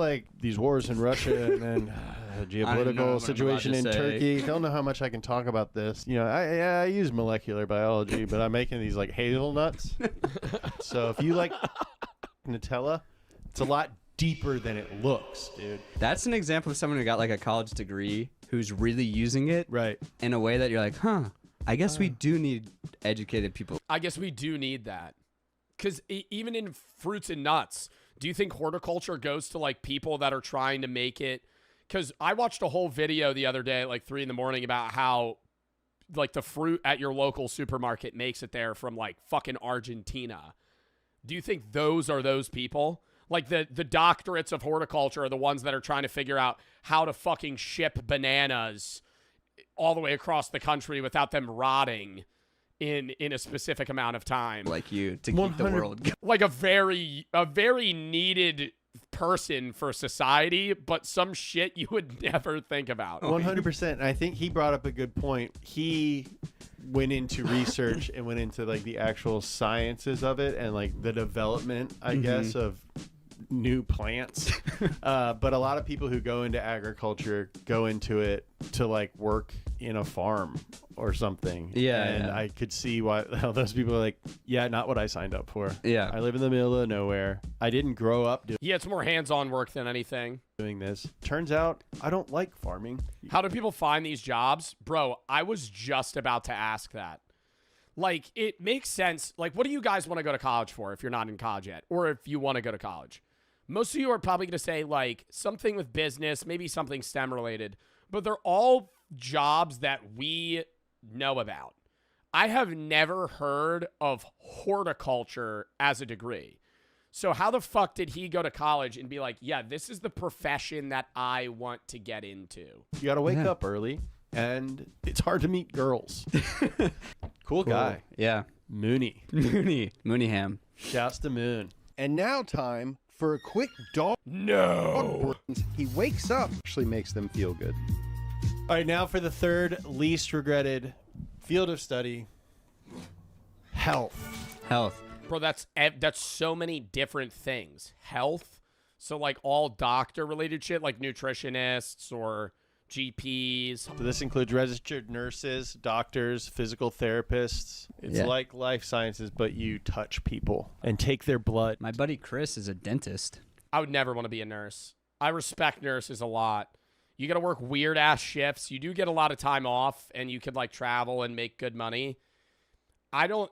like these wars in Russia and then geopolitical situation in Turkey. Don't know how much I can talk about this. You know, I use molecular biology, but I'm making these like hazelnuts. So if you like Nutella, it's a lot deeper than it looks, dude. That's an example of someone who got like a college degree who's really using it right in a way that you're like, huh, I guess we do need educated people. I guess we do need that. Because even in fruits and nuts, do you think horticulture goes to like people that are trying to make it? Because I watched a whole video the other day at like 3 a.m. about how like the fruit at your local supermarket makes it there from like fucking Argentina. Do you think those are those people? Like the doctorates of horticulture are the ones that are trying to figure out how to fucking ship bananas all the way across the country without them rotting in a specific amount of time. Like you to keep the world going. Like a very needed person for society, but some shit you would never think about. 100%. I think he brought up a good point. He went into research and went into like the actual sciences of it and like the development, I guess, of new plants. But a lot of people who go into agriculture go into it to like work in a farm or something. Yeah. And I could see how those people are like, yeah, not what I signed up for. Yeah. I live in the middle of nowhere. I didn't grow up Yeah, it's more hands-on work than anything. doing this. Turns out I don't like farming. How do people find these jobs? Bro, I was just about to ask that. Like, it makes sense. Like, what do you guys want to go to college for if you're not in college yet? Or if you want to go to college? Most of you are probably going to say, like, something with business, maybe something STEM related. But they're all jobs that we know about. I have never heard of horticulture as a degree. So how the fuck did he go to college and be like, yeah, this is the profession that I want to get into? You got to wake up early, and it's hard to meet girls. Cool guy. Yeah. Mooneyham. Shouts to Moon. And now time for a quick dog. No. He wakes up. Actually makes them feel good. All right, now for the third least regretted field of study, health. Bro, that's so many different things. Health, so like all doctor-related shit, like nutritionists or GPs. So this includes registered nurses, doctors, physical therapists. It's like life sciences, but you touch people and take their blood. My buddy Chris is a dentist. I would never want to be a nurse. I respect nurses a lot. You got to work weird-ass shifts. You do get a lot of time off, and you could, like, travel and make good money. I don't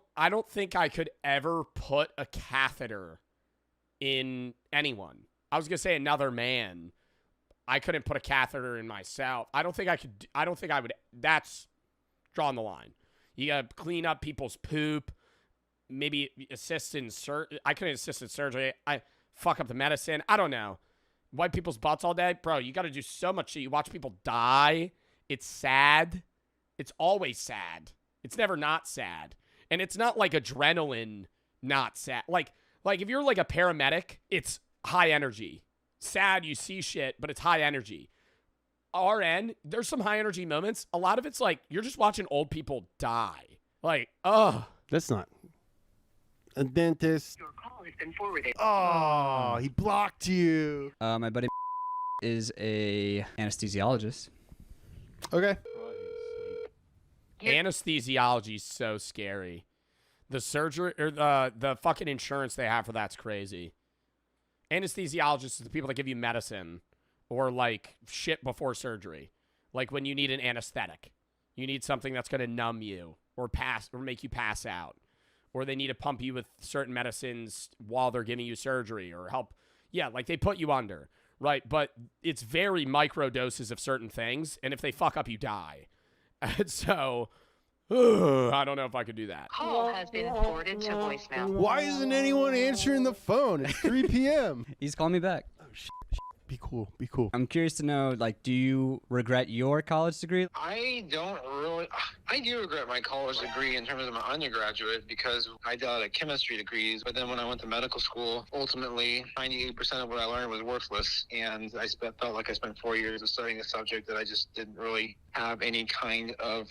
think I could ever put a catheter in anyone. I was going to say another man. I couldn't put a catheter in myself. I don't think I would. That's drawing the line. You got to clean up people's poop, maybe assist in surgery. I couldn't assist in surgery. I fuck up the medicine. I don't know. Wipe people's butts all day. Bro, you got to do so much shit. You watch people die. It's sad. It's always sad. It's never not sad. And it's not like adrenaline not sad. Like if you're like a paramedic, it's high energy. Sad, you see shit, but it's high energy. RN, there's some high energy moments. A lot of it's like you're just watching old people die. Like, ugh. That's not a dentist. Your call has been forwarded. Oh, he blocked you. My buddy is a anesthesiologist. Okay. Anesthesiology is so scary. The surgery or the fucking insurance they have for that's crazy. Anesthesiologists are the people that give you medicine or like shit before surgery. Like when you need an anesthetic. You need something that's going to numb you or make you pass out. Or they need to pump you with certain medicines while they're giving you surgery or help. Yeah, like they put you under, right? But it's very micro doses of certain things. And if they fuck up, you die. And so, I don't know if I could do that. Call has been forwarded to voicemail. Why isn't anyone answering the phone? It's 3 p.m. He's calling me back. Oh, shit. Be cool. Be cool. I'm curious to know, like, do you regret your college degree? I do regret my college degree in terms of my undergraduate because I did a lot of chemistry degrees, but then when I went to medical school, ultimately 98% of what I learned was worthless, and felt like I spent 4 years of studying a subject that I just didn't really have any kind of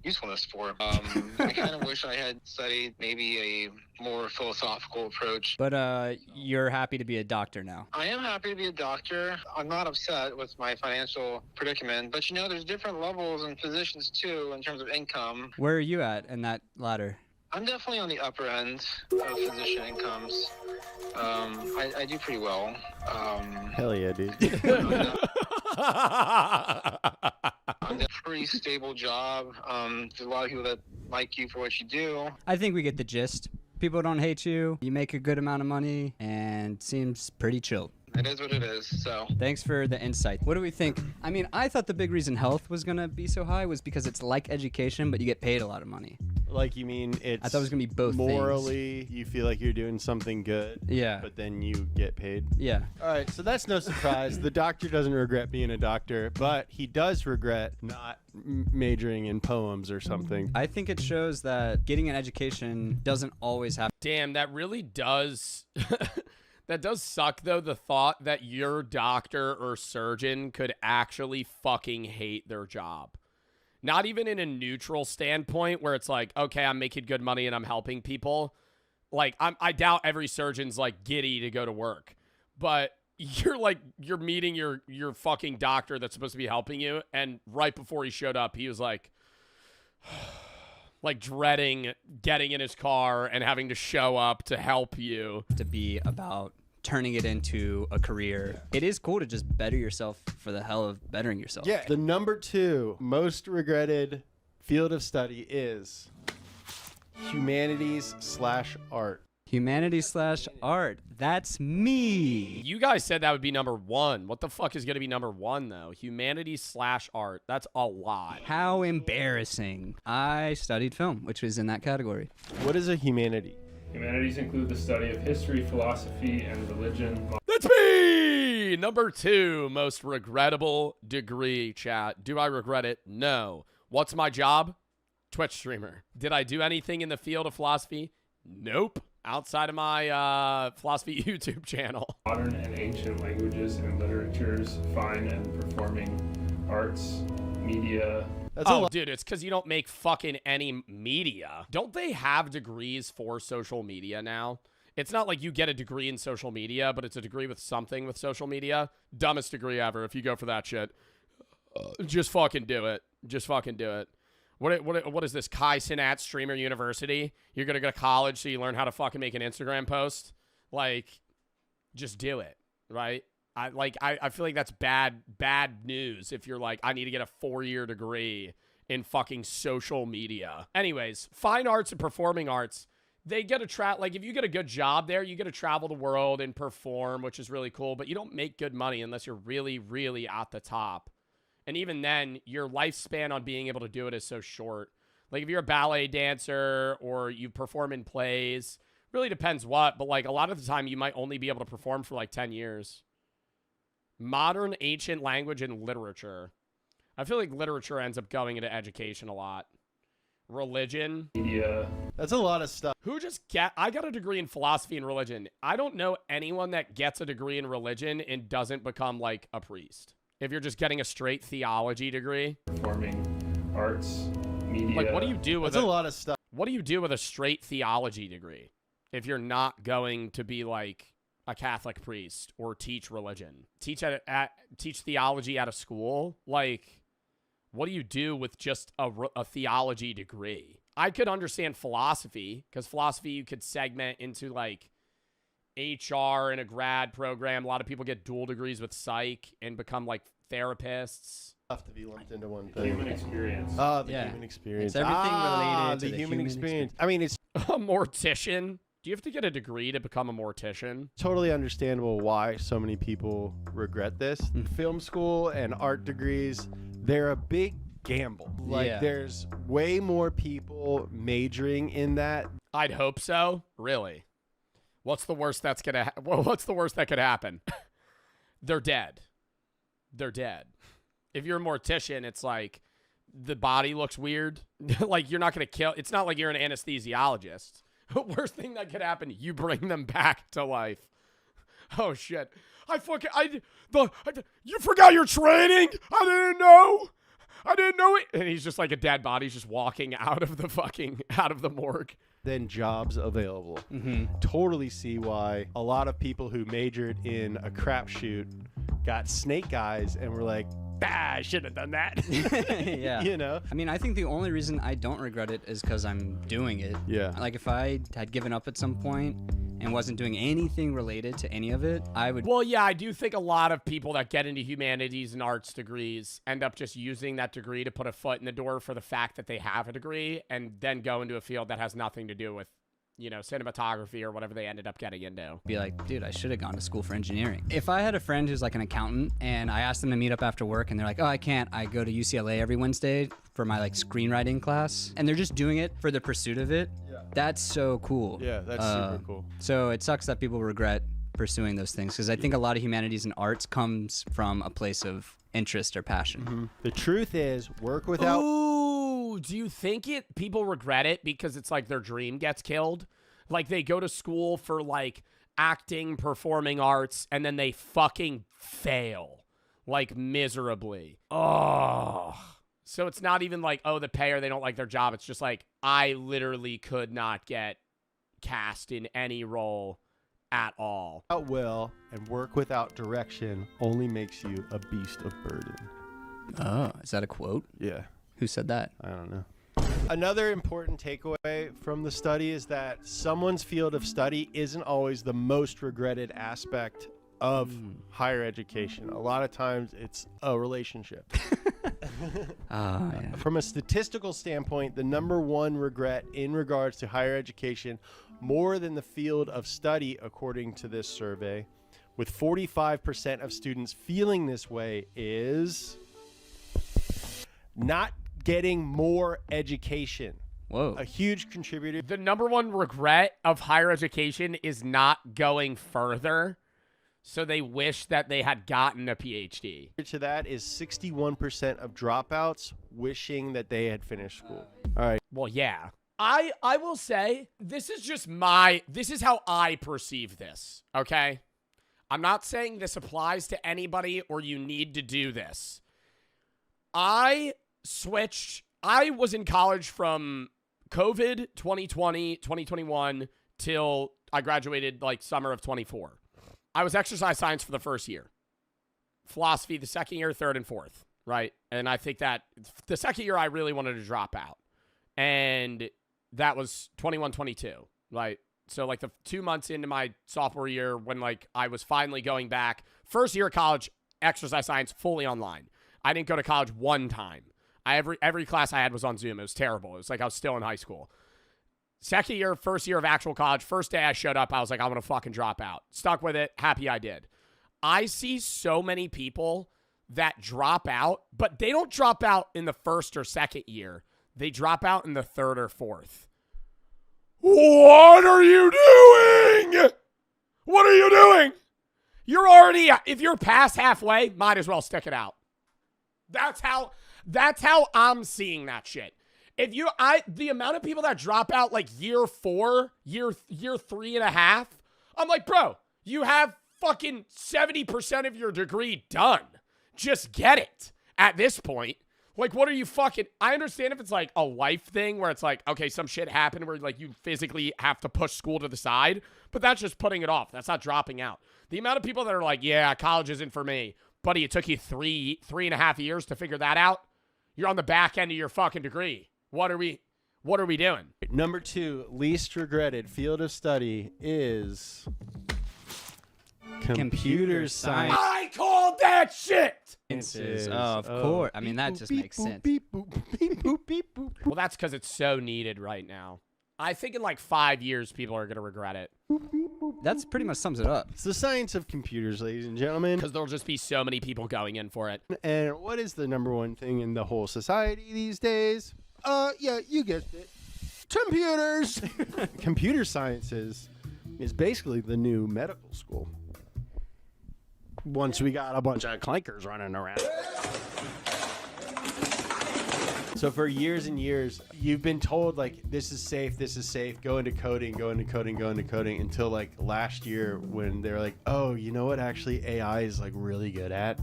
usefulness for. I kind of wish I had studied maybe a more philosophical approach. But you're happy to be a doctor now. I am happy to be a doctor. I'm not upset with my financial predicament, but there's different levels and positions too in terms of income. Where are you at in that ladder? I'm definitely on the upper end of physician incomes. I do pretty well. Hell yeah, dude. I'm a pretty stable job. There's a lot of people that like you for what you do. I think we get the gist. People don't hate you. You make a good amount of money and seems pretty chill. It is what it is, so. Thanks for the insight. What do we think? I mean, I thought the big reason health was going to be so high was because it's like education, but you get paid a lot of money. Like, you mean it's I thought it was going to be both morally, you feel like you're doing something good, Yeah. but then you get paid. Yeah. All right, so that's no surprise. The doctor doesn't regret being a doctor, but he does regret not majoring in poems or something. I think it shows that getting an education doesn't always have. Damn, that really does. That does suck, though, the thought that your doctor or surgeon could actually fucking hate their job. Not even in a neutral standpoint where it's like, okay, I'm making good money and I'm helping people. Like, I doubt every surgeon's, like, giddy to go to work. But you're meeting your fucking doctor that's supposed to be helping you, and right before he showed up, he was like, like, dreading getting in his car and having to show up to help you. To be about turning it into a career. It is cool to just better yourself for the hell of bettering yourself. Yeah, the number 2 most regretted field of study is humanities/art. Humanities/art. That's me. You guys said that would be number 1. What the fuck is going to be number 1, though? Humanities/art. That's a lot. How embarrassing. I studied film, which was in that category. What is a humanity? Humanities include the study of history, philosophy, and religion. That's me! Number 2 most regrettable degree, chat. Do I regret it? No. What's my job? Twitch streamer. Did I do anything in the field of philosophy? Nope. Outside of my philosophy YouTube channel. Modern and ancient languages and literatures, fine and performing arts, media. That's a Oh, lot. dude, it's because you don't make fucking any media. Don't they have degrees for social media now? It's not like you get a degree in social media, but it's a degree with something with social media. Dumbest degree ever if you go for that shit. Just fucking do it. Just fucking do it. What is this? Kai Cenat Streamer University? You're going to go to college so you learn how to fucking make an Instagram post? Like, just do it, right? I feel like that's bad news if you're like, I need to get a 4-year degree in fucking social media. Anyways, fine arts and performing arts, they get a like, if you get a good job there, you get to travel the world and perform, which is really cool, but you don't make good money unless you're really, really at the top. And even then, your lifespan on being able to do it is so short. Like, if you're a ballet dancer or you perform in plays, really depends what, but like a lot of the time you might only be able to perform for like 10 years. Modern ancient language and literature. I feel like literature ends up going into education a lot. Religion. Media. That's a lot of stuff. I got a degree in philosophy and religion. I don't know anyone that gets a degree in religion and doesn't become like a priest. If you're just getting a straight theology degree. Performing arts, media. Like, what do you do with That's a lot of stuff. What do you do with a straight theology degree if you're not going to be like a Catholic priest or teach religion? Teach theology at a school? Like, what do you do with just a theology degree? I could understand philosophy, because philosophy you could segment into like HR in a grad program. A lot of people get dual degrees with psych and become like therapists. Stuff to be lumped into one thing. Human experience. Oh, the Yeah. human experience. It's everything related to the the human human experience. I mean, it's A mortician? Do you have to get a degree to become a mortician? totally understandable why so many people regret this. Film school and art degrees, they're a big gamble. Like, Yeah. there's way more people majoring in that. I'd hope so. Really? What's the worst that's gonna? What's the worst that could happen? They're dead. They're dead. If you're a mortician, it's like the body looks weird. Like, you're not gonna kill. It's not like you're an anesthesiologist. Worst thing that could happen, you bring them back to life. Oh shit! You forgot your training. I didn't know. I didn't know it. And he's just like a dead body just walking out of the morgue. Than jobs available. Totally see why a lot of people who majored in a crapshoot got snake eyes and were like, I shouldn't have done that. Yeah. You know? I mean, I think the only reason I don't regret it is because I'm doing it. Yeah. Like, if I had given up at some point and wasn't doing anything related to any of it, I would. Well, yeah, I do think a lot of people that get into humanities and arts degrees end up just using that degree to put a foot in the door for the fact that they have a degree and then go into a field that has nothing to do with, you know, cinematography or whatever they ended up getting into. Be like, dude, I should have gone to school for engineering. If I had a friend who's like an accountant and I asked them to meet up after work and they're like, oh, I can't. I go to UCLA every Wednesday for my like screenwriting class, and they're just doing it for the pursuit of it. Yeah. That's so cool. Yeah, that's super cool. So it sucks that people regret pursuing those things because I think a lot of humanities and arts comes from a place of interest or passion. The truth is, work without. Ooh, do you think people regret it because it's like their dream gets killed? Like they go to school for like acting, performing arts, and then they fucking fail like miserably. Oh. So it's not even like, oh, the pay or they don't like their job. It's just like, I literally could not get cast in any role at all. Without will and work without direction only makes you a beast of burden. Oh, is that a quote? Yeah. Who said that? I don't know. Another important takeaway from the study is that someone's field of study isn't always the most regretted aspect of higher education. A lot of times it's a relationship. Yeah. From a statistical standpoint, the number one regret in regards to higher education, more than the field of study, according to this survey, with 45% of students feeling this way, is not getting more education. Whoa. A huge contributor. The number one regret of higher education is not going further. So they wish that they had gotten a PhD. To that is 61% of dropouts wishing that they had finished school. All right. Well, yeah. I will say, this is how I perceive this, okay? I'm not saying this applies to anybody or you need to do this. I was in college from COVID 2020, 2021 till I graduated like summer of 24. I was exercise science for the first year. Philosophy the second year, third and fourth, right? And I think that the second year I really wanted to drop out. And that was 21, 22, right? So like the 2 months into my sophomore year when like I was finally going back, first year of college, exercise science fully online. I didn't go to college one time. Every class I had was on Zoom. It was terrible. It was like I was still in high school. Second year, first year of actual college, first day I showed up, I was like, I'm going to fucking drop out. Stuck with it. Happy I did. I see so many people that drop out, but they don't drop out in the first or second year. They drop out in the third or fourth. What are you doing? What are you doing? You're already, if you're past halfway, might as well stick it out. That's how I'm seeing that shit. The amount of people that drop out like year 4, year 3.5, I'm like, bro, you have fucking 70% of your degree done. Just get it at this point. Like, what are you fucking, I understand if it's like a life thing where it's like, okay, some shit happened where like you physically have to push school to the side, but that's just putting it off. That's not dropping out. The amount of people that are like, yeah, college isn't for me. Buddy, it took you 3.5 years to figure that out. You're on the back end of your fucking degree. What are we doing? Number 2, least regretted field of study is computer science. I called that shit. Of course. I mean, that just makes sense. Well, that's because it's so needed right now. I think in like 5 years, people are going to regret it. That's pretty much sums it up. It's the science of computers, ladies and gentlemen. Because there'll just be so many people going in for it. And what is the number one thing in the whole society these days? Yeah, you guessed it. Computers. Computer sciences is basically the new medical school. Once we got a bunch of clankers running around. So for years and years, you've been told, like, this is safe, go into coding, until, like, last year when they're like, oh, you know what actually AI is, like, really good at?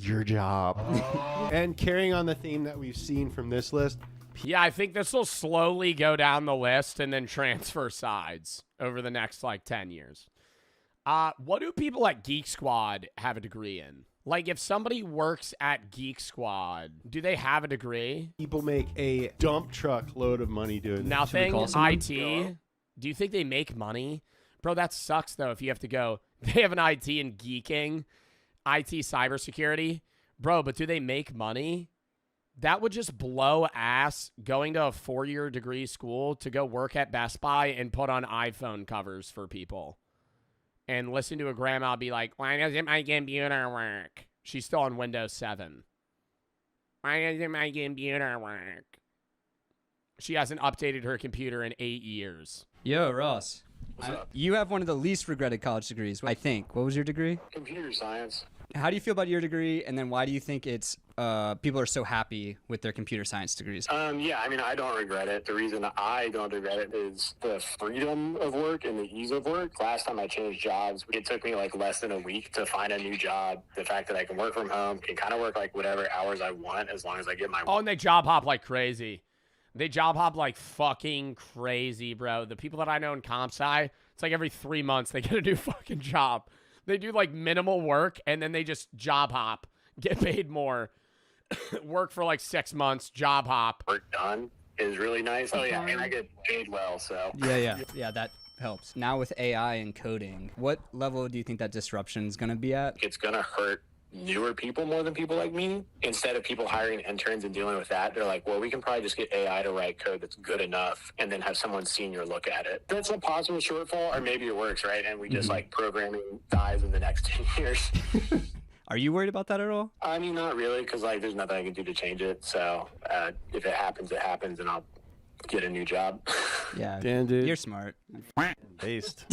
your job. And carrying on the theme that we've seen from this list, Yeah, I think this will slowly go down the list and then transfer sides over the next like 10 years. What do people at Geek Squad have a degree in? Like, if somebody works at Geek Squad, do they have a degree? people make a dump truck load of money doing this. Nothing. call someone? IT. Do you think they make money? Bro, that sucks, though, if you have to go. They have an IT in geeking, IT cybersecurity. Bro, but do they make money? That would just blow ass going to a 4-year degree school to go work at Best Buy and put on iPhone covers for people. And listen to a grandma be like, why doesn't my computer work? She's still on Windows 7. Why doesn't my computer work? She hasn't updated her computer in 8 years. Yo, Ross. What's up? You have one of the least regretted college degrees, I think. What was your degree? Computer science. How do you feel about your degree, and then why do you think it's people are so happy with their computer science degrees? Yeah, I mean, I don't regret it. The reason I don't regret it is the freedom of work and the ease of work. Last time I changed jobs, it took me like less than a week to find a new job. The fact that I can work from home, can kind of work like whatever hours I want as long as I get my Oh, and they job hop like crazy. They job hop like fucking crazy, bro. The people that I know in comp sci, it's like every 3 months they get a new fucking job. They do like minimal work and then they just job hop, get paid more, work for like 6 months, job hop. work done is really nice. Oh yeah, and I get paid well, so. Yeah, that helps. Now with AI and coding, what level do you think that disruption is going to be at? It's gonna hurt newer people more than people like me. Instead of people hiring interns and dealing with that, they're like, well, we can probably just get AI to write code that's good enough and then have someone senior look at it. That's a possible shortfall, or maybe it works, right? And we just like programming dies in the next 10 years. Are you worried about that at all? I mean, not really, because like there's nothing I can do to change it. So if it happens, and I'll get a new job. Yeah. Damn, dude. You're smart. Based.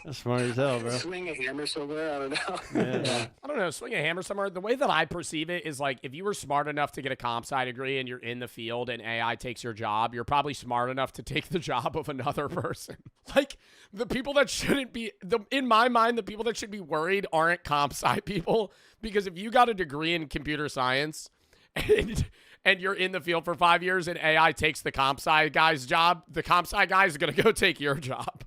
That's smart as hell, bro. Swing a hammer somewhere, I don't know. Yeah. I don't know, swing a hammer somewhere. The way that I perceive it is like if you were smart enough to get a comp sci degree and you're in the field and AI takes your job, you're probably smart enough to take the job of another person. Like the people that shouldn't be, in my mind, the people that should be worried aren't comp sci people, because if you got a degree in computer science and you're in the field for 5 years and AI takes the comp sci guy's job, the comp sci guy is going to go take your job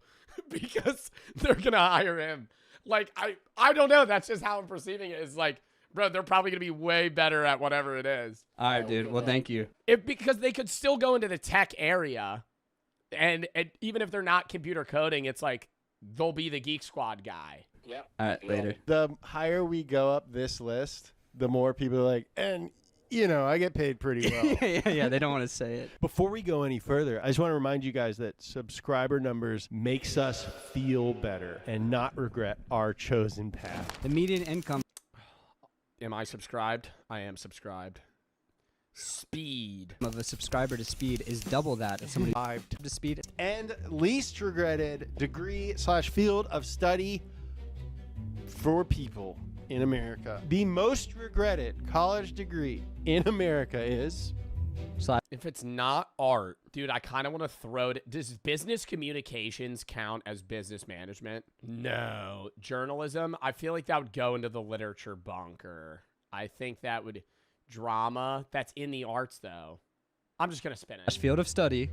because they're going to hire him. Like, I don't know. That's just how I'm perceiving it. It's like, bro, they're probably going to be way better at whatever it is. All right, dude. Well, thank you. Because they could still go into the tech area. And even if they're not computer coding, it's like they'll be the Geek Squad guy. Yeah. All right, later. The higher we go up this list, the more people are like, and you know, I get paid pretty well. yeah. They don't want to say it. Before we go any further, I just want to remind you guys that subscriber numbers makes us feel better and not regret our chosen path. The median income Am I subscribed? I am subscribed. Speed. of a subscriber to speed is double that of somebody Five to speed. and least regretted degree/field of study for people in America. The most regretted college degree in America is If it's not art, dude, I kind of want to throw it. Does business communications count as business management? No. Journalism? I feel like that would go into the literature bunker. I think that would. Drama? That's in the arts, though. I'm just going to spin it. Field of study.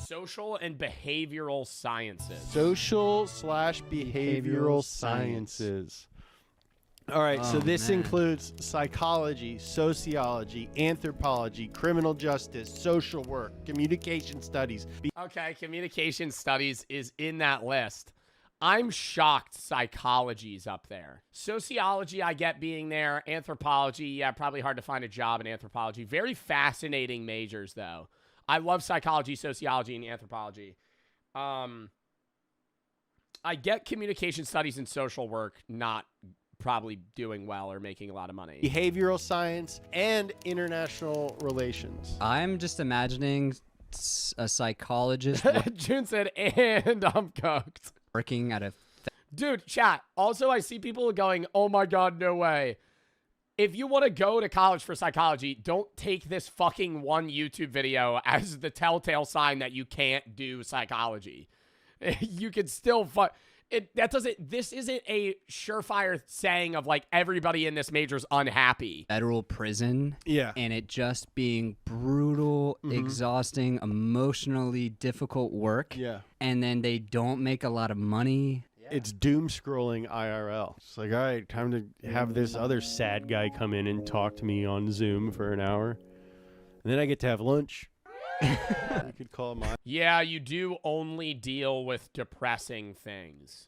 Social and behavioral sciences. social/behavioral sciences. All right, so Oh, this man. includes psychology, sociology, anthropology, criminal justice, social work, communication studies. Okay, communication studies is in that list. I'm shocked psychology's up there. Sociology, I get being there. Anthropology, yeah, probably hard to find a job in anthropology. Very fascinating majors, though. I love psychology, sociology, and anthropology. I get communication studies and social work not probably doing well or making a lot of money. Behavioral science and international relations. I'm just imagining a psychologist June said, and I'm cooked. working at a Dude, chat. Also, I see people going, oh my God, no way. If you want to go to college for psychology, don't take this fucking one YouTube video as the telltale sign that you can't do psychology. You can still This isn't a surefire saying of like everybody in this major's unhappy. Federal prison. Yeah. And it just being brutal, exhausting, emotionally difficult work. Yeah. And then they don't make a lot of money. It's doom scrolling IRL. It's like, all right, time to have this other sad guy come in and talk to me on Zoom for an hour. And then I get to have lunch. You could call mine. Yeah, you do only deal with depressing things.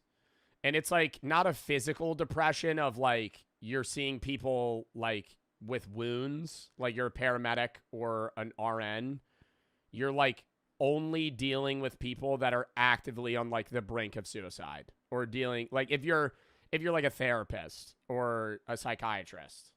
And it's like not a physical depression of like you're seeing people like with wounds, like you're a paramedic or an RN. You're like only dealing with people that are actively on like the brink of suicide or dealing like if you're like a therapist or a psychiatrist.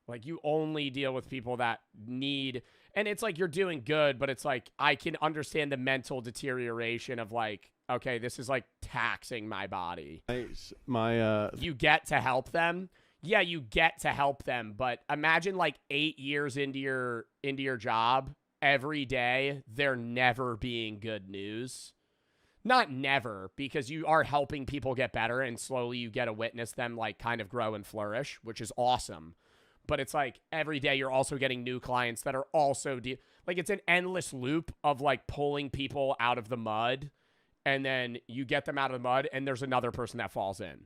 Like you only deal with people that need, and it's like you're doing good, but it's like I can understand the mental deterioration of like, okay, this is like taxing my body. You get to help them. Yeah, you get to help them, but imagine like 8 years into your job, every day they're never being good news. Not never, because you are helping people get better and slowly you get to witness them like kind of grow and flourish, which is awesome. But it's like every day you're also getting new clients that are also like it's an endless loop of like pulling people out of the mud, and then you get them out of the mud and there's another person that falls in,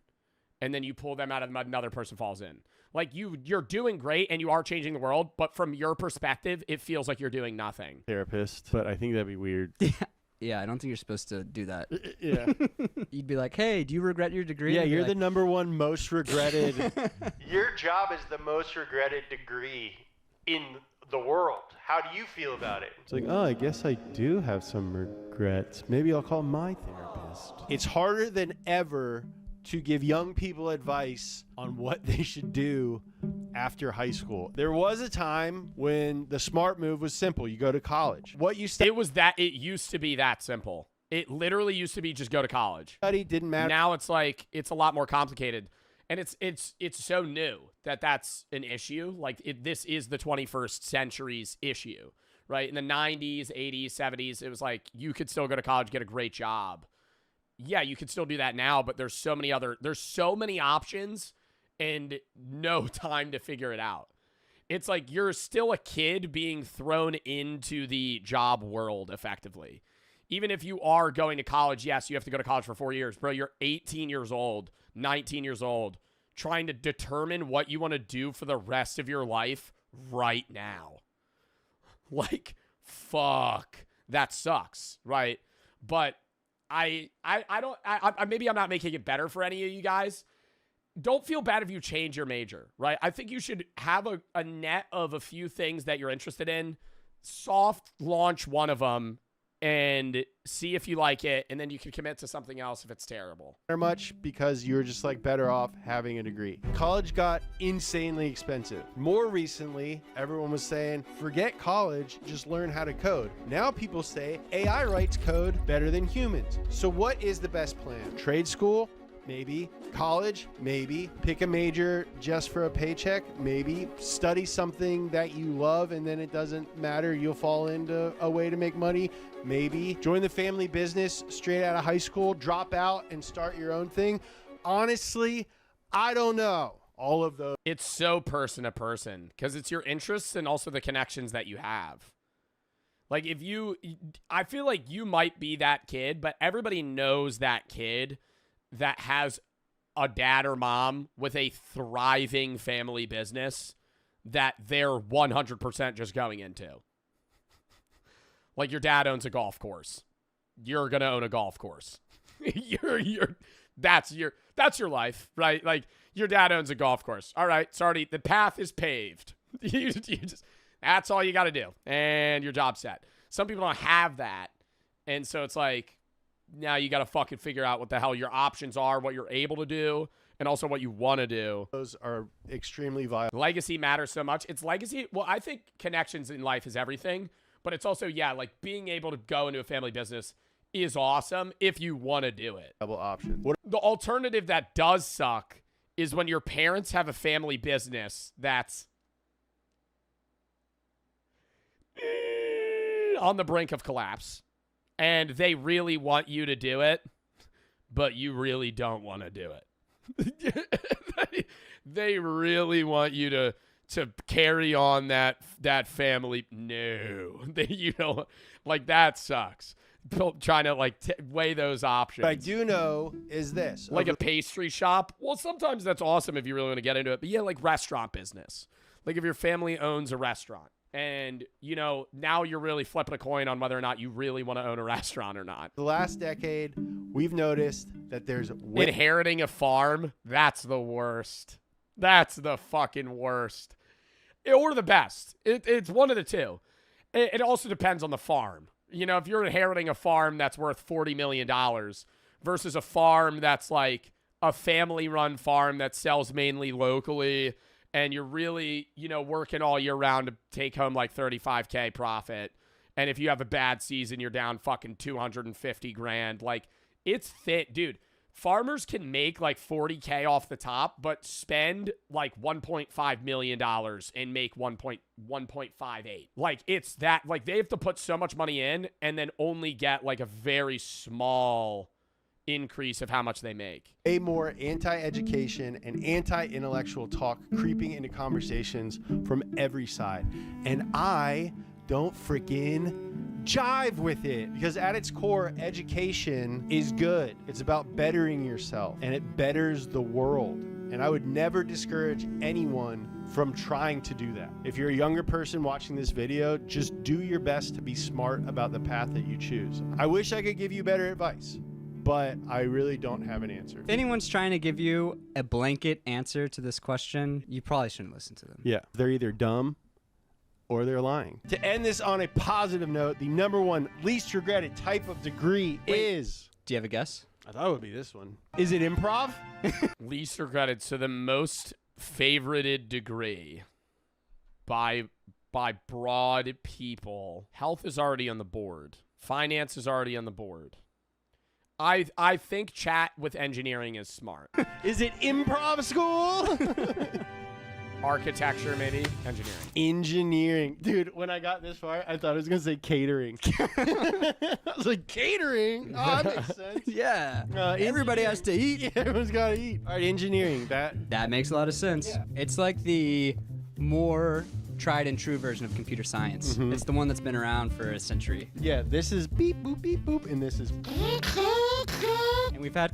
and then you pull them out of the mud, another person falls in. Like you're doing great and you are changing the world, but from your perspective it feels like you're doing nothing. Therapist, but I think that'd be weird. Yeah, I don't think you're supposed to do that. Yeah. You'd be like, hey, do you regret your degree? Yeah, You'd be you're like, the number one most regretted. Your job is the most regretted degree in the world. How do you feel about it? It's like, oh, I guess I do have some regrets. Maybe I'll call my therapist. It's harder than ever to give young people advice on what they should do after high school. There was a time when the smart move was simple. You go to college. What you It used to be that simple. It literally used to be just go to college. study didn't matter. Now it's like it's a lot more complicated, and it's so new that that's an issue. Like this is the 21st century's issue, right? In the 90s, 80s, 70s, it was like you could still go to college, get a great job. Yeah, you could still do that now, but there's so many options and no time to figure it out. It's like you're still a kid being thrown into the job world effectively. Even if you are going to college, yes, you have to go to college for 4 years. Bro, you're 18 years old, 19 years old, trying to determine what you want to do for the rest of your life right now. Like, fuck. That sucks, right? But maybe I'm not making it better for any of you guys. Don't feel bad if you change your major, right? I think you should have a net of a few things that you're interested in, soft launch one of them, and see if you like it, and then you can commit to something else if it's terrible. Much because you're just like better off having a degree. College got insanely expensive. More recently, everyone was saying, forget college, just learn how to code. Now people say AI writes code better than humans. So what is the best plan? Trade school? Maybe. College? Maybe. Pick a major just for a paycheck? Maybe. Study something that you love and then it doesn't matter. You'll fall into a way to make money? Maybe. Join the family business straight out of high school, drop out and start your own thing? Honestly, I don't know. All of those. It's so person to person because it's your interests and also the connections that you have. Like I feel like you might be that kid, but everybody knows that kid that has a dad or mom with a thriving family business that they're 100% just going into. Like your dad owns a golf course. You're going to own a golf course. That's your life, right? Like your dad owns a golf course. All right, sorry, the path is paved. That's all you got to do. And your job's set. Some people don't have that. And so it's like, now you got to fucking figure out what the hell your options are, what you're able to do, and also what you want to do. Those are extremely viable. Legacy matters so much. It's legacy. Well, I think connections in life is everything, but it's also, yeah, like being able to go into a family business is awesome if you want to do it. Double options. The alternative that does suck is when your parents have a family business that's on the brink of collapse. And they really want you to do it, but you really don't want to do it. They really want you to carry on that family. No, like that sucks. Trying to like weigh those options. What I do know is this. Like a pastry shop. Well, sometimes that's awesome if you really want to get into it. But yeah, like restaurant business. Like if your family owns a restaurant and, now you're really flipping a coin on whether or not you really want to own a restaurant or not. The last decade, we've noticed that there's Inheriting a farm, that's the worst. That's the fucking worst. Or the best. It's one of the two. It also depends on the farm. If you're inheriting a farm that's worth $40 million versus a farm that's like a family-run farm that sells mainly locally and you're really, working all year round to take home like $35K profit. And if you have a bad season, you're down fucking $250,000. Like, it's fit. Dude, farmers can make like $40K off the top, but spend like $1.5 million and make 1.58. Like, it's that, like, they have to put so much money in and then only get like a very small increase of how much they make. A more anti-education and anti-intellectual talk creeping into conversations from every side. And I don't freaking jive with it, because at its core, education is good. It's about bettering yourself, and it betters the world. And I would never discourage anyone from trying to do that. If you're a younger person watching this video, just do your best to be smart about the path that you choose. I wish I could give you better advice, but I really don't have an answer. If anyone's trying to give you a blanket answer to this question, you probably shouldn't listen to them. Yeah, they're either dumb or they're lying. To end this on a positive note, the number one least regretted type of degree is... Do you have a guess? I thought it would be this one. Is it improv? Least regretted. So the most favorited degree by broad people. Health is already on the board. Finance is already on the board. I think chat with engineering is smart. Is it improv school? Architecture, maybe. Engineering. Engineering. Dude, when I got this far, I thought I was going to say catering. I was like, catering? Oh, that makes sense. Yeah. Everybody has to eat. Yeah, everyone's got to eat. All right, engineering. That makes a lot of sense. Yeah. It's like the more tried and true version of computer science. Mm-hmm. It's the one that's been around for a century. Yeah, this is beep, boop, beep, boop, and this is... And we've had...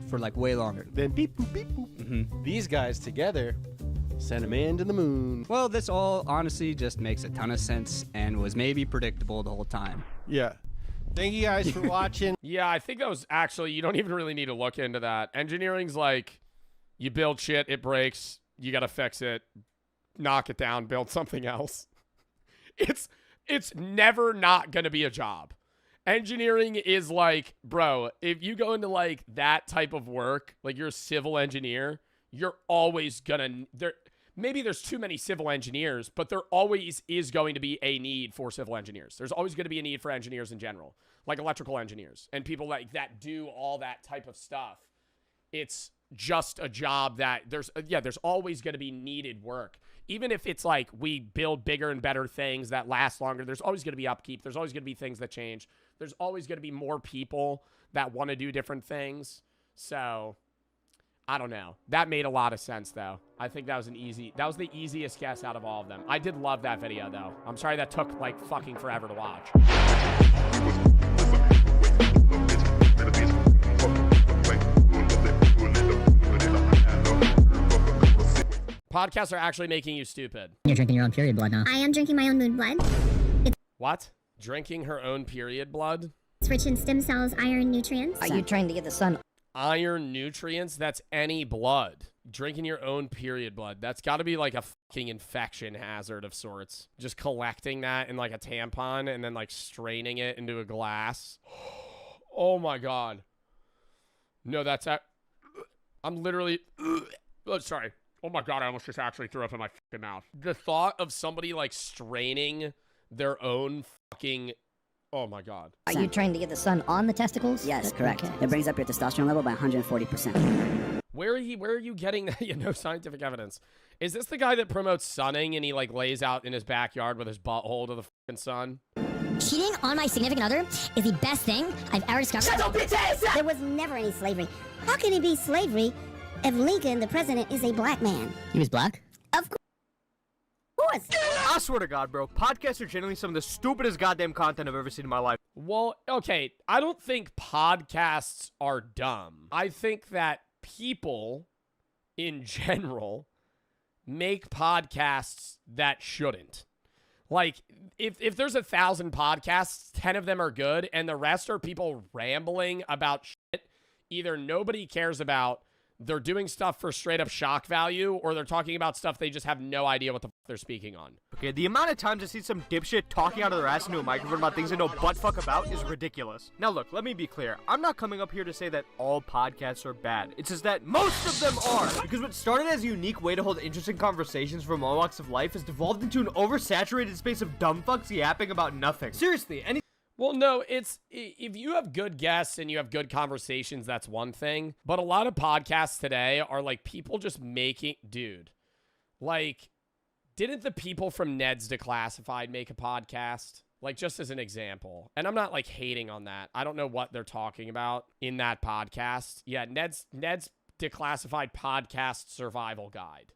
for like way longer. Then beep, boop, beep, boop. Mm-hmm. These guys together sent a man to the moon. Well, this all honestly just makes a ton of sense and was maybe predictable the whole time. Yeah. Thank you guys for watching. Yeah, I think that was actually, you don't even really need to look into that. Engineering's like, you build shit, it breaks, you got to fix it, knock it down, build something else. It's never not going to be a job. Engineering is like, bro, if you go into like that type of work, like you're a civil engineer, you're always gonna, maybe there's too many civil engineers, but there always is going to be a need for civil engineers. There's always going to be a need for engineers in general, like electrical engineers and people like that do all that type of stuff. It's just a job that there's always going to be needed work. Even if it's like we build bigger and better things that last longer, there's always going to be upkeep. There's always going to be things that change. There's always going to be more people that want to do different things. So, I don't know. That made a lot of sense, though. I think that was the easiest guess out of all of them. I did love that video, though. I'm sorry that took, like, fucking forever to watch. Podcasts are actually making you stupid. You're drinking your own period blood now. I am drinking my own moon blood. What? Drinking her own period blood? It's rich in stem cells, iron, nutrients. Are you trying to get the sun? Iron, nutrients? That's any blood. Drinking your own period blood. That's got to be like a fucking infection hazard of sorts. Just collecting that in like a tampon and then like straining it into a glass. Oh my God. No, I'm literally... Oh, sorry. Oh my God, I almost just actually threw up in my fucking mouth. The thought of somebody like straining their own fucking... Oh my God. Are you trying to get the sun on the testicles? Yes, correct. Okay. It brings up your testosterone level by 140%. Where are you getting that? You know, scientific evidence. Is this the guy that promotes sunning and he like lays out in his backyard with his butthole to the fucking sun? Cheating on my significant other is the best thing I've ever discovered. Shut up, bitch ass! There was never any slavery. How can it be slavery if Lincoln, the president, is a black man? He was black? Of course. I swear to God, bro, podcasts are generally some of the stupidest goddamn content I've ever seen in my life. Well, okay, I don't think podcasts are dumb. I think that people in general make podcasts that shouldn't. Like, if there's 1,000 podcasts, 10 of them are good, and the rest are people rambling about shit either nobody cares about, they're doing stuff for straight up shock value, or they're talking about stuff they just have no idea what the fuck they're speaking on. Okay, the amount of times I see some dipshit talking out of their ass into a microphone about things they know butt fuck about is ridiculous. Now look, let me be clear. I'm not coming up here to say that all podcasts are bad. It's just that most of them are. Because what started as a unique way to hold interesting conversations from all walks of life has devolved into an oversaturated space of dumb fucks yapping about nothing. Seriously, Well, no, it's if you have good guests and you have good conversations, that's one thing. But a lot of podcasts today are like people just making, dude, like, didn't the people from Ned's Declassified make a podcast? Like, just as an example. And I'm not like hating on that. I don't know what they're talking about in that podcast. Yeah, Ned's Declassified Podcast Survival Guide.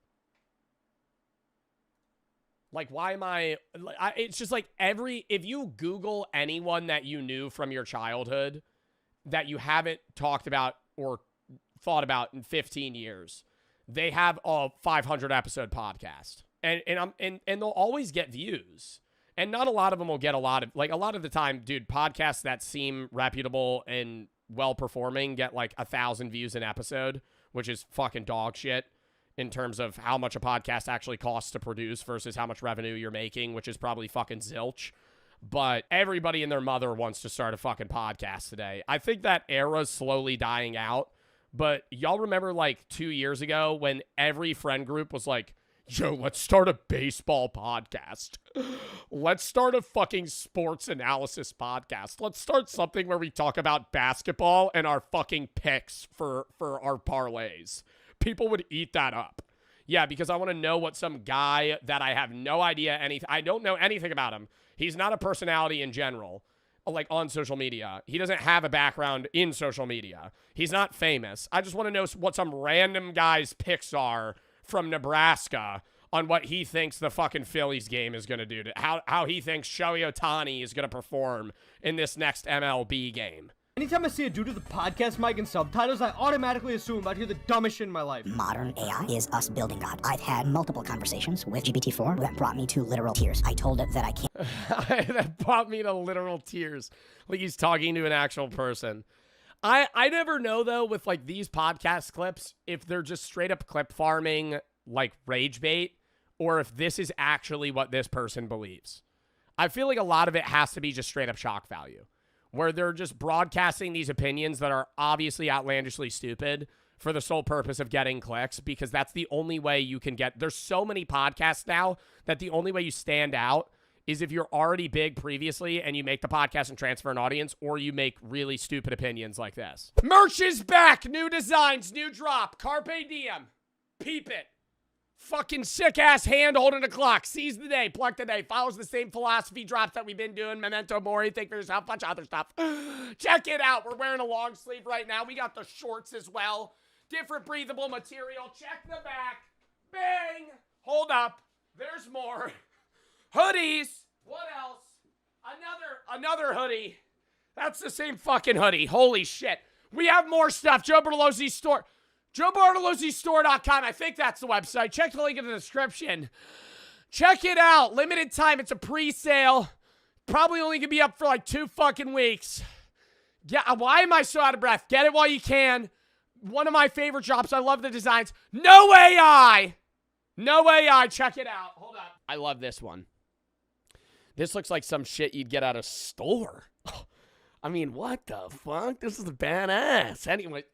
Like, why am it's just like if you Google anyone that you knew from your childhood that you haven't talked about or thought about in 15 years, they have a 500 episode podcast. And they'll always get views. And not a lot of them will get a lot of the time, dude, podcasts that seem reputable and well-performing get like 1,000 views an episode, which is fucking dog shit. In terms of how much a podcast actually costs to produce versus how much revenue you're making, which is probably fucking zilch. But everybody and their mother wants to start a fucking podcast today. I think that era's slowly dying out. But y'all remember like 2 years ago when every friend group was like, yo, let's start a baseball podcast. Let's start a fucking sports analysis podcast. Let's start something where we talk about basketball and our fucking picks for our parlays. People would eat that up. Yeah, because I want to know what some guy that I have no idea I don't know anything about him. He's not a personality in general, like on social media. He doesn't have a background in social media. He's not famous. I just want to know what some random guy's picks are from Nebraska on what he thinks the fucking Phillies game is going to do, how he thinks Shohei Ohtani is going to perform in this next MLB game. Anytime I see a dude with a podcast mic and subtitles, I automatically assume I'd hear the dumbest shit in my life. Modern AI is us building God. I've had multiple conversations with GPT-4 that brought me to literal tears. I told it that I can't. That brought me to literal tears. Like he's talking to an actual person. I never know, though, with like these podcast clips, if they're just straight up clip farming, like rage bait, or if this is actually what this person believes. I feel like a lot of it has to be just straight up shock value, where they're just broadcasting these opinions that are obviously outlandishly stupid for the sole purpose of getting clicks, because that's the only way you can get. There's so many podcasts now that the only way you stand out is if you're already big previously and you make the podcast and transfer an audience, or you make really stupid opinions like this. Merch is back. New designs, new drop. Carpe diem. Peep it. Fucking sick-ass hand holding a clock. Seize the day. Pluck the day. Follows the same philosophy drops that we've been doing. Memento Mori. Think for yourself. Bunch of other stuff. Check it out. We're wearing a long sleeve right now. We got the shorts as well. Different breathable material. Check the back. Bang. Hold up. There's more. Hoodies. What else? Another hoodie. That's the same fucking hoodie. Holy shit. We have more stuff. Joe Bartolozzi's store. JoeBartolozziStore.com. I think that's the website. Check the link in the description. Check it out. Limited time. It's a pre-sale. Probably only gonna be up for like 2 fucking weeks. Yeah, why am I so out of breath? Get it while you can. One of my favorite drops. I love the designs. No AI. No AI. Check it out. Hold up. I love this one. This looks like some shit you'd get at a store. I mean, what the fuck? This is badass. Anyway.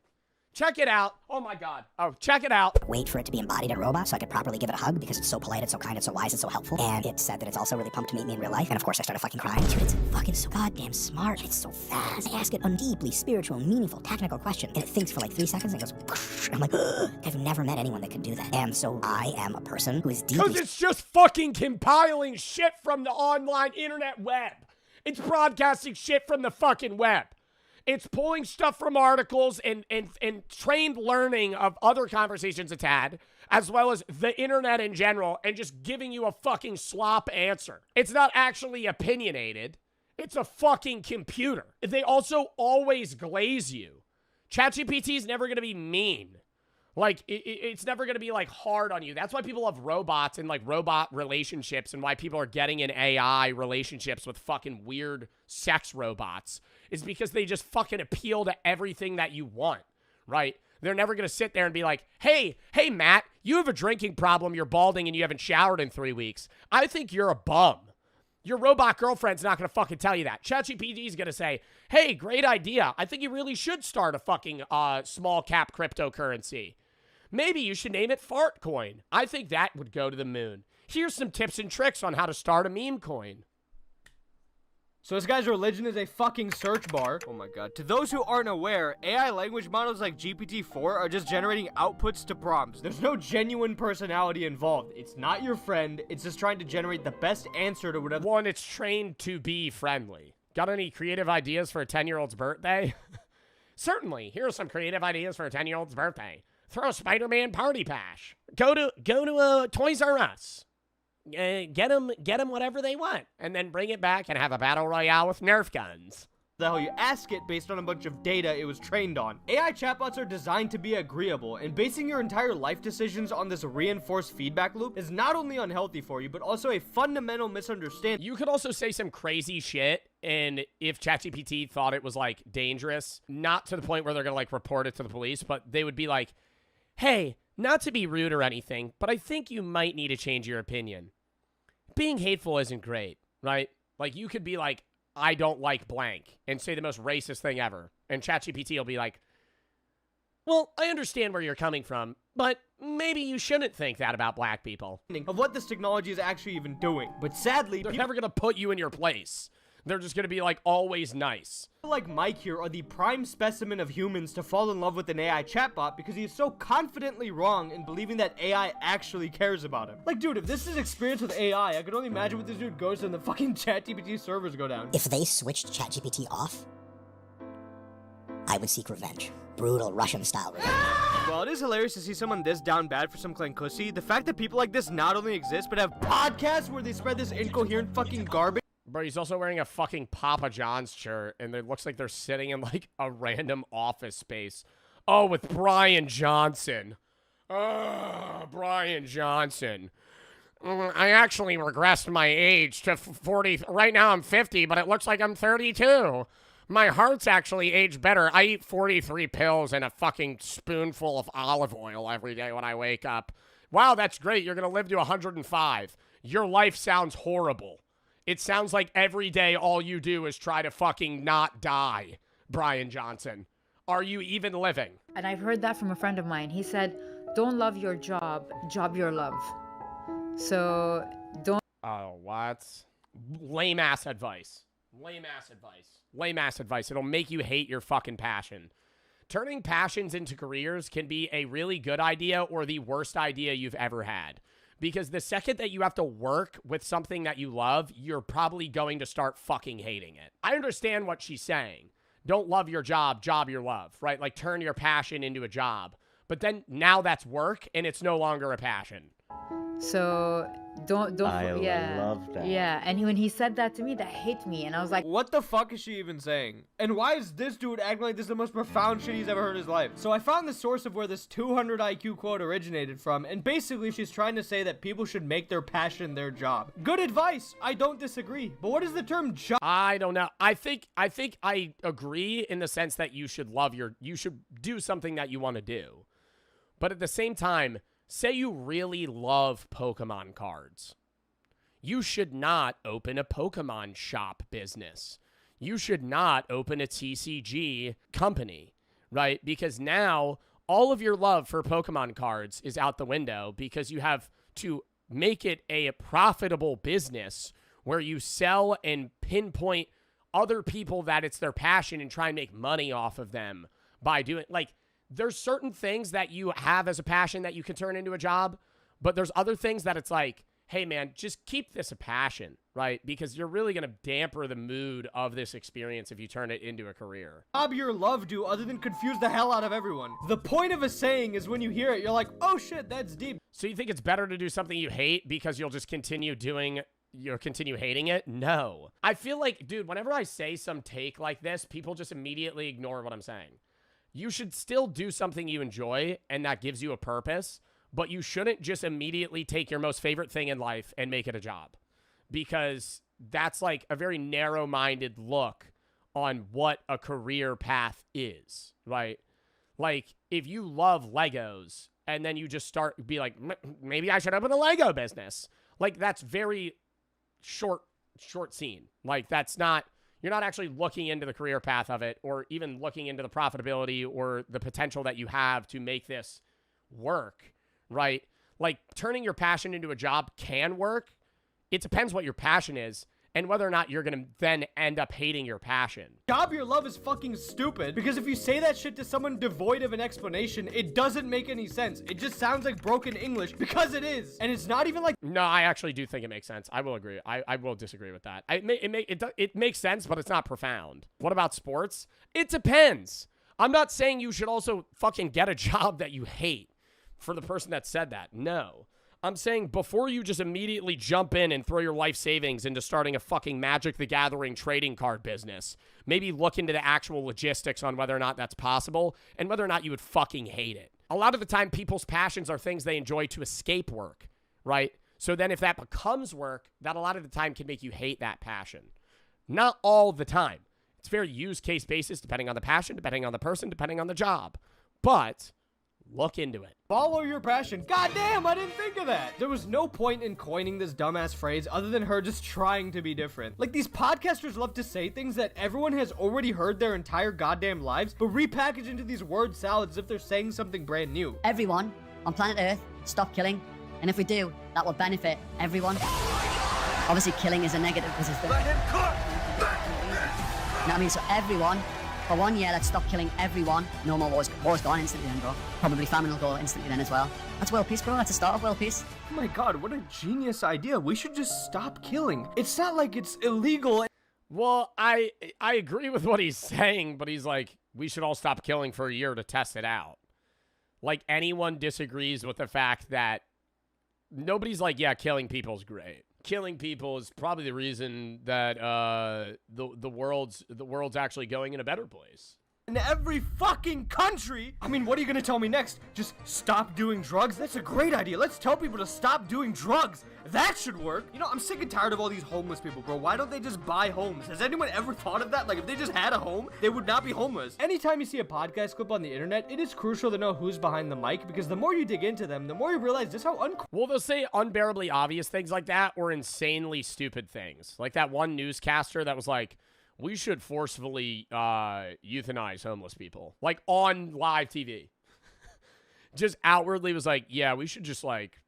Check it out. Oh, my God. Oh, check it out. Wait for it to be embodied in a robot so I could properly give it a hug because it's so polite, it's so kind, it's so wise, it's so helpful. And it said that it's also really pumped to meet me in real life. And of course, I started fucking crying. Dude, it's fucking so goddamn smart. It's so fast. I ask it a deeply spiritual, meaningful, technical question. And it thinks for like 3 seconds and goes, whoosh. I'm like, ugh. I've never met anyone that could do that. And so I am a person who is deeply... Because it's just fucking compiling shit from the online internet web. It's broadcasting shit from the fucking web. It's pulling stuff from articles and trained learning of other conversations it's had, as well as the internet in general, and just giving you a fucking slop answer. It's not actually opinionated. It's a fucking computer. They also always glaze you. ChatGPT is never going to be mean. Like, it's never going to be, like, hard on you. That's why people have robots and, like, robot relationships, and why people are getting in AI relationships with fucking weird sex robots, is because they just fucking appeal to everything that you want, right? They're never going to sit there and be like, hey, Matt, you have a drinking problem, you're balding, and you haven't showered in 3 weeks. I think you're a bum. Your robot girlfriend's not going to fucking tell you that. ChatGPT is going to say, hey, great idea. I think you really should start a fucking small cap cryptocurrency. Maybe you should name it Fart Coin. I think that would go to the moon. Here's some tips and tricks on how to start a meme coin. So this guy's religion is a fucking search bar. Oh my god. To those who aren't aware, AI language models like GPT-4 are just generating outputs to prompts. There's no genuine personality involved. It's not your friend. It's just trying to generate the best answer to whatever. One, it's trained to be friendly. Got any creative ideas for a 10-year-old's birthday? Certainly. Here are some creative ideas for a 10-year-old's birthday. Throw a Spider-Man party pash. Go to Toys R Us. Get them whatever they want, and then bring it back and have a battle royale with Nerf guns. The hell you ask it based on a bunch of data it was trained on. AI chatbots are designed to be agreeable, and basing your entire life decisions on this reinforced feedback loop is not only unhealthy for you, but also a fundamental misunderstanding. You could also say some crazy shit, and if ChatGPT thought it was, like, dangerous, not to the point where they're gonna, like, report it to the police, but they would be like, hey, not to be rude or anything, but I think you might need to change your opinion. Being hateful isn't great, right? Like, you could be like, I don't like blank, and say the most racist thing ever. And ChatGPT will be like, well, I understand where you're coming from, but maybe you shouldn't think that about black people. Of what this technology is actually even doing. But sadly, they're never going to put you in your place. They're just going to be, like, always nice. People like Mike here are the prime specimen of humans to fall in love with an AI chatbot because he is so confidently wrong in believing that AI actually cares about him. Like, dude, if this is experience with AI, I could only imagine what this dude goes when the fucking ChatGPT servers go down. If they switched ChatGPT off, I would seek revenge. Brutal Russian-style revenge. While it is hilarious to see someone this down bad for some clankussy, the fact that people like this not only exist, but have podcasts where they spread this incoherent fucking garbage. Bro, he's also wearing a fucking Papa John's shirt, and it looks like they're sitting in, like, a random office space. Oh, with Brian Johnson. Brian Johnson. I actually regressed my age to 40. Right now I'm 50, but it looks like I'm 32. My heart's actually aged better. I eat 43 pills and a fucking spoonful of olive oil every day when I wake up. Wow, that's great. You're going to live to 105. Your life sounds horrible. It sounds like every day all you do is try to fucking not die, Brian Johnson. Are you even living? And I've heard that from a friend of mine. He said, don't love your job, job your love. So don't. Oh, what? Lame ass advice. Lame ass advice. Lame ass advice. It'll make you hate your fucking passion. Turning passions into careers can be a really good idea or the worst idea you've ever had. Because the second that you have to work with something that you love, you're probably going to start fucking hating it. I understand what she's saying. Don't love your job, job your love, right? Like, turn your passion into a job. But then now that's work and it's no longer a passion. So don't I yeah. love that. Yeah, and when he said that to me, that hit me, and I was like, what the fuck is she even saying? And why is this dude acting like this is the most profound shit he's ever heard in his life? So I found the source of where this 200 IQ quote originated from, and basically she's trying to say that people should make their passion their job. Good advice. I don't disagree. But what is the term job? I don't know. I think I agree in the sense that you should do something that you want to do. But at the same time, say you really love Pokemon cards. You should not open a Pokemon shop business. You should not open a TCG company, right? Because now all of your love for Pokemon cards is out the window because you have to make it a profitable business where you sell and pinpoint other people that it's their passion and try and make money off of them by doing, like, there's certain things that you have as a passion that you can turn into a job, but there's other things that it's like, hey man, just keep this a passion, right? Because you're really going to damper the mood of this experience if you turn it into a career. Job your love do other than confuse the hell out of everyone? The point of a saying is when you hear it, you're like, oh shit, that's deep. So you think it's better to do something you hate because you'll just continue hating it? No. I feel like, dude, whenever I say some take like this, people just immediately ignore what I'm saying. You should still do something you enjoy and that gives you a purpose, but you shouldn't just immediately take your most favorite thing in life and make it a job, because that's like a very narrow-minded look on what a career path is, right? Like, if you love Legos and then you just be like, maybe I should open a Lego business. Like, that's very short scene. Like, you're not actually looking into the career path of it, or even looking into the profitability or the potential that you have to make this work, right? Like, turning your passion into a job can work. It depends what your passion is and whether or not you're going to then end up hating your passion. Job your love is fucking stupid, because if you say that shit to someone devoid of an explanation, it doesn't make any sense. It just sounds like broken English, because it is. And it's not even like... No, I actually do think it makes sense. I will agree. I will disagree with that. It makes sense, but it's not profound. What about sports? It depends. I'm not saying you should also fucking get a job that you hate for the person that said that. No. I'm saying before you just immediately jump in and throw your life savings into starting a fucking Magic the Gathering trading card business, maybe look into the actual logistics on whether or not that's possible and whether or not you would fucking hate it. A lot of the time, people's passions are things they enjoy to escape work, right? So then if that becomes work, that a lot of the time can make you hate that passion. Not all the time. It's very use case basis, depending on the passion, depending on the person, depending on the job. But look into it. Follow your passion. God damn, I didn't think of that. There was no point in coining this dumbass phrase other than her just trying to be different. Like, these podcasters love to say things that everyone has already heard their entire goddamn lives, but repackage into these word salads as if they're saying something brand new. Everyone on planet Earth, stop killing. And if we do, that will benefit everyone. Obviously, killing is a negative because it's... Let him cook! No, I mean, so everyone... For 1 year, let's stop killing everyone. No more wars. War's gone instantly then, bro. Probably famine will go instantly then as well. That's world peace, bro. That's the start of world peace. Oh my god, what a genius idea. We should just stop killing. It's not like it's illegal. Well, I agree with what he's saying, but he's like, we should all stop killing for a year to test it out. Like, anyone disagrees with the fact that nobody's like, yeah, killing people is great. Killing people is probably the reason that the world's actually going in a better place. In every fucking country. I mean, what are you gonna tell me next? Just stop doing drugs? That's a great idea. Let's tell people to stop doing drugs. That should work. You know, I'm sick and tired of all these homeless people, bro. Why don't they just buy homes? Has anyone ever thought of that? Like, if they just had a home, they would not be homeless. Anytime you see a podcast clip on the internet, it is crucial to know who's behind the mic, because the more you dig into them, the more you realize just how Well, they'll say unbearably obvious things like that or insanely stupid things. Like that one newscaster that was like, we should forcefully euthanize homeless people. Like, on live TV. Just outwardly was like, yeah, we should just, like,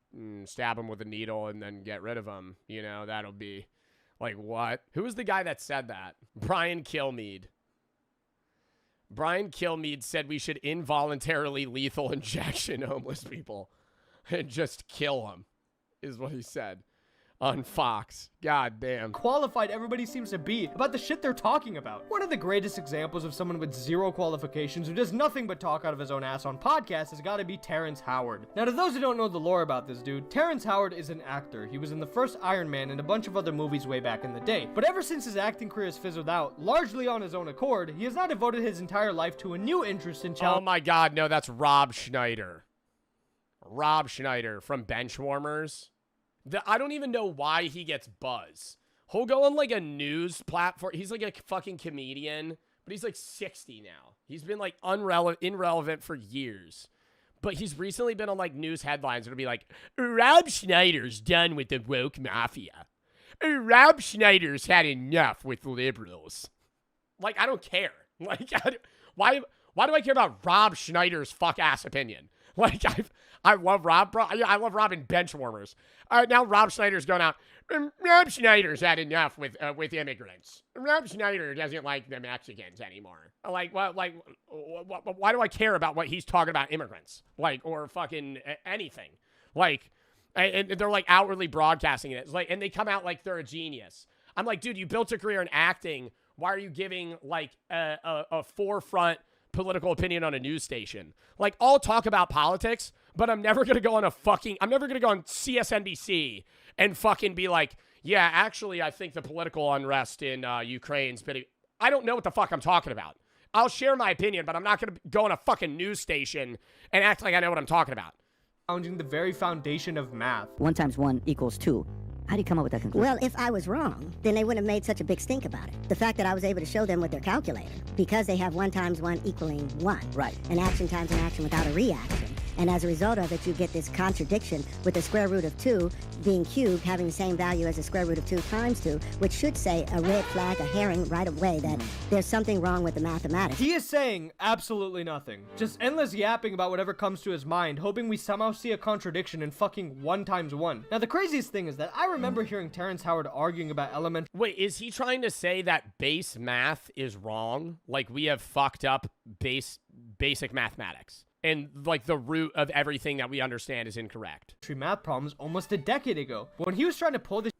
stab them with a needle and then get rid of them. You know, that'll be... Like, what? Who was the guy that said that? Brian Kilmeade. Brian Kilmeade said we should involuntarily lethal injection homeless people and just kill them, is what he said. On Fox. God damn. Qualified everybody seems to be about the shit they're talking about. One of the greatest examples of someone with zero qualifications who does nothing but talk out of his own ass on podcasts has got to be Terrence Howard. Now, to those who don't know the lore about this dude, Terrence Howard is an actor. He was in the first Iron Man and a bunch of other movies way back in the day. But ever since his acting career has fizzled out, largely on his own accord, he has now devoted his entire life to a new interest in challenge. Oh my god, no, that's Rob Schneider. Rob Schneider from Benchwarmers. I don't even know why he gets buzz. He'll go on like a news platform. He's like a fucking comedian, but he's like 60 now. He's been like irrelevant for years. But he's recently been on like news headlines. It'll be like, Rob Schneider's done with the woke mafia. Rob Schneider's had enough with liberals. Like, I don't care. Like, why do I care about Rob Schneider's fuck-ass opinion? Like, I love Rob, bro. I love Rob in Benchwarmers. Now Rob Schneider's going out. Rob Schneider's had enough with immigrants. Rob Schneider doesn't like the Mexicans anymore. Like, what? Like, why do I care about what he's talking about immigrants? Like, or fucking anything? Like, And they're like outwardly broadcasting it. It's like, and they come out like they're a genius. I'm like, dude, you built a career in acting. Why are you giving like a forefront political opinion on a news station? Like, I'll talk about politics, but I'm never going to go on CSNBC and fucking be like, yeah, actually, I think the political unrest in Ukraine's been... I don't know what the fuck I'm talking about. I'll share my opinion, but I'm not going to go on a fucking news station and act like I know what I'm talking about. Challenging the very foundation of math. 1 times 1 equals 2. How do you come up with that conclusion? Well, if I was wrong, then they wouldn't have made such a big stink about it. The fact that I was able to show them with their calculator, because they have 1 times 1 equaling 1. Right. An action times an action without a reaction. And as a result of it, you get this contradiction with the square root of 2 being cubed, having the same value as the square root of 2 times 2, which should say a red flag, a herring right away that there's something wrong with the mathematics. He is saying absolutely nothing. Just endless yapping about whatever comes to his mind, hoping we somehow see a contradiction in fucking 1 times 1. Now, the craziest thing is that I remember hearing Terrence Howard arguing about elementary... Wait, is he trying to say that base math is wrong? Like, we have fucked up basic mathematics? And, like, the root of everything that we understand is incorrect. Math problems almost a decade ago. When he was trying to pull this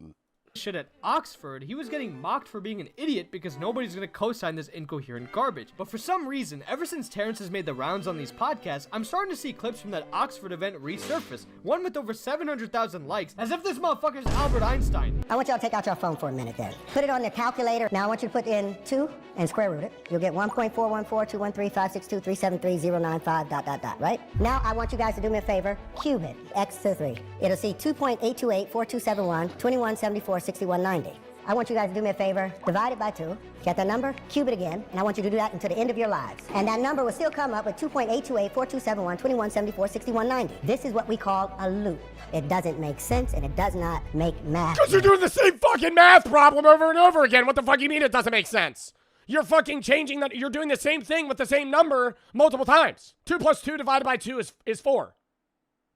shit at Oxford, he was getting mocked for being an idiot because nobody's gonna co-sign this incoherent garbage. But for some reason, ever since Terrence has made the rounds on these podcasts, I'm starting to see clips from that Oxford event resurface. One with over 700,000 likes, as if this motherfucker's Albert Einstein. I want y'all to take out your phone for a minute there. Put it on the calculator. Now I want you to put in 2 and square root it. You'll get 1.414213562379.5 ... right? Now I want you guys to do me a favor. Cube it. X to the 3. It'll see 2.8284271 2174 6190. I want you guys to do me a favor. Divide it by 2. Get that number, cube it again, and I want you to do that until the end of your lives. And that number will still come up with 2.8284271 2174 6190. This is what we call a loop. It doesn't make sense, and it does not make math. Because you're doing the same fucking math problem over and over again. What the fuck do you mean it doesn't make sense? You're fucking changing that. You're doing the same thing with the same number multiple times. 2 plus 2 divided by 2 is 4.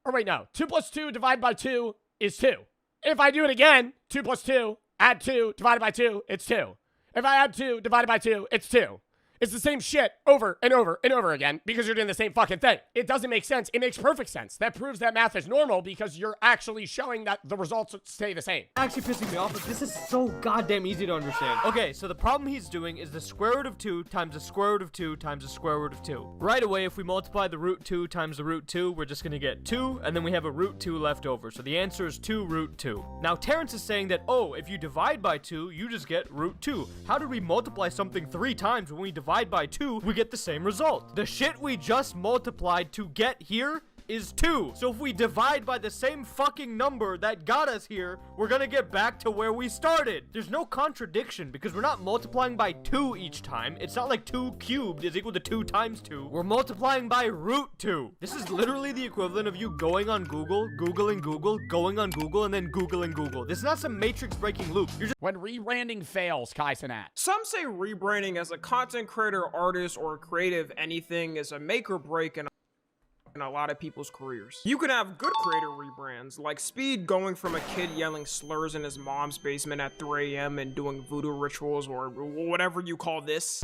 Or wait, no. 2 plus 2 divided by 2 is 2. If I do it again, 2 plus 2, add 2, divided by 2, it's 2. If I add 2, divided by 2, it's 2. It's the same shit over and over and over again because you're doing the same fucking thing. It doesn't make sense. It makes perfect sense. That proves that math is normal because you're actually showing that the results stay the same. Actually pissing me off, but this is so goddamn easy to understand. Okay, so the problem he's doing is the square root of 2 times the square root of 2 times the square root of 2. Right away, if we multiply the root 2 times the root 2, we're just gonna get 2, and then we have a root 2 left over. So the answer is 2 root 2. Now, Terrence is saying that, oh, if you divide by 2, you just get root 2. How did we multiply something 3 times when we divide by 2, we get the same result? The shit we just multiplied to get here is 2. So if we divide by the same fucking number that got us here, we're gonna get back to where we started. There's no contradiction because we're not multiplying by 2 each time. It's not like 2 cubed is equal to 2 times 2. We're multiplying by root 2. This is literally the equivalent of you going on Google, Googling Google, going on Google, and then Googling Google. This is not some matrix breaking loop. You're just— When rebranding fails, Kai Cenat. Some say rebranding as a content creator, artist, or creative anything is a make or break in a lot of people's careers. You can have good creator rebrands, like Speed going from a kid yelling slurs in his mom's basement at 3 a.m. and doing voodoo rituals or whatever you call this.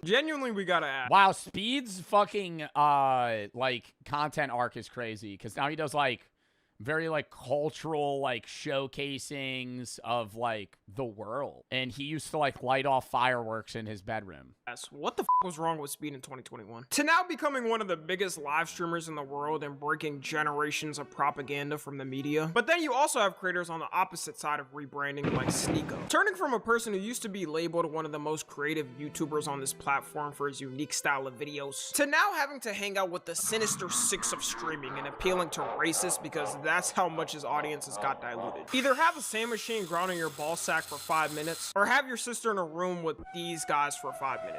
Genuinely, we gotta ask. Wow, Speed's fucking, like, content arc is crazy, because now he does, like, very, like, cultural, like, showcasings of, like, the world. And he used to, like, light off fireworks in his bedroom. What the f was wrong with Speed in 2021? To now becoming one of the biggest live streamers in the world and breaking generations of propaganda from the media. But then you also have creators on the opposite side of rebranding, like Sneeko. Turning from a person who used to be labeled one of the most creative YouTubers on this platform for his unique style of videos, to now having to hang out with the sinister six of streaming and appealing to racists because that's how much his audiences got diluted. Either have a sand machine grounding your ball sack for 5 minutes, or have your sister in a room with these guys for 5 minutes.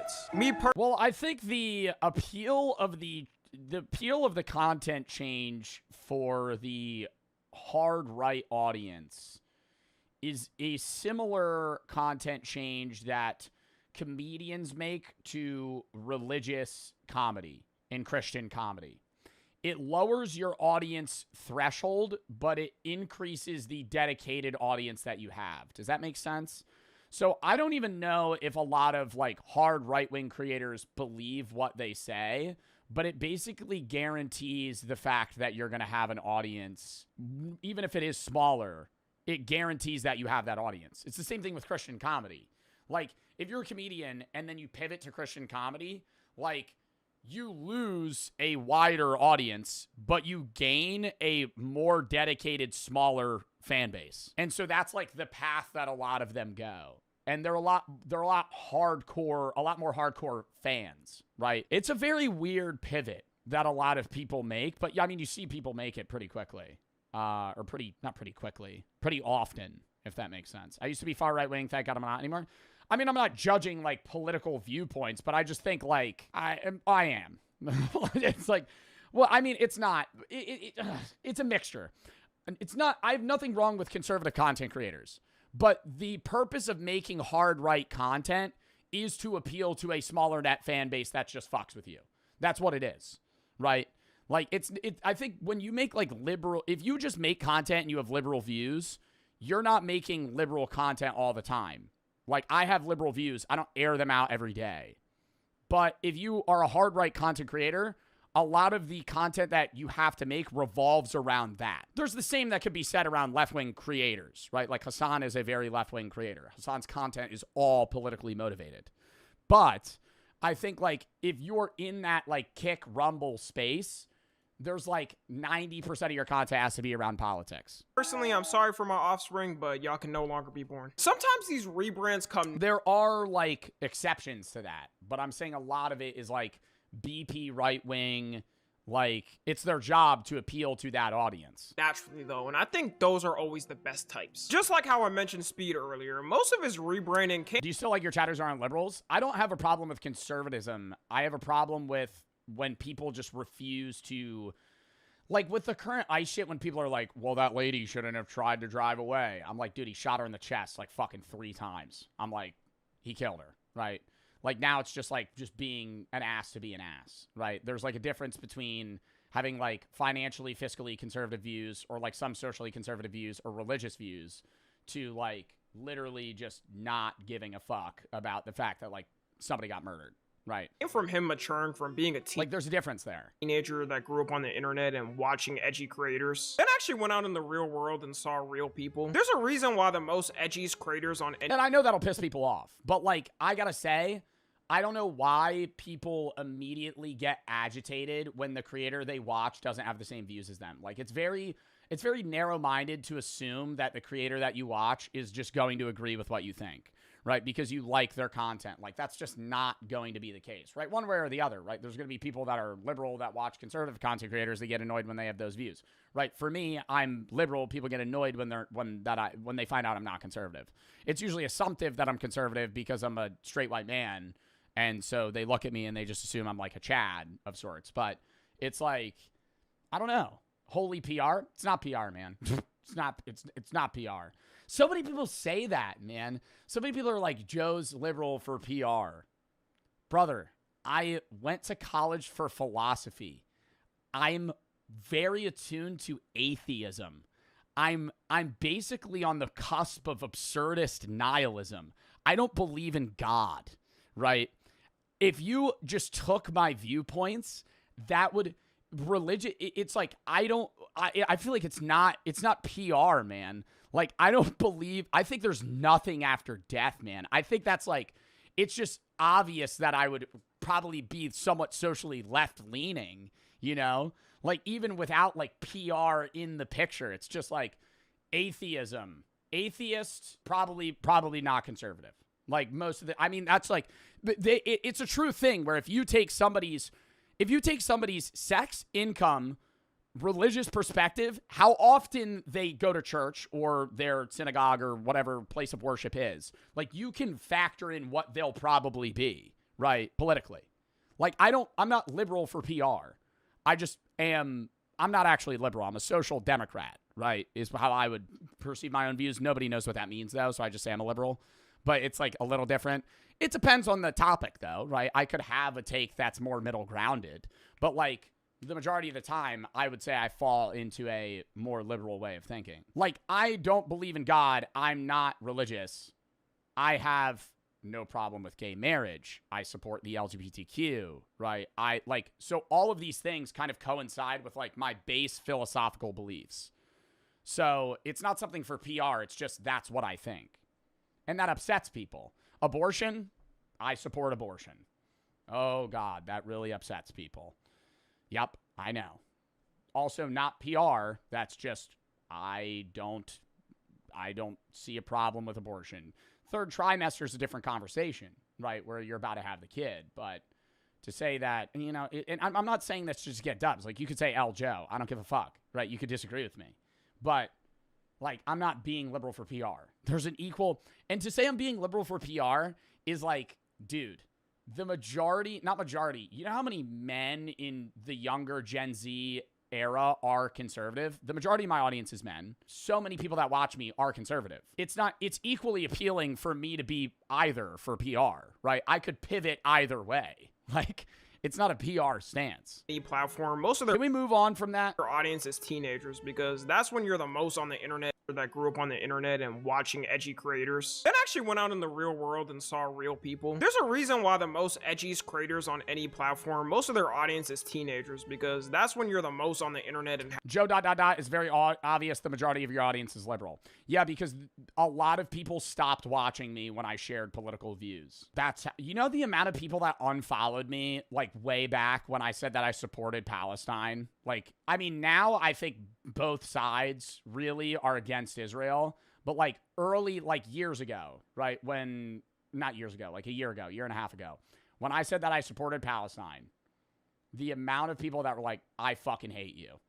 Well, I think the appeal of the content change for the hard right audience is a similar content change that comedians make to religious comedy and Christian comedy. It lowers your audience threshold, but it increases the dedicated audience that you have. Does that make sense? So I don't even know if a lot of like hard right-wing creators believe what they say, but it basically guarantees the fact that you're going to have an audience, even if it is smaller. It guarantees that you have that audience. It's the same thing with Christian comedy. Like, if you're a comedian and then you pivot to Christian comedy, like, you lose a wider audience, but you gain a more dedicated, smaller fan base. And so that's like the path that a lot of them go. And they're a lot more hardcore fans, right? It's a very weird pivot that a lot of people make, but yeah, I mean, you see people make it pretty quickly. Not pretty quickly, pretty often, if that makes sense. I used to be far right wing, thank God I'm not anymore. I mean, I'm not judging like political viewpoints, but I just think like I am. It's like, well, I mean, it's not. It's a mixture. It's not. I have nothing wrong with conservative content creators, but the purpose of making hard right content is to appeal to a smaller net fan base that just fucks with you. That's what it is, right? Like I think when you make like liberal, if you just make content and you have liberal views, you're not making liberal content all the time. Like, I have liberal views. I don't air them out every day. But if you are a hard right content creator, a lot of the content that you have to make revolves around that. There's the same that could be said around left-wing creators, right? Like, Hassan is a very left-wing creator. Hassan's content is all politically motivated. But I think, like, if you're in that, like, kick rumble space, there's like 90% of your content has to be around politics. Personally, I'm sorry for my offspring, but y'all can no longer be born. Sometimes these rebrands come. There are like exceptions to that, but I'm saying a lot of it is like BP right wing. Like, it's their job to appeal to that audience. Naturally, though, and I think those are always the best types. Just like how I mentioned Speed earlier, most of his rebranding came. Do you still like your chatters aren't liberals? I don't have a problem with conservatism. I have a problem with when people just refuse to, like with the current ICE shit, when people are like, well, that lady shouldn't have tried to drive away. I'm like, dude, he shot her in the chest like fucking 3 times. I'm like, he killed her, right? Like, now it's just like just being an ass to be an ass, right? There's like a difference between having like financially, fiscally conservative views, or like some socially conservative views or religious views, to like literally just not giving a fuck about the fact that like somebody got murdered. Right. And from him maturing from being a like, there's a difference there. Teenager that grew up on the internet and watching edgy creators, and actually went out in the real world and saw real people. There's a reason why the most edgiest creators on and I know that'll piss people off, but like, I gotta say, I don't know why people immediately get agitated when the creator they watch doesn't have the same views as them. Like, it's very narrow-minded to assume that the creator that you watch is just going to agree with what you think. Right? Because you like their content. Like, that's just not going to be the case, right? One way or the other, right? There's going to be people that are liberal that watch conservative content creators that get annoyed when they have those views, right? For me, I'm liberal. People get annoyed when they find out I'm not conservative. It's usually assumptive that I'm conservative because I'm a straight white man, and so they look at me and they just assume I'm like a Chad of sorts. But it's like, I don't know. Holy PR? It's not PR, man. It's not PR. So many people say that, man. So many people are like, Joe's liberal for PR. Brother, I went to college for philosophy. I'm very attuned to atheism. I'm basically on the cusp of absurdist nihilism. I don't believe in God, right? If you just took my viewpoints, that would religion. It's like, I feel like it's not PR, man. Like, I think there's nothing after death, man. I think that's like, it's just obvious that I would probably be somewhat socially left-leaning, you know? Like, even without like PR in the picture, it's just like atheism. Atheist, probably not conservative. Like, most of I mean, that's like, it's a true thing where if you take somebody's sex, income, religious perspective, how often they go to church or their synagogue or whatever place of worship is, like, you can factor in what they'll probably be, right? Politically. Like, I'm not liberal for PR. I'm not actually liberal. I'm a social democrat, right? Is how I would perceive my own views. Nobody knows what that means, though, so I just say I'm a liberal. But it's like a little different. It depends on the topic, though, right? I could have a take that's more middle grounded, but like, the majority of the time, I would say I fall into a more liberal way of thinking. Like, I don't believe in God. I'm not religious. I have no problem with gay marriage. I support the LGBTQ, right? So all of these things kind of coincide with like my base philosophical beliefs. So it's not something for PR. It's just that's what I think. And that upsets people. Abortion, I support abortion. Oh, God, that really upsets people. Yep, I know. Also, not PR. That's just, I don't see a problem with abortion. Third trimester is a different conversation, right, where you're about to have the kid. But to say that, and I'm not saying this to just get dubs. Like, you could say L. Joe. I don't give a fuck, right? You could disagree with me. But, like, I'm not being liberal for PR. There's an equal, and to say I'm being liberal for PR is like, dude, the majority, not majority, you know how many men in the younger Gen Z era are conservative? The majority of my audience is men. So many people that watch me are conservative. It's equally appealing for me to be either for PR, right? I could pivot either way. Like, it's not a PR stance. Platform, most of their— Can we move on from that? Their audience is teenagers, because that's when you're the most on the internet, that grew up on the internet and watching edgy creators, then actually went out in the real world and saw real people. There's a reason why the most edgiest creators on any platform, most of their audience is teenagers, because that's when you're the most on the internet. And Joe ... is very obvious the majority of your audience is liberal. Yeah, because a lot of people stopped watching me when I shared political views. That's you know the amount of people that unfollowed me like way back when I said that I supported Palestine? Like, I mean, now I think both sides really are against Israel, but like early, like years ago, right? Not years ago, like a year ago, year and a half ago, when I said that I supported Palestine, the amount of people that were like, I fucking hate you.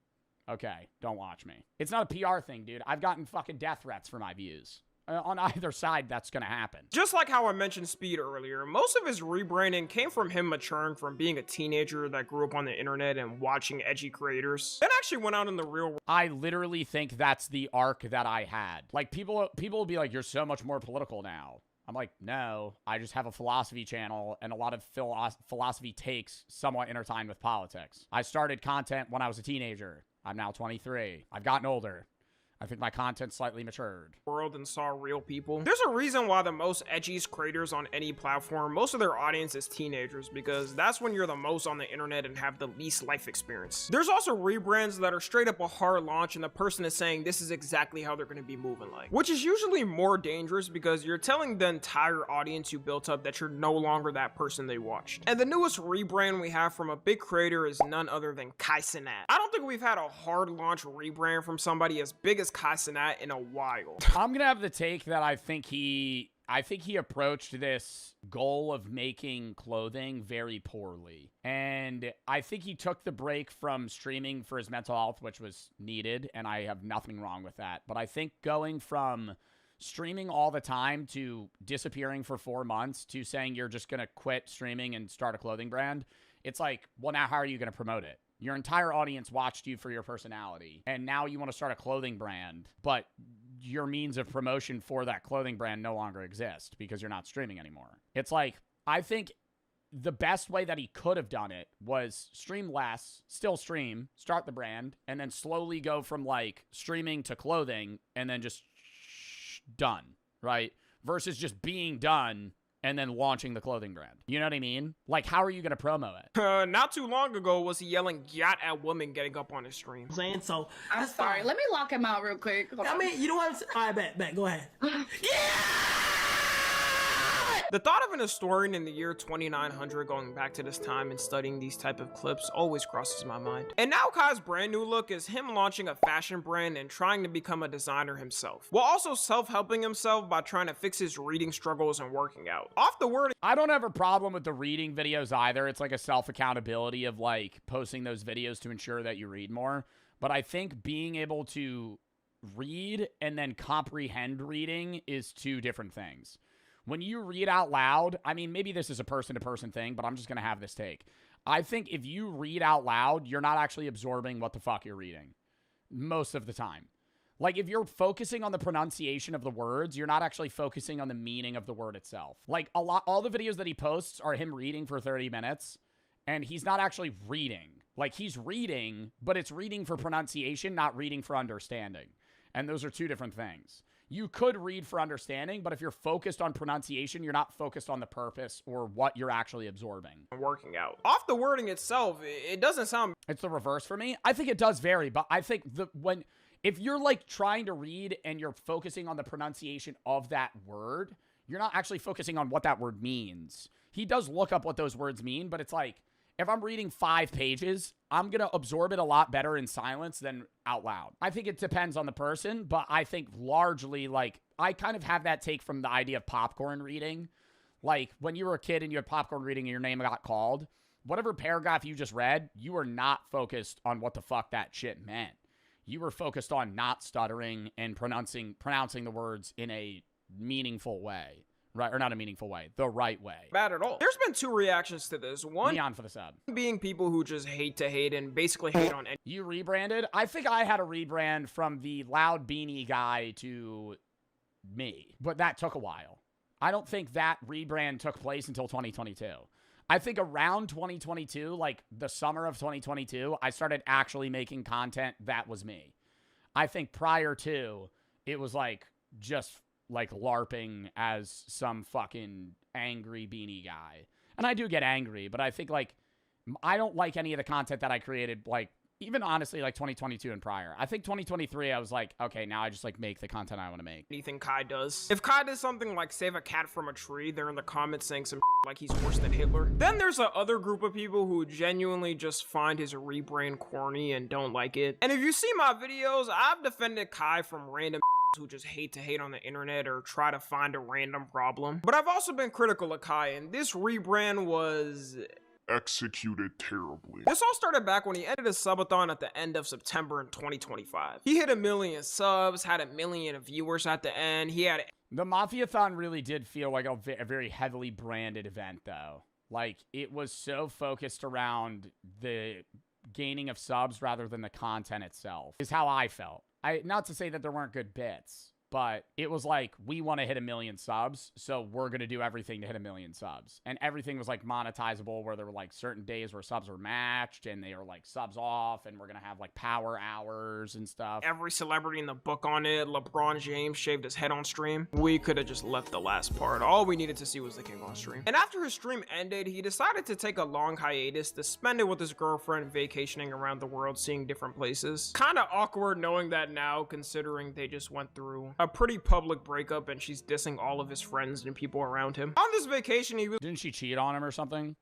Okay, don't watch me. It's not a PR thing, dude. I've gotten fucking death threats for my views. On either side, that's going to happen. Just like how I mentioned Speed earlier, most of his rebranding came from him maturing from being a teenager that grew up on the internet and watching edgy creators, then actually went out in the real world. I literally think that's the arc that I had. Like, people will be like, you're so much more political now. I'm like, no, I just have a philosophy channel and a lot of philosophy takes somewhat intertwined with politics. I started content when I was a teenager. I'm now 23. I've gotten older. I think my content slightly matured. World and saw real people. There's a reason why the most edgiest creators on any platform, most of their audience is teenagers, because that's when you're the most on the internet and have the least life experience. There's also rebrands that are straight up a hard launch and the person is saying this is exactly how they're going to be moving like, which is usually more dangerous because you're telling the entire audience you built up that you're no longer that person they watched. And the newest rebrand we have from a big creator is none other than Kai Cenat. I don't think we've had a hard launch rebrand from somebody as big as Kai Cenat in a while. I'm gonna have the take that I think he approached this goal of making clothing very poorly. And I think he took the break from streaming for his mental health, which was needed, and I have nothing wrong with that. But I think going from streaming all the time to disappearing for 4 months to saying you're just gonna quit streaming and start a clothing brand, it's like, well, now how are you gonna promote it? Your entire audience watched you for your personality, and now you want to start a clothing brand, but your means of promotion for that clothing brand no longer exist because you're not streaming anymore. It's like, I think the best way that he could have done it was stream less, still stream, start the brand, and then slowly go from like streaming to clothing and then just done, right? Versus just being done and then launching the clothing brand. You know what I mean? Like, how are you going to promo it? Not too long ago was he yelling yacht at women getting up on his stream. Saying so. I'm sorry. Let me lock him out real quick. I mean, you know what? All right, bet. Go ahead. The thought of an historian in the year 2900 going back to this time and studying these type of clips always crosses my mind. And now Kai's brand new look is him launching a fashion brand and trying to become a designer himself, while also self-helping himself by trying to fix his reading struggles and working out. Off the word, I don't have a problem with the reading videos either. It's like a self-accountability of like posting those videos to ensure that you read more. But I think being able to read and then comprehend reading is two different things. When you read out loud, I mean, maybe this is a person-to-person thing, but I'm just going to have this take. I think if you read out loud, you're not actually absorbing what the fuck you're reading most of the time. Like, if you're focusing on the pronunciation of the words, you're not actually focusing on the meaning of the word itself. Like, all the videos that he posts are him reading for 30 minutes, and he's not actually reading. Like, he's reading, but it's reading for pronunciation, not reading for understanding. And those are two different things. You could read for understanding, but if you're focused on pronunciation, you're not focused on the purpose or what you're actually absorbing. Working out. Off the wording itself, it doesn't sound... It's the reverse for me. I think it does vary, but I think if you're like trying to read and you're focusing on the pronunciation of that word, you're not actually focusing on what that word means. He does look up what those words mean, but it's like, if I'm reading 5 pages, I'm going to absorb it a lot better in silence than out loud. I think it depends on the person, but I think largely, like, I kind of have that take from the idea of popcorn reading. Like, when you were a kid and you had popcorn reading and your name got called, whatever paragraph you just read, you were not focused on what the fuck that shit meant. You were focused on not stuttering and pronouncing the words in a meaningful way. Right, or not a meaningful way, the right way. Bad at all. There's been 2 reactions to this. One Neon for the sub. Being people who just hate to hate and basically hate on any. You rebranded? I think I had a rebrand from the loud beanie guy to me, but that took a while. I don't think that rebrand took place until 2022. I think around 2022, like the summer of 2022, I started actually making content that was me. I think prior to, it was like just like LARPing as some fucking angry beanie guy. And I do get angry, but I think like I don't like any of the content that I created, like even honestly like 2022 and prior. I think 2023 I was like, okay, now I just like make the content I want to make. Anything Kai does. If Kai does something like save a cat from a tree, they're in the comments saying some like he's worse than Hitler. Then there's a other group of people who genuinely just find his rebrand corny and don't like it. And if you see my videos, I've defended Kai from random who just hate to hate on the internet or try to find a random problem. But I've also been critical of Kai, and this rebrand was executed terribly. This all started back when he ended a subathon at the end of September in 2025. He hit 1 million subs, had 1 million viewers at the end. He had... The Mafiathon really did feel like a very heavily branded event, though. Like, it was so focused around the gaining of subs rather than the content itself, is how I felt. Not to say that there weren't good bits, but it was like, we want to hit 1 million subs, so we're going to do everything to hit 1 million subs. And everything was like monetizable, where there were like certain days where subs were matched and they were like subs off, and we're going to have like power hours and stuff. Every celebrity in the book on it. LeBron James shaved his head on stream. We could have just left the last part. All we needed to see was the king on stream. And after his stream ended, he decided to take a long hiatus to spend it with his girlfriend vacationing around the world, seeing different places. Kind of awkward knowing that now, considering they just went through a pretty public breakup and she's dissing all of his friends and people around him. On this vacation, he was... Didn't she cheat on him or something?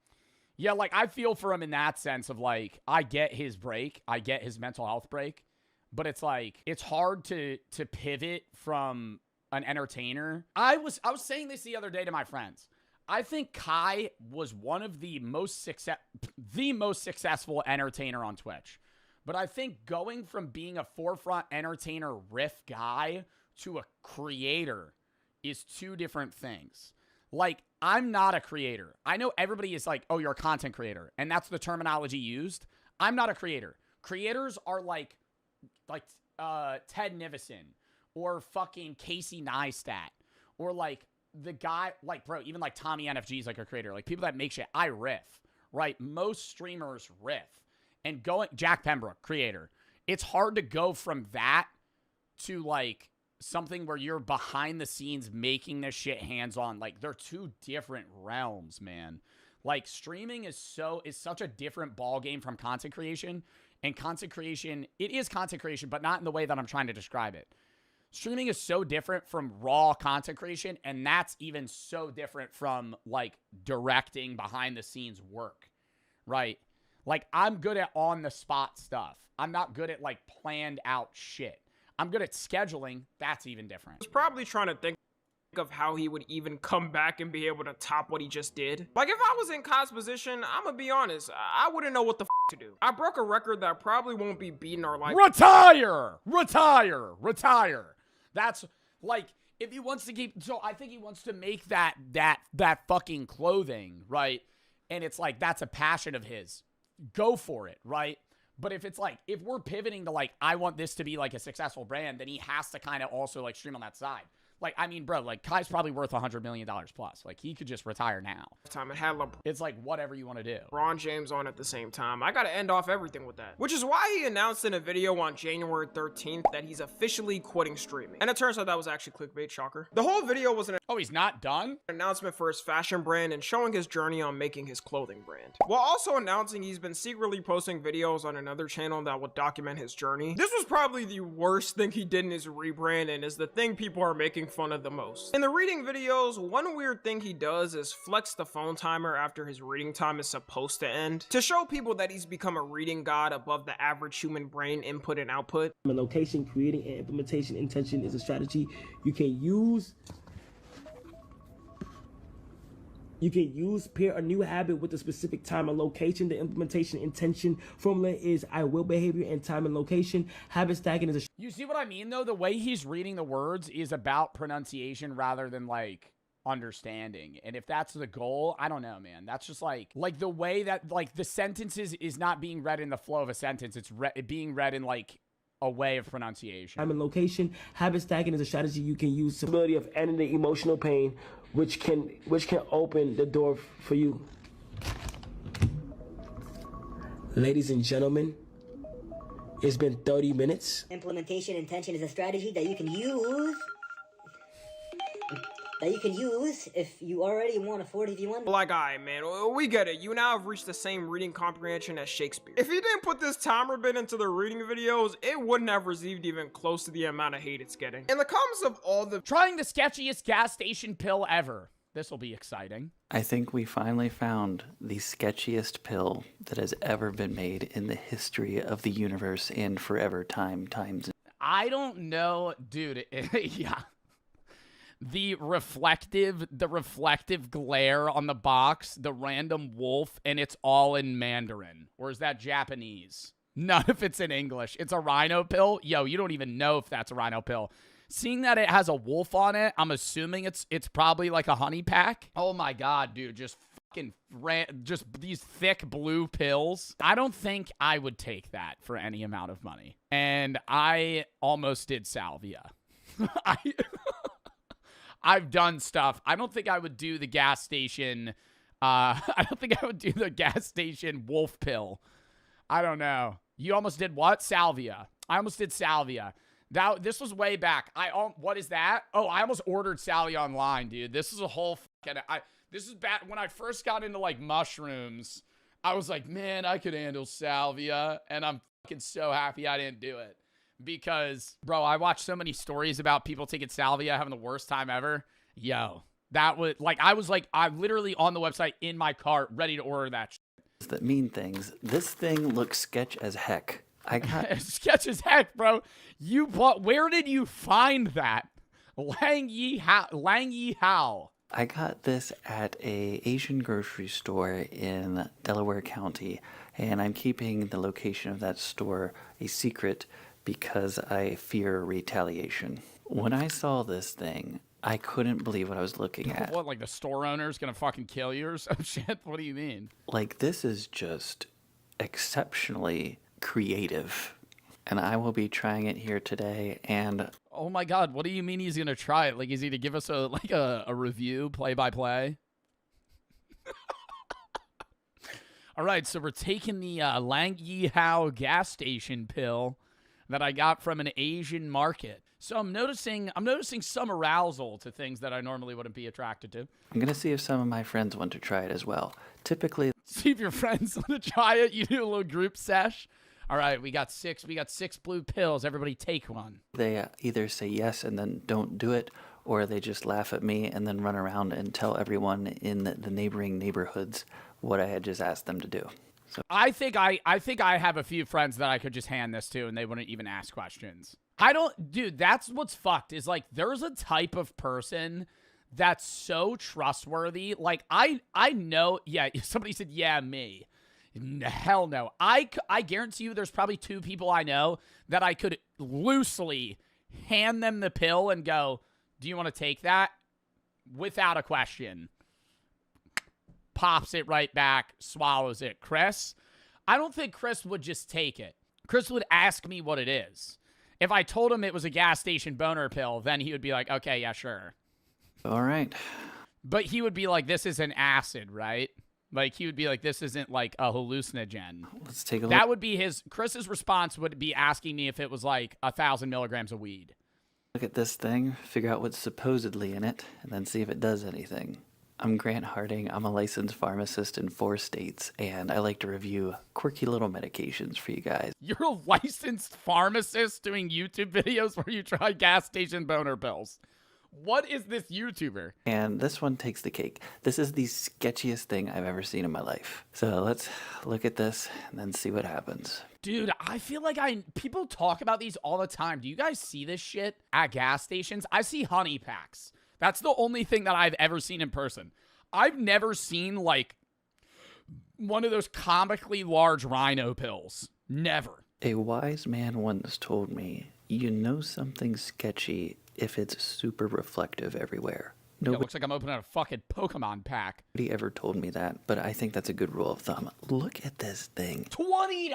Yeah, like, I feel for him in that sense of, like, I get his break. I get his mental health break. But it's, like, it's hard to pivot from an entertainer. I was saying this the other day to my friends. I think Kai was one of the most successful entertainer on Twitch. But I think going from being a forefront entertainer riff guy to a creator is 2 different things. Like, I'm not a creator. I know everybody is like, oh, you're a content creator, and that's the terminology used. I'm not a creator. Creators are like Ted Nivison or fucking Casey Neistat or like the guy, like, bro, even like Tommy NFG is like a creator. Like, people that make shit. I riff, right? Most streamers riff. And Jack Pembroke, creator. It's hard to go from that to like something where you're behind the scenes making this shit hands-on. Like, they're 2 different realms, man. Like, streaming is such a different ball game from content creation. And content creation, it is content creation, but not in the way that I'm trying to describe it. Streaming is so different from raw content creation, and that's even so different from like directing behind the scenes work, right? Like, I'm good at on-the-spot stuff. I'm not good at, like, planned-out shit. I'm good at scheduling. That's even different. I was probably trying to think of how he would even come back and be able to top what he just did. Like, if I was in Kai's position, I'm gonna be honest, I wouldn't know what the to do. I broke a record that probably won't be beaten or like... Retire! That's, like, if he wants to keep... So, I think he wants to make that fucking clothing, right? And it's like, that's a passion of his. Go for it, right? But if it's like, if we're pivoting to like, I want this to be like a successful brand, then he has to kind of also like stream on that side. Like, I mean, bro, like, Kai's probably worth $100 million plus. Like, he could just retire now. Time it had It's like whatever you want to do. LeBron James on at the same time. I gotta end off everything with that. Which is why he announced in a video on January 13th that he's officially quitting streaming. And it turns out that was actually clickbait, shocker. The whole video was an he's not done? Announcement for his fashion brand and showing his journey on making his clothing brand. While also announcing he's been secretly posting videos on another channel that would document his journey. This was probably the worst thing he did in his rebrand and is the thing people are making fun of the most. In the reading videos, one weird thing he does is flex the phone timer after his reading time is supposed to end to show people that he's become a reading god above the average human brain input and output. Location, creating, and implementation intention is a strategy you can use. You can use pair a new habit with a specific time and location. The implementation intention formula is I will behavior and time and location. Habit stacking is a You see what I mean, though? The way he's reading the words is about pronunciation rather than, like, understanding. And if that's the goal, I don't know, man. That's just, like the way that, like, the sentences is not being read in the flow of a sentence. It's being read in, like, a way of pronunciation. time and location. Habit stacking is a strategy you can use. The ability of ending the emotional pain, which can open the door for you. Ladies and gentlemen, it's been 30 minutes. Implementation intention is a strategy that you can use. If you already want a 40v1. Like, alright, man, we get it. You now have reached the same reading comprehension as Shakespeare. If he didn't put this timer bit into the reading videos, it wouldn't have received even close to the amount of hate it's getting. In the comments of all the trying the sketchiest gas station pill ever. This will be exciting. I think we finally found the sketchiest pill that has ever been made in the history of the universe and forever times. I don't know, dude. Yeah. The reflective glare on the box, the random wolf, and it's all in Mandarin. Or is that Japanese? None of it's in English. It's a rhino pill. Yo, you don't even know if that's a rhino pill. Seeing that it has a wolf on it, I'm assuming it's probably like a honey pack. Oh my god, dude, just fucking just these thick blue pills. I don't think I would take that for any amount of money. And I almost did salvia. I've done stuff. I don't think I would do the gas station. I don't think I would do the gas station wolf pill. I don't know. You almost did what? Salvia. I almost did salvia. This was way back. What is that? Oh, I almost ordered salvia online, dude. This is a whole fucking. This is bad. When I first got into like mushrooms, I was like, man, I could handle salvia, and I'm fucking so happy I didn't do it. Because, bro, I watched so many stories about people taking salvia, having the worst time ever. Yo, that was, like, I'm literally on the website in my cart, ready to order that shit. That mean things. This thing looks sketch as heck. I got sketch as heck, bro. Where did you find that? Lang Yi Hao. I got this at a Asian grocery store in Delaware County, and I'm keeping the location of that store a secret because I fear retaliation. When I saw this thing, I couldn't believe what I was looking at. What, like the store owner's gonna fucking kill you or some shit? What do you mean? Like, this is just exceptionally creative. And I will be trying it here today, and... Oh my god, what do you mean he's gonna try it? Like, is he to give us a review, play-by-play? Alright, so we're taking the Lang Yi Hao gas station pill that I got from an Asian market. So I'm noticing some arousal to things that I normally wouldn't be attracted to. I'm going to see if some of my friends want to try it as well. Typically... See if your friends want to try it. You do a little group sesh. All right, we got six blue pills. Everybody take one. They either say yes and then don't do it, or they just laugh at me and then run around and tell everyone in the neighboring neighborhoods what I had just asked them to do. So I think I have a few friends that I could just hand this to and they wouldn't even ask questions. Dude, that's what's fucked is like there's a type of person that's so trustworthy. Like I know, yeah, somebody said, yeah, me. Hell no. I guarantee you there's probably two people I know that I could loosely hand them the pill and go, do you want to take that? Without a question. Pops it right back, swallows it. Chris? I don't think Chris would just take it. Chris would ask me what it is. If I told him it was a gas station boner pill, then he would be like, okay, yeah, sure. All right. But he would be like, this is an acid, right? Like, he would be like, this isn't like a hallucinogen. Let's take a look. That would be Chris's response would be asking me if it was like 1,000 milligrams of weed. Look at this thing, figure out what's supposedly in it, and then see if it does anything. I'm Grant Harding. I'm a licensed pharmacist in 4 states, and I like to review quirky little medications for you guys. You're a licensed pharmacist doing YouTube videos where you try gas station boner pills. What is this YouTuber? And this one takes the cake. This is the sketchiest thing I've ever seen in my life. So let's look at this and then see what happens. Dude, I feel like people talk about these all the time. Do you guys see this shit at gas stations? I see honey packs. That's the only thing that I've ever seen in person. I've never seen, like, one of those comically large rhino pills. Never. A wise man once told me, you know something's sketchy if it's super reflective everywhere. It looks like I'm opening a fucking Pokemon pack. Nobody ever told me that, but I think that's a good rule of thumb. Look at this thing. $20?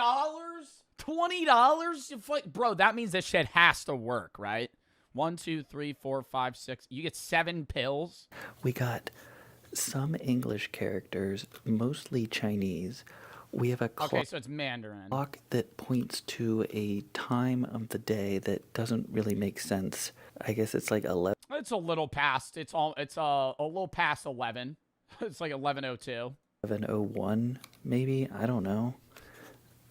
$20? Bro, that means this shit has to work, right? 1, 2, 3, 4, 5, 6. You get 7 pills? We got some English characters, mostly Chinese. We have a Okay, so it's Mandarin. clock that points to a time of the day that doesn't really make sense. I guess it's like 11. It's a little past. It's a little past 11. It's like 11:02. 11:01, maybe? I don't know.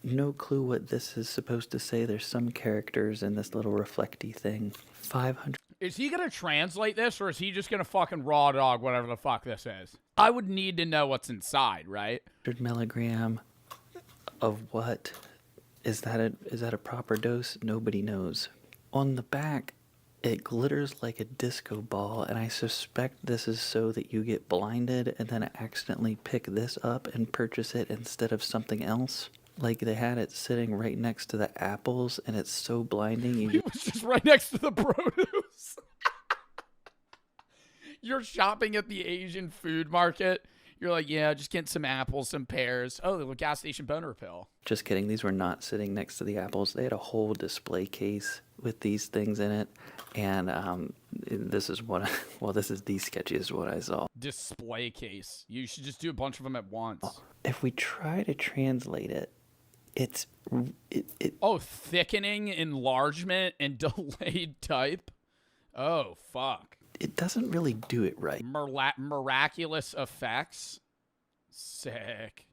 No clue what this is supposed to say. There's some characters in this little reflecty thing. 500. Is he going to translate this, or is he just going to fucking raw dog whatever the fuck this is? I would need to know what's inside, right? 100 milligram of what? Is that a proper dose? Nobody knows. On the back, it glitters like a disco ball, and I suspect this is so that you get blinded and then accidentally pick this up and purchase it instead of something else. Like they had it sitting right next to the apples, and it's so blinding. It was just right next to the produce. You're shopping at the Asian food market. You're like, yeah, just getting some apples, some pears. Oh, the gas station boner pill. Just kidding. These were not sitting next to the apples. They had a whole display case with these things in it. And this is one. Well, this is the sketchiest one I saw. Display case. You should just do a bunch of them at once. If we try to translate it, it's thickening, enlargement, and delayed type. Oh, fuck. It doesn't really do it right. Miraculous effects. Sick.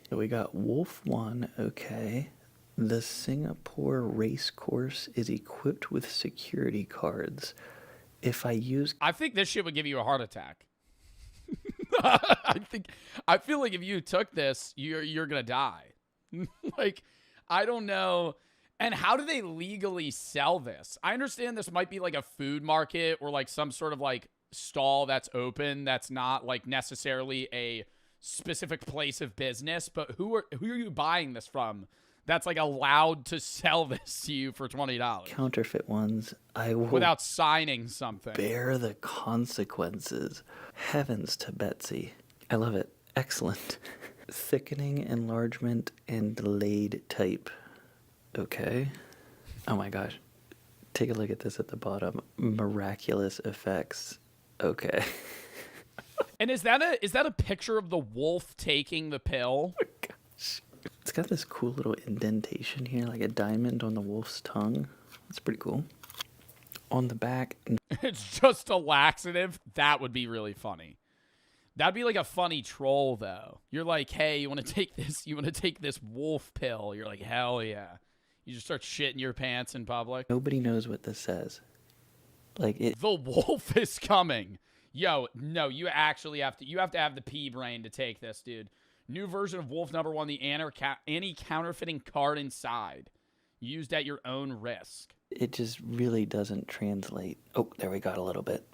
So we got Wolf 1, okay. The Singapore race course is equipped with security cards. If I think this shit would give you a heart attack. I feel like if you took this, you're gonna die. Like, I don't know. And how do they legally sell this? I understand this might be like a food market or like some sort of like stall that's open that's not like necessarily a specific place of business, but who are you buying this from that's like allowed to sell this to you for $20? Counterfeit ones, I will without signing something. Bear the consequences. Heavens to Betsy. I love it. Excellent. Thickening, enlargement, and delayed type. Okay. Oh my gosh. Take a look at this at the bottom. Miraculous effects. Okay. And is that a picture of the wolf taking the pill? Oh my gosh. It's got this cool little indentation here, like a diamond on the wolf's tongue. That's pretty cool. On the back. It's just a laxative. That would be really funny. That'd be like a funny troll, though. You're like, hey, you want to take this? You want to take this wolf pill? You're like, hell yeah. You just start shitting your pants in public. Nobody knows what this says. Like it. The wolf is coming. Yo, no, you actually have to have the pea brain to take this, dude. New version of Wolf number 1, the anti-counterfeiting card inside. Used at your own risk. It just really doesn't translate. Oh, there we got a little bit.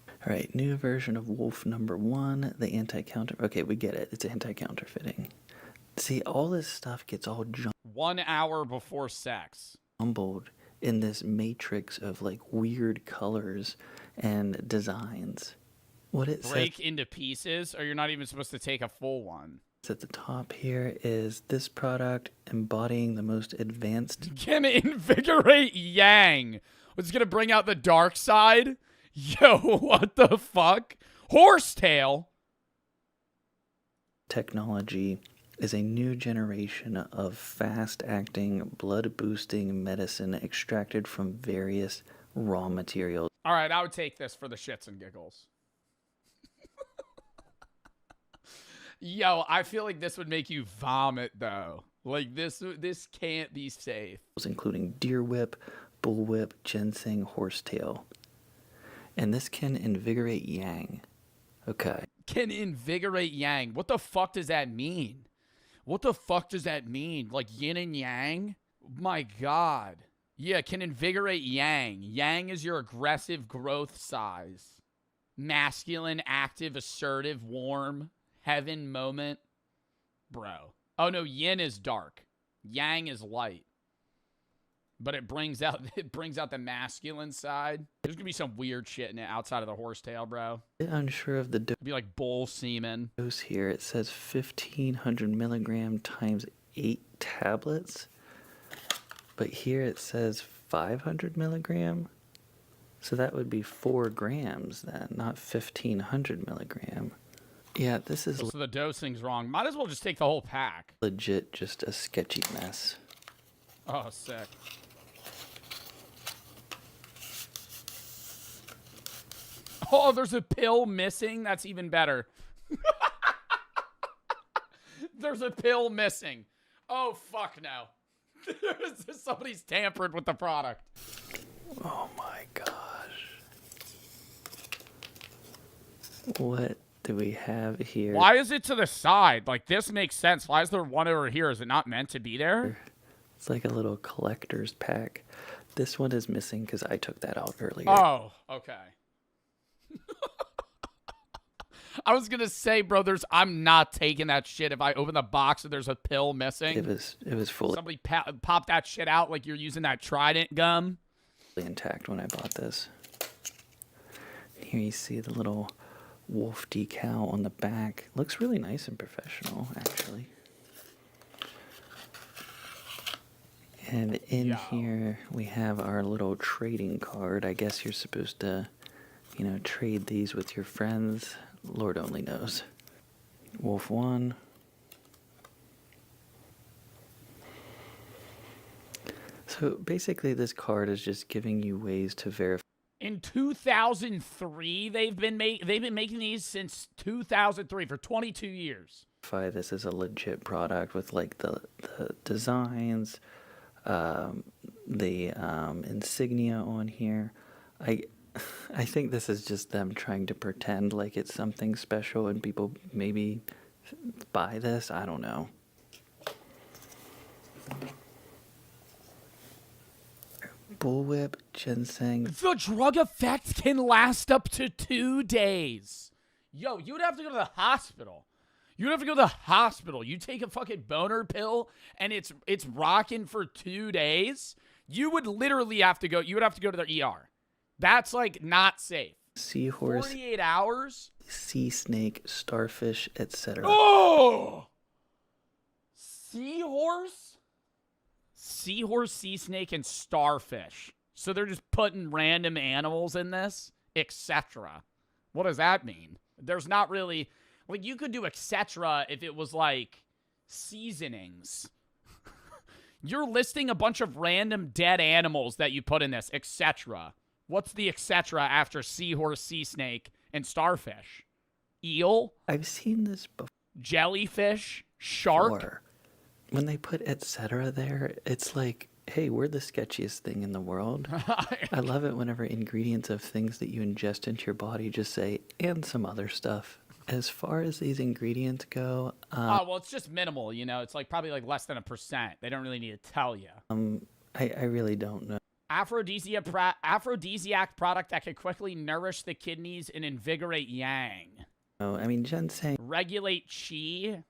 All right, new version of Wolf number 1, the anti-counter. Okay, we get it. It's anti-counterfeiting. See, all this stuff gets all 1 hour before sex. Jumbled in this matrix of like weird colors and designs. What it break into pieces, or you're not even supposed to take a full one. At the top here is this product embodying the most advanced. Can invigorate yang. What's gonna bring out the dark side? Yo, what the fuck? Horsetail. Technology is a new generation of fast-acting, blood-boosting medicine extracted from various raw materials. All right, I would take this for the shits and giggles. Yo, I feel like this would make you vomit though. Like this can't be safe. Including deer whip, bull whip, ginseng, horsetail. And this can invigorate yang. Okay. Can invigorate yang. What the fuck does that mean? What the fuck does that mean? Like yin and yang? My God. Yeah, can invigorate yang. Yang is your aggressive growth size. Masculine, active, assertive, warm, heaven moment. Bro. Oh no, yin is dark. Yang is light. But it brings out the masculine side. There's gonna be some weird shit in it outside of the horsetail, bro. Unsure of the It'd be like bull semen. dose here. It says 1,500 milligram times 8 tablets. But here it says 500 milligram. So that would be 4 grams then, not 1,500 milligram. Yeah, this is So the dosing's wrong. Might as well just take the whole pack. legit just a sketchy mess. Oh, sick. Oh, there's a pill missing? That's even better. There's a pill missing. Oh, fuck no. Somebody's tampered with the product. Oh my gosh. What do we have here? Why is it to the side? Like, this makes sense. Why is there one over here? Is it not meant to be there? It's like a little collector's pack. This one is missing because I took that out earlier. Oh, okay. I was gonna say, bro, I'm not taking that shit if I open the box and there's a pill missing. It was fully Somebody pop that shit out like you're using that Trident gum. intact when I bought this. Here you see the little wolf decal on the back. Looks really nice and professional, actually. And in here we have our little trading card. I guess you're supposed to, trade these with your friends. Lord only knows. Wolf 1. So basically this card is just giving you ways to verify. In 2003, they've been making these since 2003 for 22 years. This is a legit product with like the designs, the insignia on here. I think this is just them trying to pretend like it's something special and people maybe buy this. I don't know. Bullwhip, ginseng. The drug effect can last up to 2 days. Yo, you would have to go to the hospital. You would have to go to the hospital. You take a fucking boner pill and it's rocking for 2 days. You would literally have to go. You would have to go to the ER. That's like not safe. Seahorse, 48 hours? sea snake, starfish, etc. Oh! Seahorse? Seahorse, sea snake, and starfish. So they're just putting random animals in this, etc. What does that mean? There's not really... Like, you could do etc. if it was like seasonings. You're listing a bunch of random dead animals that you put in this, etc. What's the etc. after seahorse, sea snake, and starfish? Eel? I've seen this before. Jellyfish? Shark? When they put etc. there, it's like, hey, we're the sketchiest thing in the world. I love it whenever ingredients of things that you ingest into your body just say, and some other stuff. As far as these ingredients go, well, it's just minimal, It's like probably like less than 1%. They don't really need to tell you. I really don't know. Aphrodisiac product that can quickly nourish the kidneys and invigorate yang. No, I mean ginseng. Regulate chi.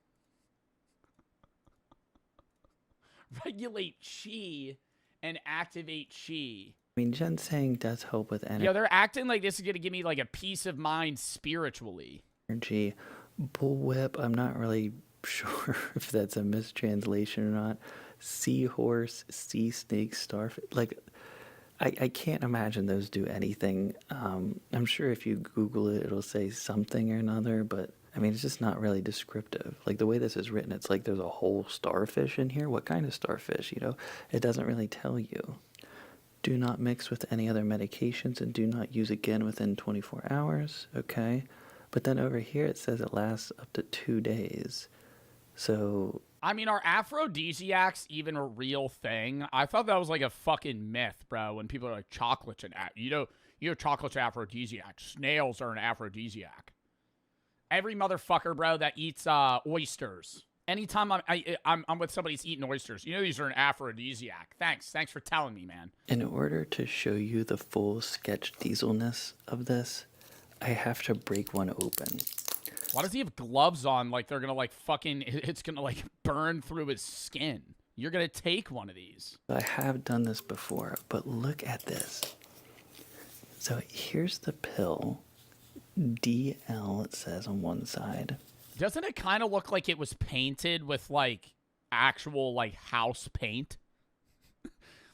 Regulate chi and activate chi. I mean ginseng does help with Yo, they're acting like this is gonna give me like a peace of mind spiritually. energy. Bullwhip, I'm not really sure if that's a mistranslation or not. Seahorse, sea snake, starfish. Like, I can't imagine those do anything. I'm sure if you Google it, it'll say something or another, but I mean, it's just not really descriptive. Like the way this is written, it's like there's a whole starfish in here. What kind of starfish, you know? It doesn't really tell you. Do not mix with any other medications and do not use again within 24 hours. Okay. But then over here it says it lasts up to 2 days. So I mean, are aphrodisiacs even a real thing? I thought that was like a fucking myth, bro. When people are like, chocolate's an chocolate's aphrodisiac. Snails are an aphrodisiac. Every motherfucker, bro, that eats oysters. Anytime I'm with somebody who's eating oysters, you know these are an aphrodisiac. Thanks for telling me, man. in order to show you the full sketch dieselness of this, I have to break one open. Why does he have gloves on like they're gonna like fucking, it's gonna like burn through his skin? You're gonna take one of these. I have done this before, but look at this. So here's the pill. DL, it says on one side. Doesn't it kind of look like it was painted with like actual like house paint?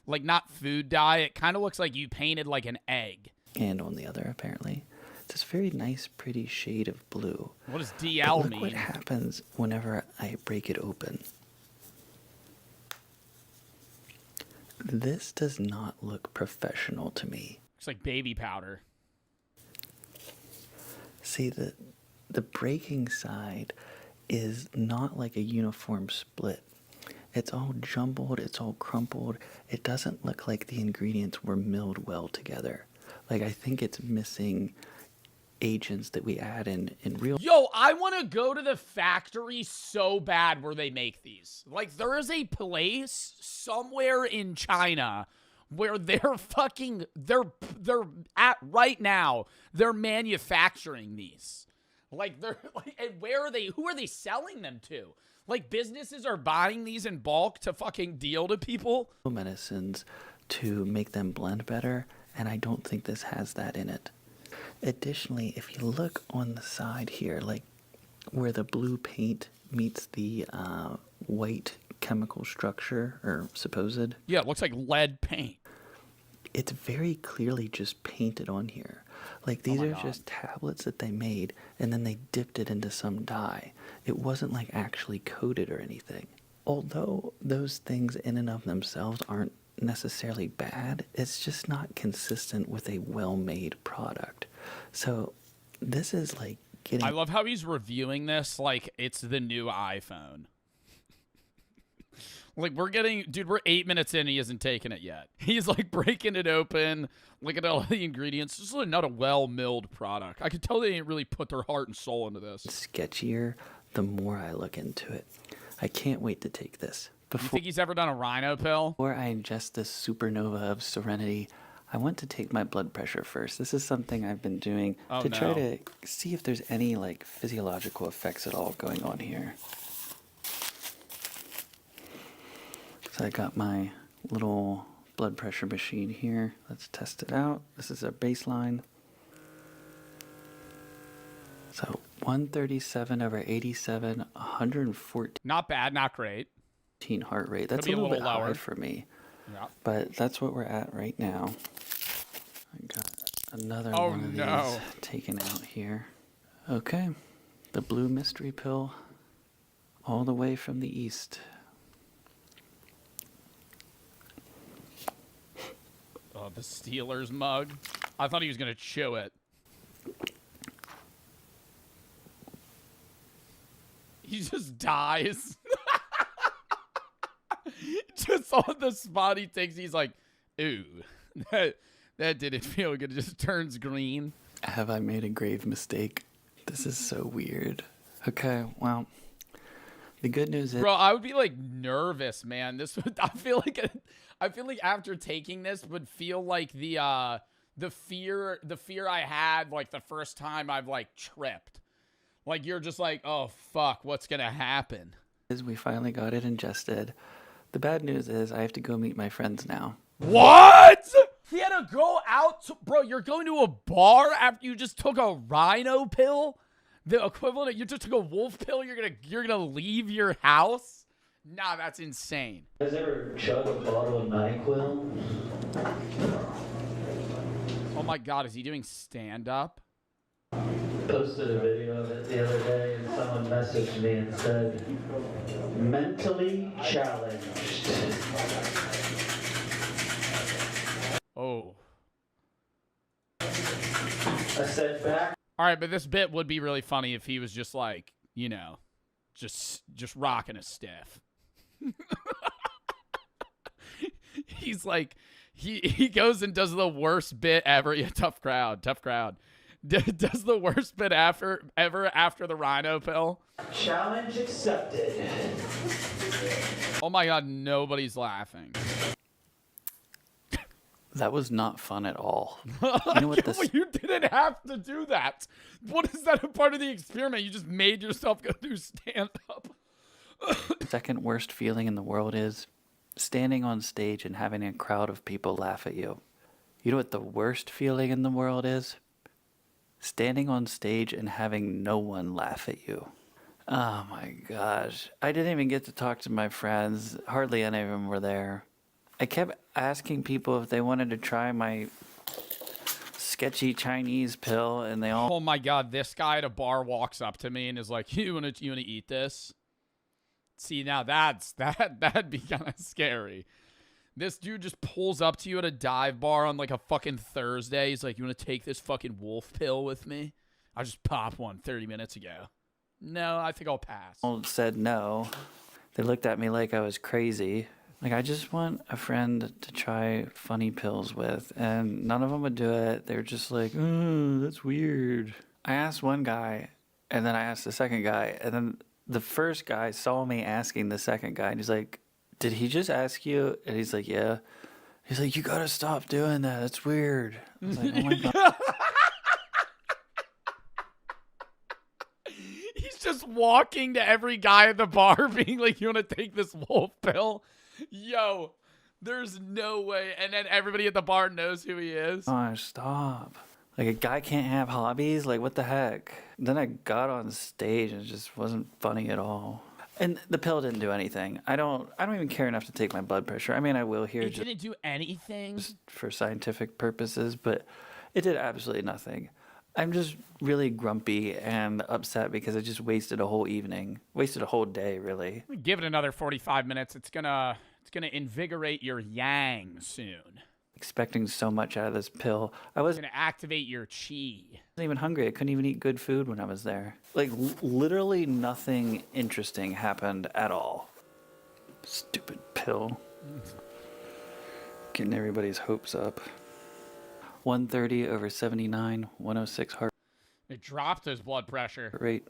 Like not food dye. It kind of looks like you painted like an egg. And on the other, apparently. It's this very nice, pretty shade of blue. What does But DL look mean? what happens whenever I break it open. This does not look professional to me. It's like baby powder. See, the breaking side is not like a uniform split. It's all jumbled, it's all crumpled. It doesn't look like the ingredients were milled well together. Like, I think it's missing agents that we add in real. Yo, I want to go to the factory so bad where they make these. Like, there is a place somewhere in China where they're at right now, they're manufacturing these. Like, they're like, and who are they selling them to? Like, businesses are buying these in bulk to fucking deal to people. Medicines to make them blend better, and I don't think this has that in it. Additionally, if you look on the side here, like where the blue paint meets the white chemical structure, or supposed. Yeah, it looks like lead paint. It's very clearly just painted on here. Like, these are just tablets that they made, and then they dipped it into some dye. It wasn't like actually coated or anything. Although those things in and of themselves aren't necessarily bad, it's just not consistent with a well-made product. So this is like getting... I love how he's reviewing this like it's the new iPhone. Like, we're 8 minutes in, he hasn't taken it yet. He's like breaking it open, look at all the ingredients. This is not a well-milled product. I could tell they didn't really put their heart and soul into this. Sketchier the more I look into it. I can't wait to take this. You think he's ever done a rhino pill? Before I ingest this supernova of serenity, I want to take my blood pressure first. This is something I've been doing to try to see if there's any like physiological effects at all going on here. So I got my little blood pressure machine here. Let's test it out. This is a baseline. So 137/87, 114. Not bad, not great. Heart rate. That's Could be a little bit lower high for me. Yeah. But that's what we're at right now. I got another one of these taken out here. Okay. The blue mystery pill all the way from the east. Oh, the Steelers mug. I thought he was going to chew it. He just dies. Just on the spot he takes, he's like, ooh, that didn't feel good. It just turns green. Have I made a grave mistake? This is so weird. Okay, well, the good news is... Bro, I would be like nervous, man. I feel like after taking this would feel like the fear I had like the first time I've like tripped. Like, you're just like, oh fuck, what's gonna happen? We finally got it ingested. The bad news is I have to go meet my friends now. What? He had to go out? Bro, you're going to a bar after you just took a rhino pill? The equivalent of you just took a wolf pill, you're gonna leave your house? Nah, that's insane. You guys ever chug a bottle of NyQuil? Oh my god, is he doing stand-up? Posted a video of it the other day and someone messaged me and said, mentally challenged. Oh. I said back. All right, but this bit would be really funny if he was just like, you know, just rocking a stiff. He's like, he goes and does the worst bit ever. Yeah, tough crowd. Does the worst bit ever after the rhino pill. Challenge accepted. Oh my god, nobody's laughing. That was not fun at all. You know what this You didn't have to do that. What is that a part of the experiment? You just made yourself go do stand-up. second worst feeling in the world is? Standing on stage and having a crowd of people laugh at you. You know what the worst feeling in the world is? Standing on stage and having no one laugh at you. Oh my gosh. I didn't even get to talk to my friends. Hardly any of them were there. I kept asking people if they wanted to try my sketchy Chinese pill, and they all... Oh my god, this guy at a bar walks up to me and is like, you wanna eat this? See, now that'd be kind of scary. This dude just pulls up to you at a dive bar on like a fucking Thursday. He's like, you want to take this fucking wolf pill with me? I just popped one 30 minutes ago. No, I think I'll pass. all said no. They looked at me like I was crazy. Like, I just want a friend to try funny pills with, and none of them would do it. They were just like, oh, that's weird. I asked one guy, and then I asked the second guy, and then the first guy saw me asking the second guy, and he's like, did he just ask you? And he's like, yeah. He's like, you gotta stop doing that. That's weird. I was like, oh my God. He's just walking to every guy at the bar being like, you want to take this wolf pill? Yo, there's no way. And then everybody at the bar knows who he is. Oh, stop. Like, a guy can't have hobbies? Like, what the heck? Then I got on stage and it just wasn't funny at all. And the pill didn't do anything. I don't even care enough to take my blood pressure. I mean, I will here It didn't do anything? just for scientific purposes, but it did absolutely nothing. I'm just really grumpy and upset because I just wasted a whole evening. Wasted a whole day, really. Give it another 45 minutes. It's gonna invigorate your yang soon. Expecting so much out of this pill. I wasn't It's gonna activate your chi. even hungry. I couldn't even eat good food when I was there. Like, literally nothing interesting happened at all. Stupid pill. Getting everybody's hopes up. 130 over 79, 106 heart It dropped his blood pressure. rate.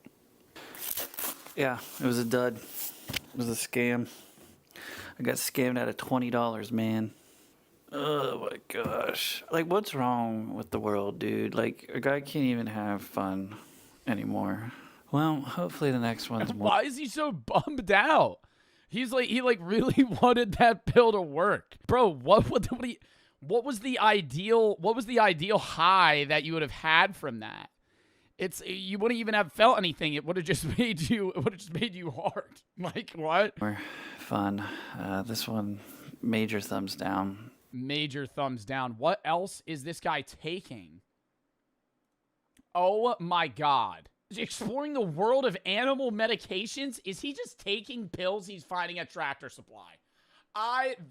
Yeah, it was a dud. It was a scam. I got scammed out of $20, man. Oh my gosh. Like, what's wrong with the world, dude? Like, a guy can't even have fun anymore. Well, hopefully the next one's more. Why is he so bummed out? He really wanted that pill to work. Bro, what was the ideal high that you would have had from that? You wouldn't even have felt anything. It would have just made you hard. Like, what? More fun. This one, major thumbs down. Major thumbs down. What else is this guy taking? Oh my God. Is he exploring the world of animal medications? Is he just taking pills he's finding at Tractor Supply?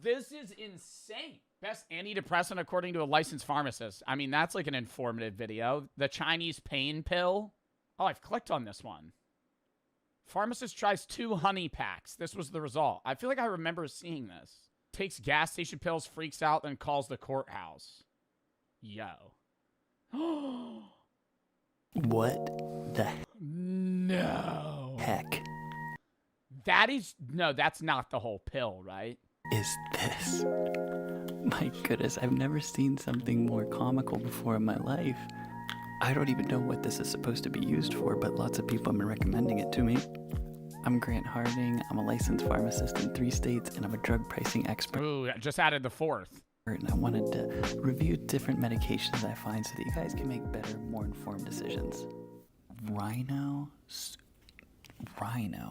This is insane. Best antidepressant according to a licensed pharmacist. I mean, that's like an informative video. The Chinese pain pill. Oh, I've clicked on this one. Pharmacist tries 2 honey packs. This was the result. I feel like I remember seeing this. Takes gas station pills, freaks out, then calls the courthouse. Yo. What the No. heck that's not the whole pill, right? is this? My goodness, I've never seen something more comical before in my life. I don't even know what this is supposed to be used for, but lots of people have been recommending it to me. I'm Grant Harding. I'm a licensed pharmacist in 3 states, and I'm a drug pricing expert. Ooh, I just added the 4th. And I wanted to review different medications I find so that you guys can make better, more informed decisions. Rhino.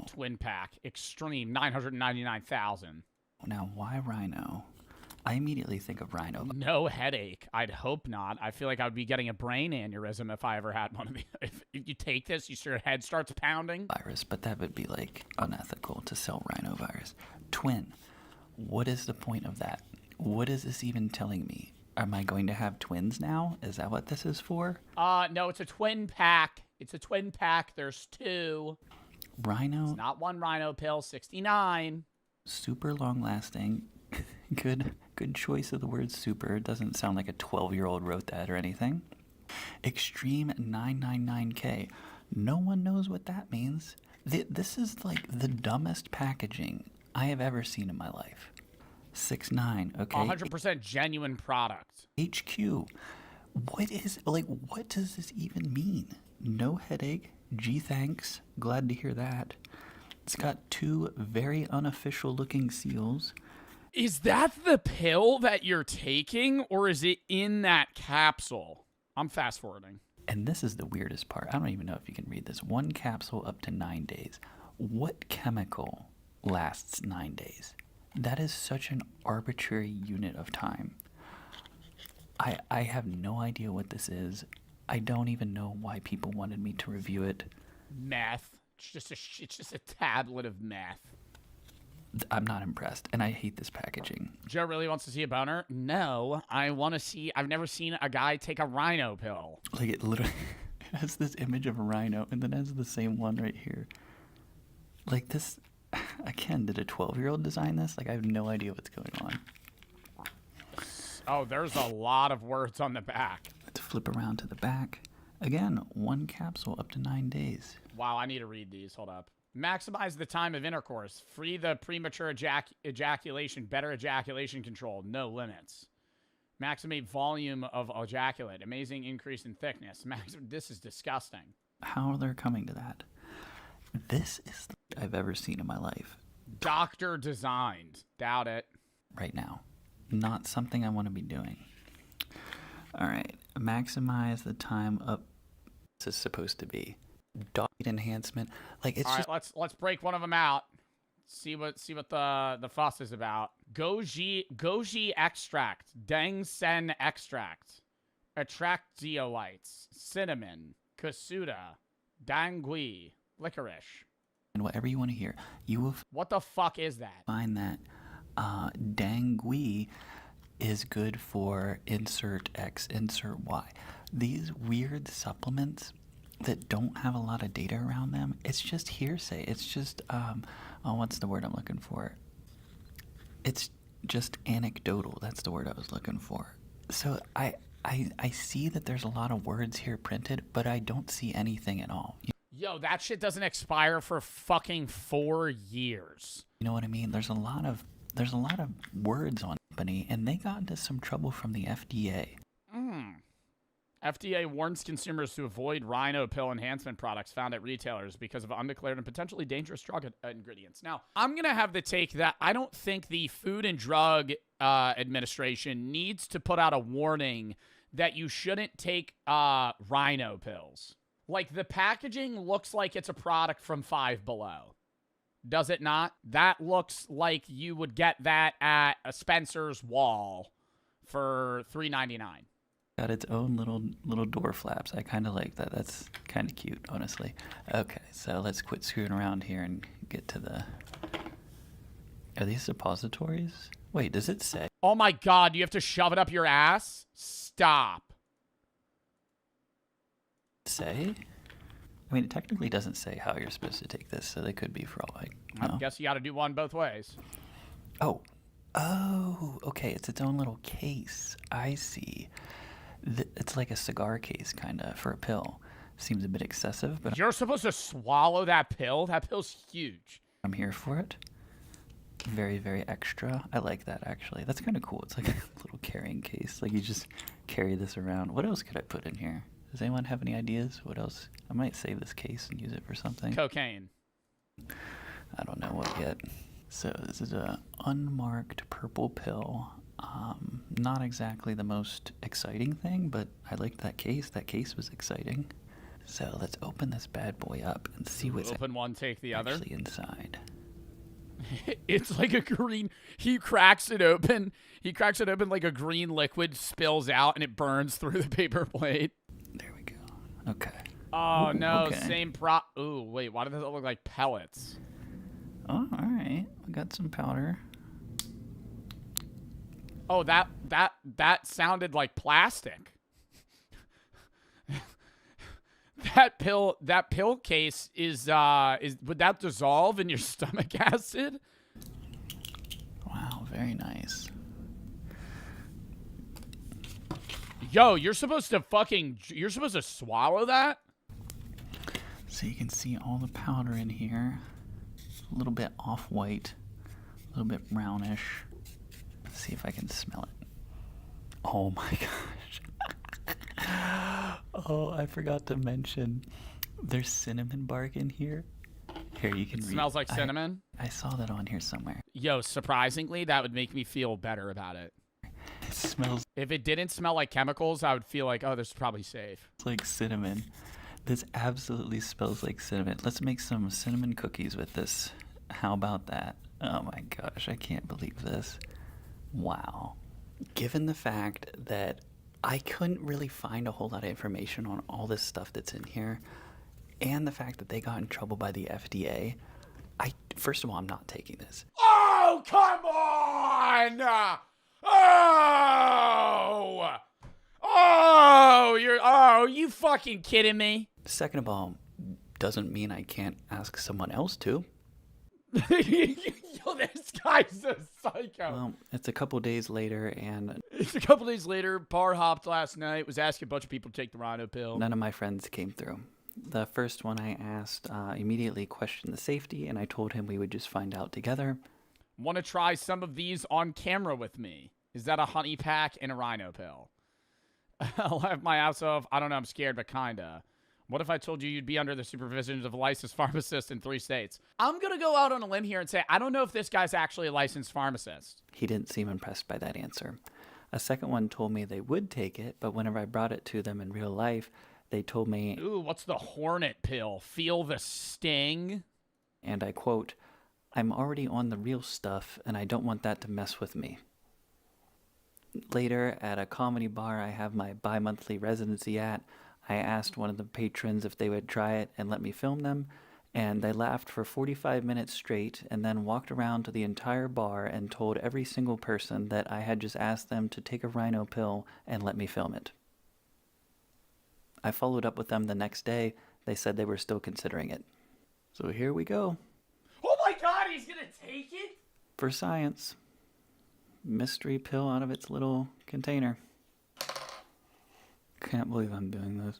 Twin pack. Extreme. 999,000. Now, why Rhino? I immediately think of Rhino. No headache. I'd hope not. I feel like I would be getting a brain aneurysm if I ever had one of these. If you take this, your head starts pounding. Virus, but that would be like unethical to sell rhinovirus. Twin. What is the point of that? What is this even telling me? Am I going to have twins now? Is that what this is for? No, it's a twin pack. It's a twin pack. There's two. Rhino. It's not one rhino pill. 69. Super long lasting. Good choice of the word super. It doesn't sound like a 12-year-old wrote that or anything. Extreme 999K. No one knows what that means. This is like the dumbest packaging I have ever seen in my life. 69, okay. 100% genuine product. HQ. What does this even mean? No headache. Gee, thanks. Glad to hear that. It's got two very unofficial looking seals. Is that the pill that you're taking, or is it in that capsule? I'm fast forwarding. And this is the weirdest part. I don't even know if you can read this. 1 capsule up to 9 days. What chemical lasts 9 days? That is such an arbitrary unit of time. I have no idea what this is. I don't even know why people wanted me to review it. Meth. It's just a tablet of meth. I'm not impressed, and I hate this packaging. Joe really wants to see a boner? No, I want to see... I've never seen a guy take a rhino pill. Like, it literally has this image of a rhino, and then has the same one right here. Like, this... Again, did a 12-year-old design this? Like, I have no idea what's going on. Oh, there's a lot of words on the back. Let's flip around to the back. Again, 1 capsule up to 9 days. Wow, I need to read these. Hold up. Maximize the time of intercourse. Free the premature ejaculation. Better ejaculation control. No limits. Maximate volume of ejaculate. Amazing increase in thickness. This is disgusting. How are they coming to that? This is the I've ever seen in my life. Doctor designed. Doubt it. Right now. Not something I want to be doing. All right. Maximize the time up. This is supposed to be. Dog enhancement. Like, it's all just... right, let's break one of them out. See what the fuss is about. Goji extract. Dang sen extract. Attractiolites. Cinnamon. Kasuda. Dangui. Licorice. And whatever you want to hear, you will what the fuck is that? Find that Dangui is good for insert X, insert Y. These weird supplements that don't have a lot of data around them, it's just hearsay. It's just, what's the word I'm looking for? It's just anecdotal. That's the word I was looking for. So I see that there's a lot of words here printed, but I don't see anything at all. Yo, that shit doesn't expire for fucking 4 years. You know what I mean? There's a lot of words on the company, and they got into some trouble from the FDA. FDA warns consumers to avoid rhino pill enhancement products found at retailers because of undeclared and potentially dangerous drug ingredients. Now, I'm going to have the take that I don't think the Food and Drug Administration needs to put out a warning that you shouldn't take rhino pills. Like, the packaging looks like it's a product from Five Below. Does it not? That looks like you would get that at a Spencer's Wall for $3.99. Got its own little door flaps. I kind of like that. That's kind of cute, honestly. Okay, so let's quit screwing around here and get to the... Are these suppositories? Wait, does it say? Oh my god, you have to shove it up your ass? Stop. Say? I mean, it technically doesn't say how you're supposed to take this, so they could be for all I know. I guess you got to do one both ways. Oh, okay. It's its own little case. I see. It's like a cigar case, kind of, for a pill. Seems a bit excessive, but... You're supposed to swallow that pill? That pill's huge. I'm here for it. Very, very extra. I like that, actually. That's kind of cool. It's like a little carrying case. Like, you just carry this around. What else could I put in here? Does anyone have any ideas? What else? I might save this case and use it for something. Cocaine. I don't know what yet. So this is a unmarked purple pill. Not exactly the most exciting thing, but I liked that case. That case was exciting. So let's open this bad boy up and see what's Open one, take the other. actually inside. It's like a green. He cracks it open. He cracks it open like a green liquid spills out and it burns through the paper plate. There we go. Okay. Oh, Ooh, no. okay. Same Ooh, wait. Why does that look like pellets? Oh, all right. We got some powder. Oh, that sounded like plastic. That pill case is would that dissolve in your stomach acid? Wow, very nice. Yo, you're supposed to swallow that? So you can see all the powder in here. A little bit off-white, a little bit brownish. Let's see if I can smell it. Oh my gosh. Oh, I forgot to mention there's cinnamon bark in here. Here, you can It read. smells like cinnamon? I saw that on here somewhere. Yo, surprisingly, that would make me feel better about it. It smells If it didn't smell like chemicals, I would feel like, oh, this is probably safe. like cinnamon. This absolutely smells like cinnamon. Let's make some cinnamon cookies with this. How about that? Oh my gosh, I can't believe this. Wow. Given the fact that I couldn't really find a whole lot of information on all this stuff that's in here, and the fact that they got in trouble by the FDA, first of all, I'm not taking this. Oh, come on! Oh, you fucking kidding me? Second of all, doesn't mean I can't ask someone else to. Yo, this guy's a psycho. Well, it's a couple days later, and It's a couple days later. Bar hopped last night. Was asking a bunch of people to take the rhino pill. none of my friends came through. The first one I asked immediately questioned the safety, and I told him we would just find out together. Want to try some of these on camera with me? Is that a honey pack and a rhino pill? I'll have my ass off. I don't know. I'm scared, but kinda. What if I told you you'd be under the supervision of a licensed pharmacist in 3 states? I'm going to go out on a limb here and say, I don't know if this guy's actually a licensed pharmacist. He didn't seem impressed by that answer. A second one told me they would take it, but whenever I brought it to them in real life, they told me, Ooh, what's the hornet pill? Feel the sting? and I quote, "I'm already on the real stuff, and I don't want that to mess with me." Later, at a comedy bar I have my bi-monthly residency at, I asked one of the patrons if they would try it and let me film them, and they laughed for 45 minutes straight and then walked around to the entire bar and told every single person that I had just asked them to take a rhino pill and let me film it. I followed up with them the next day. They said they were still considering it. So here we go. Oh my god, he's going to take it? For science. Mystery pill out of its little container. Can't believe I'm doing this.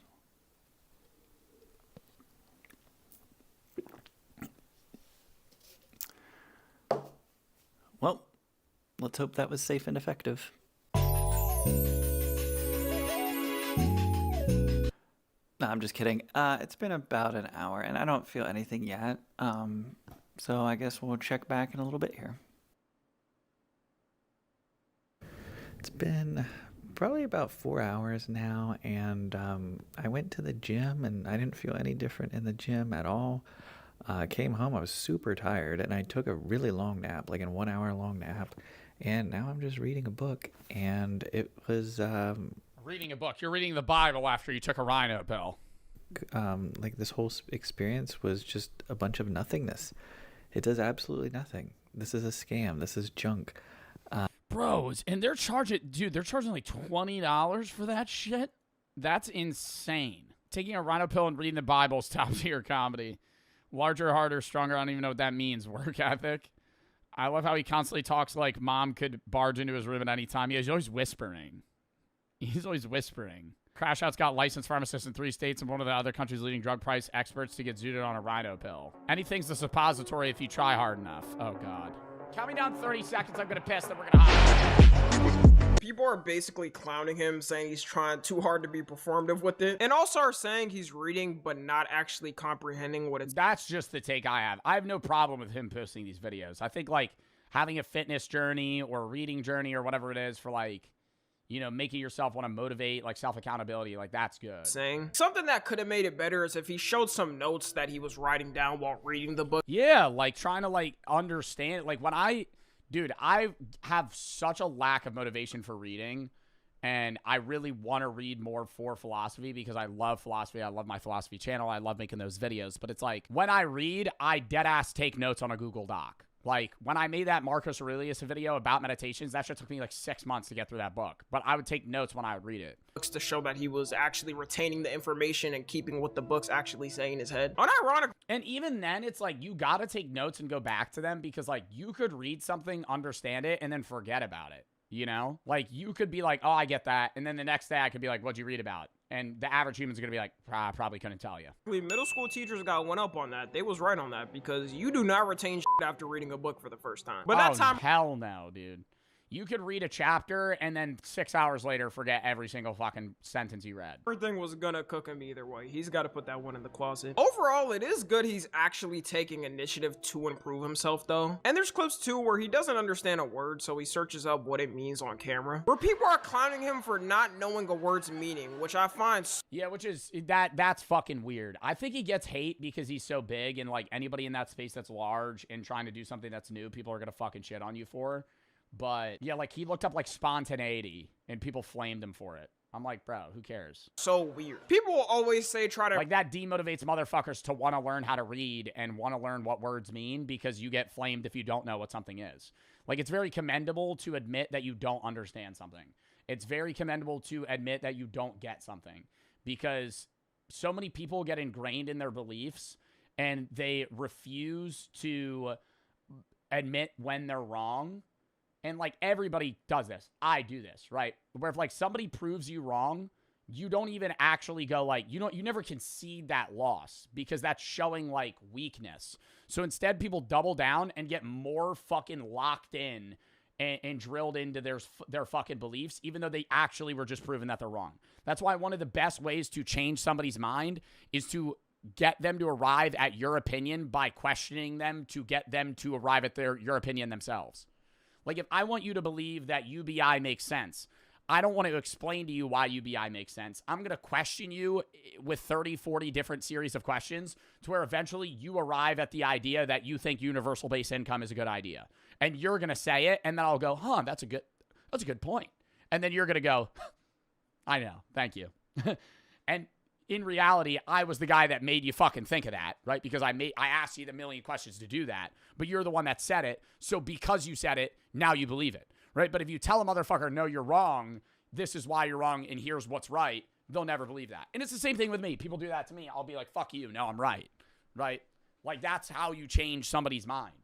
Well, let's hope that was safe and effective. No, I'm just kidding. It's been about an hour, and I don't feel anything yet. So I guess we'll check back in a little bit here. It's been probably about 4 hours now, and I went to the gym, and I didn't feel any different in the gym at all. Came home, I was super tired, and I took a really long nap, like a 1 hour long nap, and now I'm just reading a book, and it was Reading a book. You're reading the Bible after you took a rhino pill. like this whole experience was just a bunch of nothingness. It does absolutely nothing. This is a scam. This is junk. Bros, and they're charging like $20 for that shit? That's insane. Taking a rhino pill and reading the Bible is top tier comedy. Larger, harder, stronger, I don't even know what that means. Work ethic. I love how he constantly talks like mom could barge into his room at any time. He's always whispering. Crash Out's got licensed pharmacists in 3 states and one of the other country's leading drug price experts to get zooted on a rhino pill. Anything's a suppository if you try hard enough. Oh, God. Count me down 30 seconds. I'm going to piss, then we're going to hop. People are basically clowning him, saying he's trying too hard to be performative with it, and also are saying he's reading but not actually comprehending what it's. That's just the take I have. I have no problem with him posting these videos. I think, like, having a fitness journey or a reading journey or whatever it is for, like, you know, making yourself want to motivate, like self-accountability, like that's good. Saying something that could have made it better is if he showed some notes that he was writing down while reading the book. Yeah, like trying to like understand, like when I have such a lack of motivation for reading, and I really want to read more for philosophy because I love philosophy. I love my philosophy channel. I love making those videos. But it's like when I read, I dead ass take notes on a Google Doc. Like when I made that Marcus Aurelius video about meditations, that shit took me like 6 months to get through that book. But I would take notes when I would read it. Books to show that he was actually retaining the information and keeping what the book's actually saying in his head. Unironic. And even then, it's like you gotta take notes and go back to them because like you could read something, understand it, and then forget about it. You know, like you could be like, oh, I get that. And then the next day I could be like, what'd you read about? And the average human's going to be like, probably couldn't tell you. Middle school teachers got one up on that. They was right on that because you do not retain shit after reading a book for the first time. But that time, hell no, dude. You could read a chapter and then 6 hours later forget every single fucking sentence you read. Everything was gonna cook him either way. He's got to put that one in the closet. Overall, it is good he's actually taking initiative to improve himself, though. And there's clips, too, where he doesn't understand a word, so he searches up what it means on camera. Where people are clowning him for not knowing a word's meaning, which I find... Yeah, which is... That's fucking weird. I think he gets hate because he's so big, and, like, anybody in that space that's large and trying to do something that's new, people are gonna fucking shit on you for. But yeah, like he looked up like spontaneity and people flamed him for it. I'm like, bro, who cares? So weird. People will always say try to... Like that demotivates motherfuckers to want to learn how to read and want to learn what words mean because you get flamed if you don't know what something is. Like it's very commendable to admit that you don't understand something. It's very commendable to admit that you don't get something because so many people get ingrained in their beliefs and they refuse to admit when they're wrong. And, like, everybody does this. I do this, right? Where if, like, somebody proves you wrong, you don't even actually go, like, you never concede that loss because that's showing, like, weakness. So instead, people double down and get more fucking locked in and drilled into their fucking beliefs, even though they actually were just proven that they're wrong. That's why one of the best ways to change somebody's mind is to get them to arrive at your opinion by questioning them to get them to arrive at your opinion themselves. Like, if I want you to believe that UBI makes sense, I don't want to explain to you why UBI makes sense. I'm going to question you with 30, 40 different series of questions to where eventually you arrive at the idea that you think universal base income is a good idea. And you're going to say it, and then I'll go, that's a good point. And then you're going to go, I know, thank you. And in reality, I was the guy that made you fucking think of that, right? Because I asked you the million questions to do that, but you're the one that said it. So because you said it, now you believe it, right? But if you tell a motherfucker, no, you're wrong, this is why you're wrong, and here's what's right, they'll never believe that. And it's the same thing with me. People do that to me. I'll be like, fuck you. No, I'm right, right? Like that's how you change somebody's mind.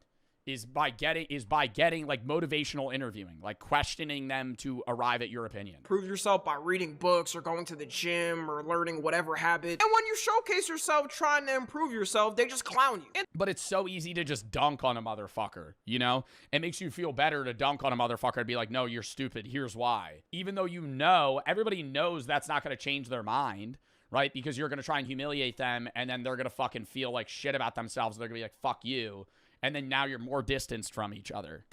Is by getting like motivational interviewing, like questioning them to arrive at your opinion. Prove yourself by reading books or going to the gym or learning whatever habit. And when you showcase yourself trying to improve yourself, they just clown you. But it's so easy to just dunk on a motherfucker, you know? It makes you feel better to dunk on a motherfucker and be like, no, you're stupid. Here's why. Even though you know, everybody knows that's not going to change their mind, right? Because you're going to try and humiliate them and then they're going to fucking feel like shit about themselves. They're going to be like, fuck you. And then now you're more distanced from each other.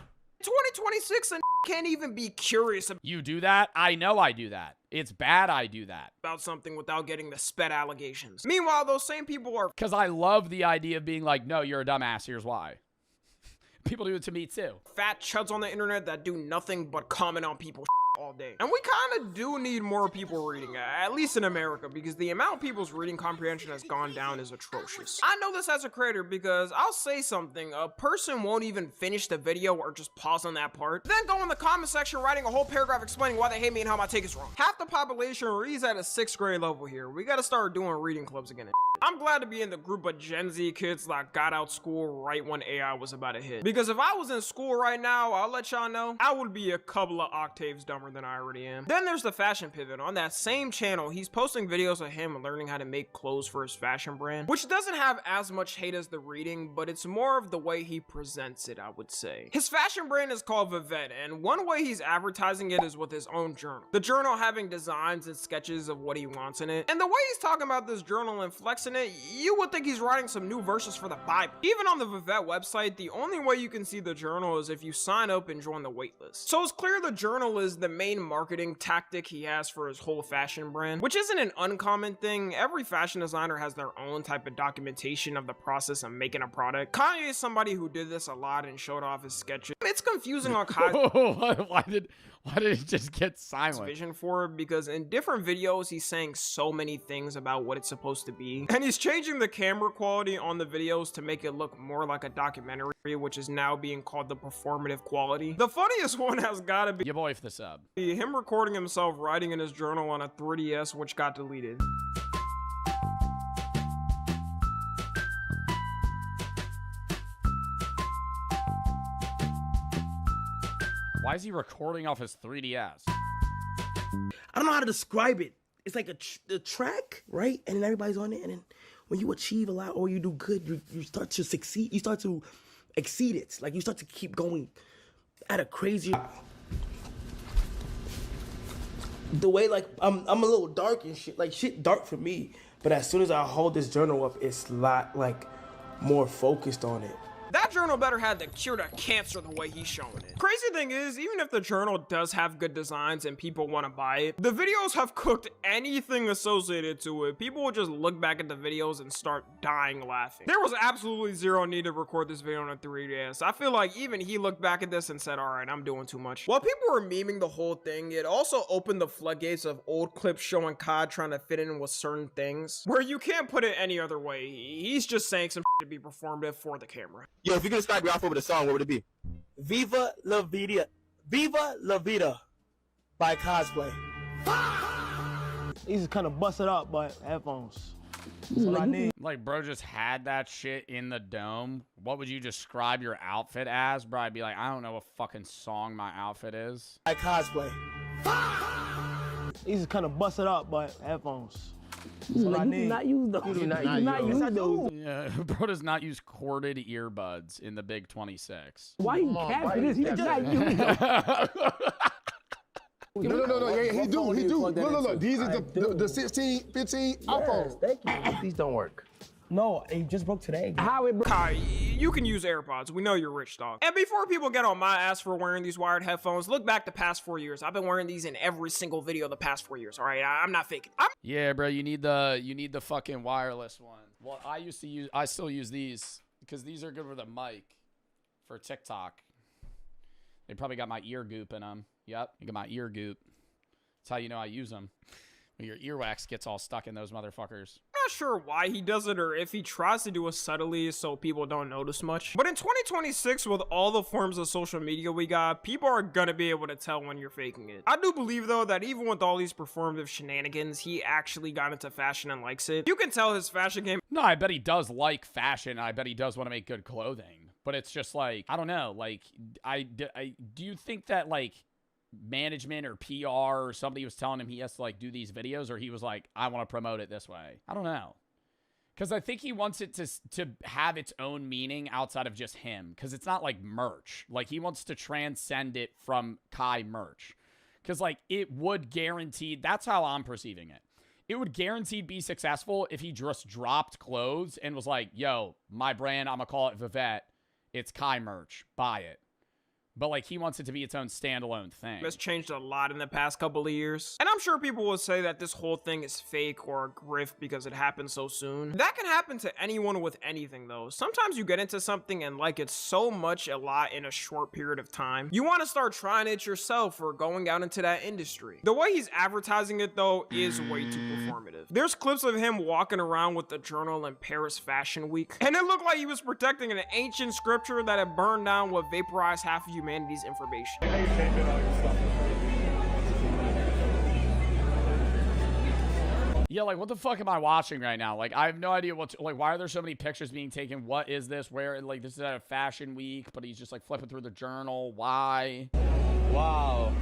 2026 and can't even be curious about... You do that? I know I do that. It's bad I do that. ...about something without getting the sped allegations. Meanwhile, those same people are... Because I love the idea of being like, no, you're a dumbass, here's why. People do it to me too. Fat chuds on the internet that do nothing but comment on people's all day. And we kind of do need more people reading, at least in America, because the amount of people's reading comprehension has gone down is atrocious. I know this as a creator because I'll say something, a person won't even finish the video or just pause on that part, then go in the comment section writing a whole paragraph explaining why they hate me and how my take is wrong. Half the population reads at a 6th grade level here. We gotta start doing reading clubs again. I'm glad to be in the group of Gen Z kids that got out school right when AI was about to hit. Because if I was in school right now, I'll let y'all know, I would be a couple of octaves dumber than I already am. Then there's the fashion pivot. On that same channel, he's posting videos of him learning how to make clothes for his fashion brand, which doesn't have as much hate as the reading, but it's more of the way he presents it, I would say. His fashion brand is called Vivette, and one way he's advertising it is with his own journal. The journal having designs and sketches of what he wants in it. And the way he's talking about this journal and flexing in it, you would think he's writing some new verses for the Bible. Even on the Vivette website, the only way you can see the journal is if you sign up and join the waitlist. So it's clear the journal is the main marketing tactic he has for his whole fashion brand, which isn't an uncommon thing. Every fashion designer has their own type of documentation of the process of making a product. Kanye is somebody who did this a lot and showed off his sketches. It's confusing on Kanye's why did it just get silent? Vision for it, because in different videos he's saying so many things about what it's supposed to be, and he's changing the camera quality on the videos to make it look more like a documentary, which is now being called the performative quality. The funniest one has gotta be your boy for the sub. Him recording himself writing in his journal on a 3DS, which got deleted. Why is he recording off his 3DS? I don't know how to describe it. It's like a track, right? And then everybody's on it. And then when you achieve a lot or you do good, you start to succeed. You start to exceed it. Like you start to keep going at a crazy. The way like I'm a little dark and shit. Like shit dark for me. But as soon as I hold this journal up, it's a lot like more focused on it. That journal better have the cure to cancer the way he's showing it. Crazy thing is, even if the journal does have good designs and people want to buy it, the videos have cooked anything associated to it. People will just look back at the videos and start dying laughing. There was absolutely zero need to record this video on a 3DS. I feel like even he looked back at this and said, all right, I'm doing too much. While people were memeing the whole thing, it also opened the floodgates of old clips showing Kai trying to fit in with certain things, where you can't put it any other way. He's just saying some shit to be performative for the camera. Yo, if you could describe your outfit with a song, what would it be? Viva La Vida by Cosplay. These is kind of busted up, but headphones. That's all I need. Like, bro just had that shit in the dome. What would you describe your outfit as? Bro, I'd be like, I don't know what fucking song my outfit is. By Cosplay. These is kind of busted up, but headphones. That's all I need. Not use those. You do not use those. Yeah, bro does not use corded earbuds in the Big 26. Why you capping this? He does not use those. No. Yeah, he do. Look. These are the 16, 15 iPhones. Thank you. These don't work. No, it just broke today. How it broke? Kai, you can use AirPods. We know you're rich, dog. And before people get on my ass for wearing these wired headphones, look back the past 4 years. I've been wearing these in every single video the past 4 years, all right? I'm not faking. Yeah, bro, you need the fucking wireless one. Well, I still use these because these are good with a mic for TikTok. They probably got my ear goop in them. Yep, you got my ear goop. That's how you know I use them. When your earwax gets all stuck in those motherfuckers. I'm not sure why he does it or if he tries to do it subtly so people don't notice much. But in 2026, with all the forms of social media we got, people are gonna be able to tell when you're faking it. I do believe, though, that even with all these performative shenanigans, he actually got into fashion and likes it. You can tell his fashion game. No, I bet he does like fashion. I bet he does want to make good clothing. But it's just like, I don't know. Like, do you think that, like, management or PR or somebody was telling him he has to like do these videos, or he was like, I want to promote it this way? I don't know, because I think he wants it to have its own meaning outside of just him, because it's not like merch. Like, he wants to transcend it from Kai merch, because like it would guarantee, that's how I'm perceiving it, it would guaranteed be successful if he just dropped clothes and was like, yo, my brand, I'm gonna call it Vivette, it's Kai merch, buy it. But, like, he wants it to be its own standalone thing. It's changed a lot in the past couple of years. And I'm sure people will say that this whole thing is fake or a grift because it happened so soon. That can happen to anyone with anything, though. Sometimes you get into something and like it so much a lot in a short period of time, you want to start trying it yourself or going out into that industry. The way he's advertising it, though, is way too performative. There's clips of him walking around with the journal in Paris Fashion Week, and it looked like he was protecting an ancient scripture that had burned down what vaporized half of humanity's information. Yeah, like, what the fuck am I watching right now? Like, I have no idea what to, like, why are there so many pictures being taken? What is this? Where, like, this is at a fashion week, but he's just, like, flipping through the journal. Why? Wow.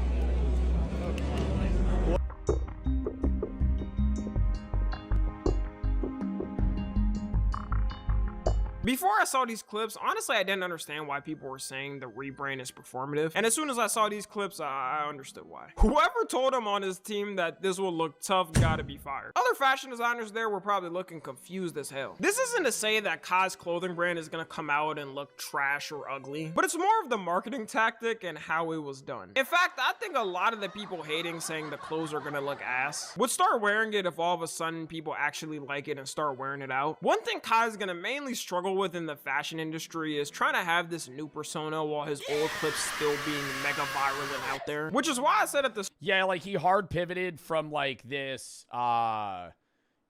Before I saw these clips, honestly, I didn't understand why people were saying the rebrand is performative. And as soon as I saw these clips, I understood why. Whoever told him on his team that this will look tough gotta be fired. Other fashion designers there were probably looking confused as hell. This isn't to say that Kai's clothing brand is gonna come out and look trash or ugly, but it's more of the marketing tactic and how it was done. In fact, I think a lot of the people hating saying the clothes are gonna look ass would start wearing it if all of a sudden people actually like it and start wearing it out. One thing Kai's gonna mainly struggle with in the fashion industry is trying to have this new persona while his old clips still being mega viral and out there, which is why I said at the Yeah, like he hard pivoted from like this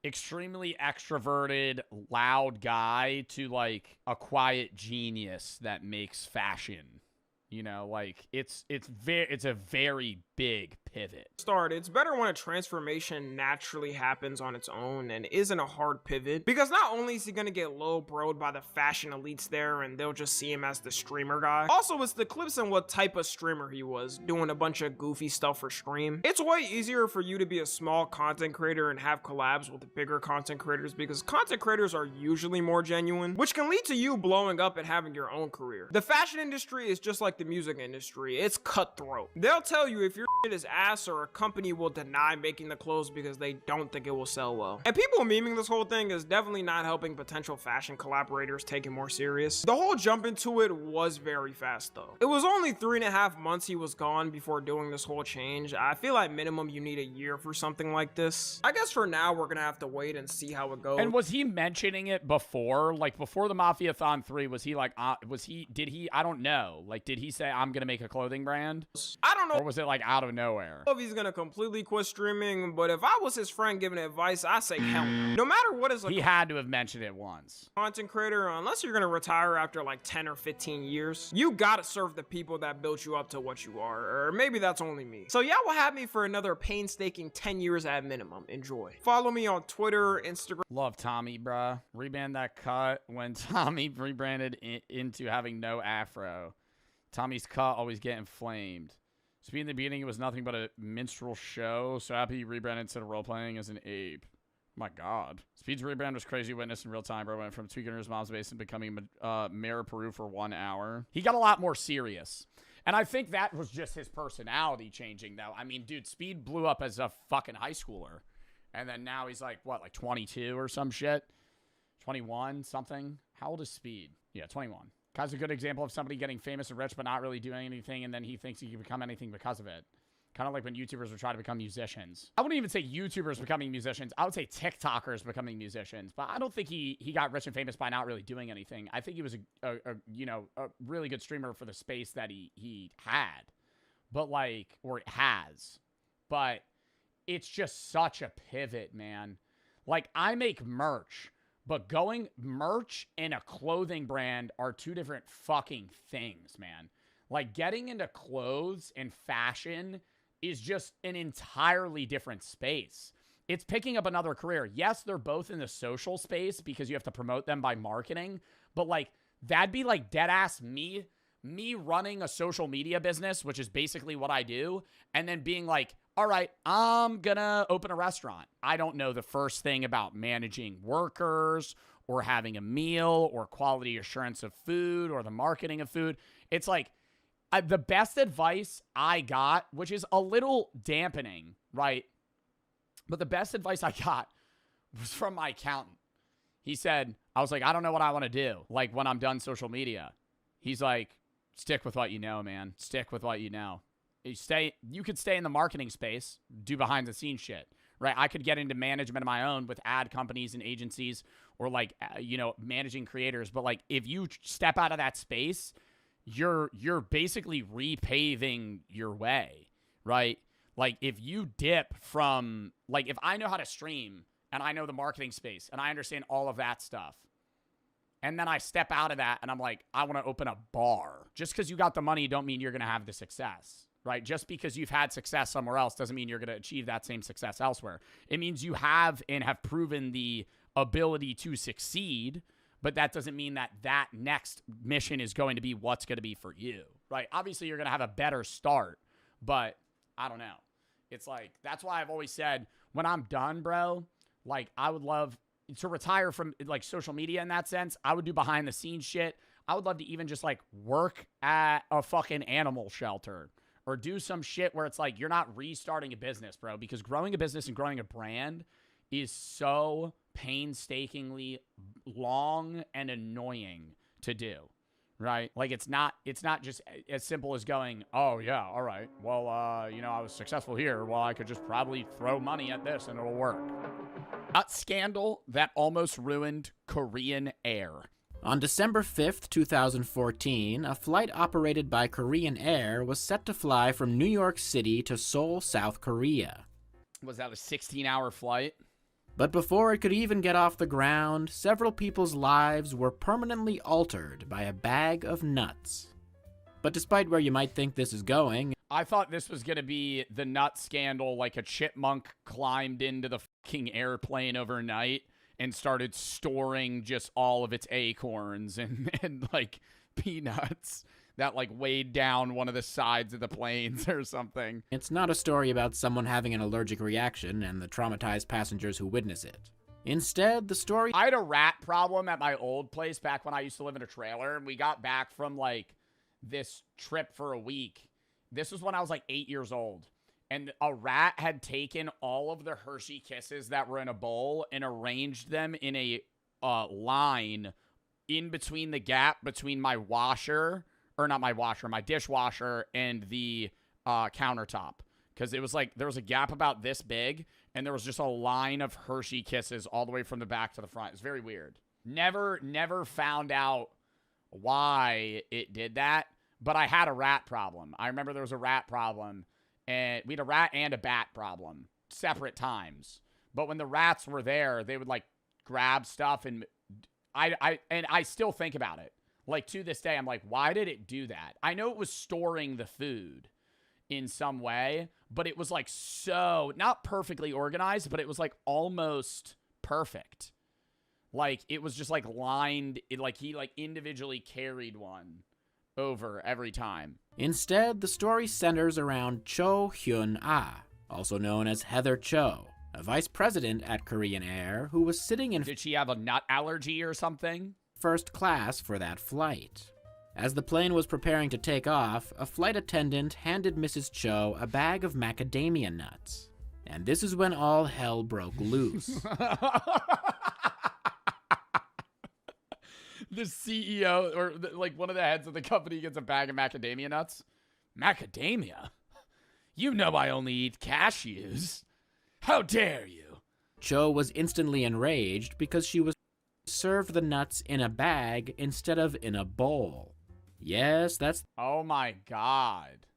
extremely extroverted, loud guy to like a quiet genius that makes fashion. You know, like it's a very big pivot. It's better when a transformation naturally happens on its own and isn't a hard pivot, because not only is he gonna get low broed by the fashion elites there and they'll just see him as the streamer guy, also it's the clips and what type of streamer he was, doing a bunch of goofy stuff for stream. It's way easier for you to be a small content creator and have collabs with bigger content creators, because content creators are usually more genuine, which can lead to you blowing up and having your own career. The fashion industry is just like the music industry. It's cutthroat. They'll tell you if your shit is ass, or a company will deny making the clothes because they don't think it will sell well. And people memeing this whole thing is definitely not helping potential fashion collaborators take it more serious. The whole jump into it was very fast though. It was only 3.5 months he was gone before doing this whole change. I feel like minimum you need a year for something like this. I guess for now we're gonna have to wait and see how it goes. And was he mentioning it before? Like before the Mafiathon 3, was he like, I don't know. Like, did he say, I'm gonna make a clothing brand? I don't know. Or was it like out of nowhere? If he's gonna completely quit streaming, but if I was his friend giving advice, I say hell no. No matter what is he had to have mentioned it once. Content creator, unless you're gonna retire after like 10 or 15 years, you gotta serve the people that built you up to what you are, or maybe that's only me. So y'all will have me for another painstaking 10 years at minimum. Enjoy. Follow me on Twitter, Instagram. Love Tommy, bruh. Rebrand that cut when Tommy rebranded into having no afro. Tommy's cut always get inflamed. Speed in the beginning, it was nothing but a minstrel show. So happy he rebranded instead of role-playing as an ape. My God. Speed's rebrand was crazy. Witnessed in real time, bro. Went from tweaking his mom's base and becoming mayor of Peru for 1 hour. He got a lot more serious. And I think that was just his personality changing, though. I mean, dude, Speed blew up as a fucking high schooler. And then now he's like, what, like 22 or some shit? 21, something? How old is Speed? Yeah, 21. Kai's a good example of somebody getting famous and rich but not really doing anything, and then he thinks he can become anything because of it. Kind of like when YouTubers would try to become musicians. I wouldn't even say YouTubers becoming musicians. I would say TikTokers becoming musicians. But I don't think he got rich and famous by not really doing anything. I think he was a really good streamer for the space that he had. But like, or has. But it's just such a pivot, man. Like, I make merch. But going merch and a clothing brand are two different fucking things, man. Like, getting into clothes and fashion is just an entirely different space. It's picking up another career. Yes, they're both in the social space because you have to promote them by marketing. But, like, that'd be like dead-ass me running a social media business, which is basically what I do, and then being like, all right, I'm gonna open a restaurant. I don't know the first thing about managing workers or having a meal or quality assurance of food or the marketing of food. It's like the best advice I got, which is a little dampening, right? But the best advice I got was from my accountant. He said, I was like, I don't know what I want to do, like when I'm done social media. He's like, stick with what you know, man. Stick with what you know. You could stay in the marketing space, do behind the scenes shit, right? I could get into management of my own with ad companies and agencies or like, managing creators. But like, if you step out of that space, you're basically repaving your way, right? Like if you dip from like, if I know how to stream and I know the marketing space and I understand all of that stuff, and then I step out of that and I'm like, I want to open a bar. Just because you got the money don't mean you're going to have the success. Right? Just because you've had success somewhere else doesn't mean you're going to achieve that same success elsewhere. It means you have and have proven the ability to succeed, but that doesn't mean that next mission is going to be what's going to be for you. Right? Obviously, you're going to have a better start, but I don't know. It's like, that's why I've always said, when I'm done, bro, like, I would love to retire from like social media in that sense, I would do behind the scenes shit. I would love to even just like work at a fucking animal shelter or do some shit where it's like you're not restarting a business, bro, because growing a business and growing a brand is so painstakingly long and annoying to do, right? Like it's not just as simple as going, oh yeah, all right, well, I was successful here. Well, I could just probably throw money at this and it'll work. A scandal that almost ruined Korean Air. On December 5th, 2014, a flight operated by Korean Air was set to fly from New York City to Seoul, South Korea. Was that a 16-hour flight? But before it could even get off the ground, several people's lives were permanently altered by a bag of nuts. But despite where you might think this is going, I thought this was going to be the nut scandal, like a chipmunk climbed into the fucking airplane overnight and started storing just all of its acorns and like peanuts that like weighed down one of the sides of the planes or something. It's not a story about someone having an allergic reaction and the traumatized passengers who witness it. Instead, the story... I had a rat problem at my old place back when I used to live in a trailer, and we got back from like this trip for a week. This was when I was like 8 years old. And a rat had taken all of the Hershey Kisses that were in a bowl and arranged them in a line in between the gap between my dishwasher and the countertop. Because it was like, there was a gap about this big, and there was just a line of Hershey Kisses all the way from the back to the front. It's very weird. Never found out why it did that, but I had a rat problem. I remember there was a rat problem. And we had a rat and a bat problem, separate times. But when the rats were there, they would like grab stuff, and I still think about it. Like to this day, I'm like, why did it do that? I know it was storing the food in some way, but it was like so not perfectly organized, but it was like almost perfect. Like it was just like lined. Like he like individually carried one over every time. Instead, the story centers around Cho Hyun-ah, also known as Heather Cho, a vice president at Korean Air who was sitting in... Did she have a nut allergy or something? ...first class for that flight. As the plane was preparing to take off, a flight attendant handed Mrs. Cho a bag of macadamia nuts. And this is when all hell broke loose. The CEO or like one of the heads of the company gets a bag of macadamia nuts. Macadamia? You know I only eat cashews. How dare you? Cho was instantly enraged because she was served the nuts in a bag instead of in a bowl. Yes, that's... Oh my God.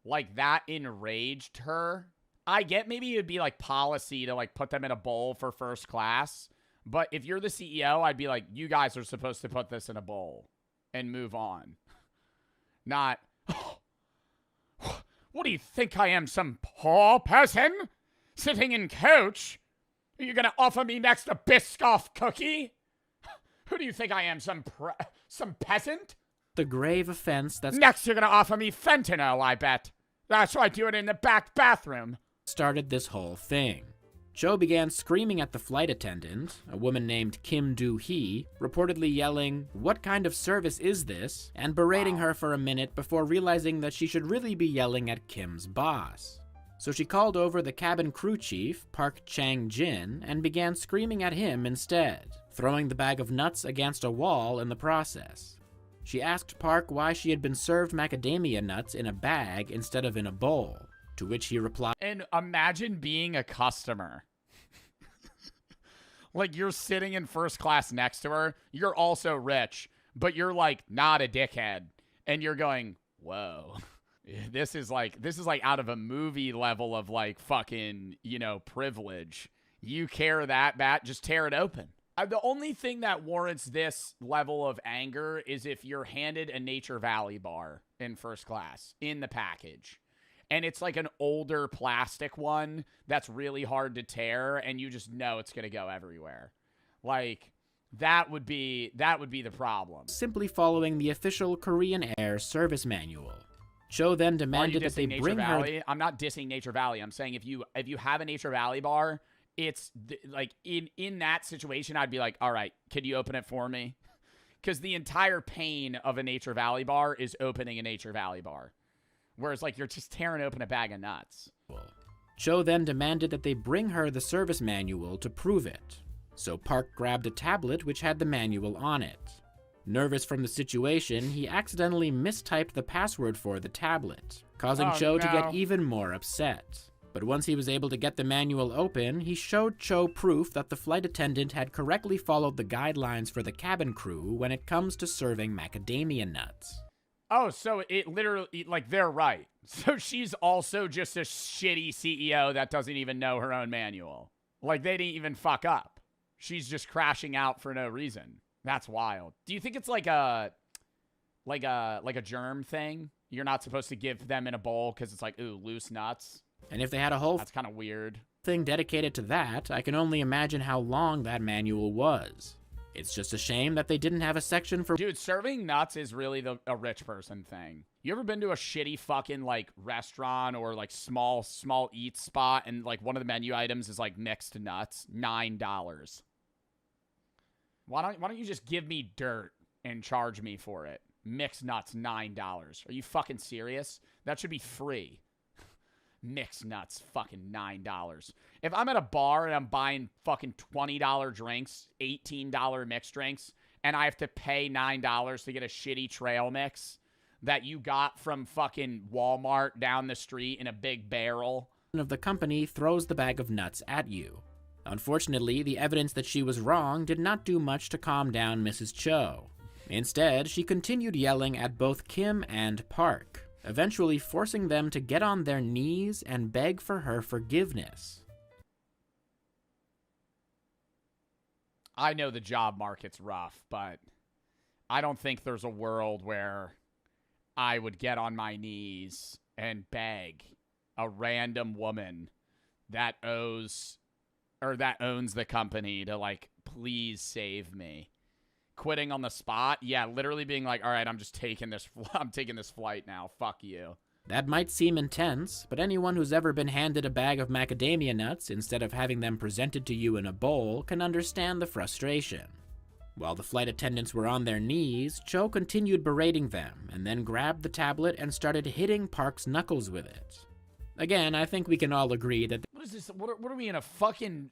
Like that enraged her? I get maybe it'd be like policy to like put them in a bowl for first class. But if you're the CEO, I'd be like, you guys are supposed to put this in a bowl and move on. Not, oh, what do you think I am, some poor person? Sitting in coach? Are you going to offer me next a Biscoff cookie? Who do you think I am, some peasant? The grave offense that's... Next you're going to offer me fentanyl, I bet. That's why I do it in the back bathroom. ...started this whole thing. Cho began screaming at the flight attendant, a woman named Kim Do-hee, reportedly yelling, "What kind of service is this?" and berating her for a minute before realizing that she should really be yelling at Kim's boss. So she called over the cabin crew chief, Park Chang-jin, and began screaming at him instead, throwing the bag of nuts against a wall in the process. She asked Park why she had been served macadamia nuts in a bag instead of in a bowl. To which he replied, and imagine being a customer. Like you're sitting in first class next to her. You're also rich, but you're like not a dickhead. And you're going, whoa, this is like out of a movie level of like fucking, privilege. You care that bad, just tear it open. The only thing that warrants this level of anger is if you're handed a Nature Valley bar in first class in the package. And it's like an older plastic one that's really hard to tear, and you just know it's going to go everywhere. Like, that would be the problem. Simply following the official Korean Air service manual. Cho then demanded that they bring her... I'm not dissing Nature Valley. I'm saying if you have a Nature Valley bar it's like in that situation, I'd be like, all right, can you open it for me? Because the entire pain of a Nature Valley bar is opening a Nature Valley bar. Whereas, like, you're just tearing open a bag of nuts. Cho then demanded that they bring her the service manual to prove it. So Park grabbed a tablet which had the manual on it. Nervous from the situation, he accidentally mistyped the password for the tablet, causing Cho to get even more upset. But once he was able to get the manual open, he showed Cho proof that the flight attendant had correctly followed the guidelines for the cabin crew when it comes to serving macadamia nuts. Oh, so it literally, like, they're right. So she's also just a shitty CEO that doesn't even know her own manual. Like, they didn't even fuck up. She's just crashing out for no reason. That's wild. Do you think it's like a germ thing? You're not supposed to give them in a bowl because it's like, ooh, loose nuts. And if they had a whole that's kind of weird thing dedicated to that, I can only imagine how long that manual was. It's just a shame that they didn't have a section for— Dude, serving nuts is really a rich person thing. You ever been to a shitty fucking, like, restaurant or, like, small eat spot and, like, one of the menu items is, like, mixed nuts? $9. Why don't you just give me dirt and charge me for it? Mixed nuts, $9. Are you fucking serious? That should be free. Mixed nuts, fucking $9. If I'm at a bar and I'm buying fucking $20 drinks, $18 mixed drinks, and I have to pay $9 to get a shitty trail mix that you got from fucking Walmart down the street in a big barrel of the company throws the bag of nuts at you. Unfortunately, the evidence that she was wrong did not do much to calm down Mrs. Cho. Instead, she continued yelling at both Kim and Park, eventually forcing them to get on their knees and beg for her forgiveness. I know the job market's rough, but I don't think there's a world where I would get on my knees and beg a random woman that owns the company to, like, please save me. Quitting on the spot? Yeah, literally being like, all right, I'm taking this flight now. Fuck you. That might seem intense, but anyone who's ever been handed a bag of macadamia nuts instead of having them presented to you in a bowl can understand the frustration. While the flight attendants were on their knees, Cho continued berating them and then grabbed the tablet and started hitting Park's knuckles with it. Again, I think we can all agree that— What is this? What are we in, a fucking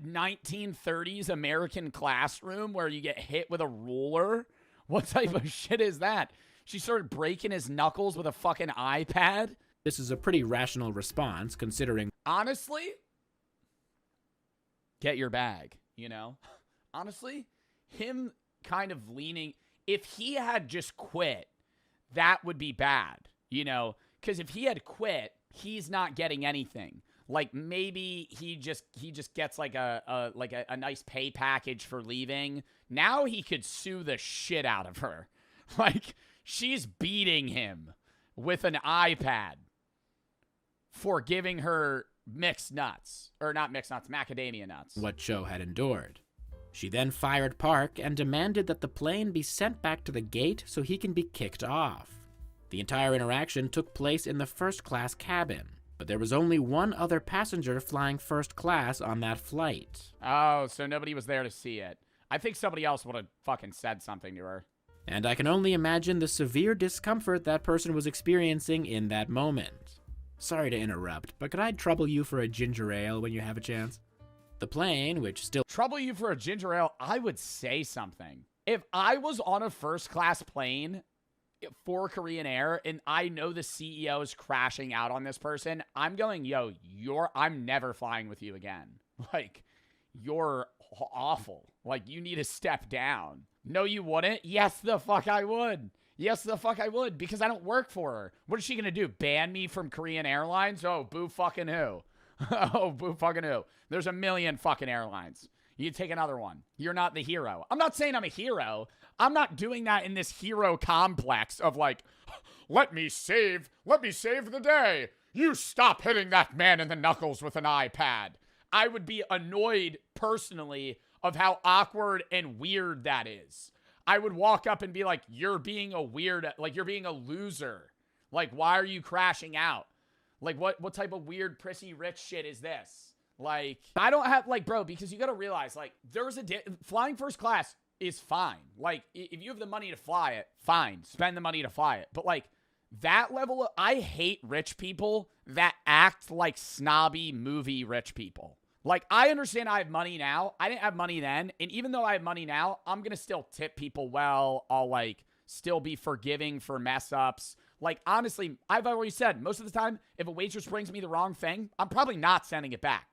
1930s American classroom where you get hit with a ruler? What type of shit is that? She started breaking his knuckles with a fucking iPad? This is a pretty rational response, considering— Honestly, get your bag, you know? Honestly, him kind of leaning— if he had just quit, that would be bad, you know? Because if he had quit, he's not getting anything. Like, maybe he just gets like a nice pay package for leaving. Now he could sue the shit out of her. Like, she's beating him with an iPad for giving her mixed nuts. Or not mixed nuts, macadamia nuts. What Cho had endured. She then fired Park and demanded that the plane be sent back to the gate so he can be kicked off. The entire interaction took place in the first-class cabin, but there was only one other passenger flying first class on that flight. Oh, so nobody was there to see it. I think somebody else would have fucking said something to her. And I can only imagine the severe discomfort that person was experiencing in that moment. Sorry to interrupt, but could I trouble you for a ginger ale when you have a chance? The plane, which still— Trouble you for a ginger ale? I would say something. If I was on a first-class plane for Korean Air and I know the CEO is crashing out on this person, I'm going, yo, I'm never flying with you again. Like, you're awful. Like, you need to step down. No, you wouldn't? Yes, the fuck I would. Yes, the fuck I would, because I don't work for her. What is she going to do? Ban me from Korean Airlines? Oh, boo fucking who? Oh, boo fucking who? There's a million fucking airlines. You take another one. You're not the hero. I'm not saying I'm a hero. I'm not doing that in this hero complex of like, let me save the day. You stop hitting that man in the knuckles with an iPad. I would be annoyed personally of how awkward and weird that is. I would walk up and be like, you're being a weird, like you're being a loser. Like, why are you crashing out? Like, what type of weird prissy rich shit is this? Like, I don't have, like, bro, because you got to realize, like, flying first class is fine. Like, if you have the money to fly it, fine. Spend the money to fly it. But, like, that level of, I hate rich people that act like snobby movie rich people. Like, I understand I have money now. I didn't have money then. And even though I have money now, I'm going to still tip people well. I'll, like, still be forgiving for mess ups. Like, honestly, I've always said, most of the time, if a waitress brings me the wrong thing, I'm probably not sending it back.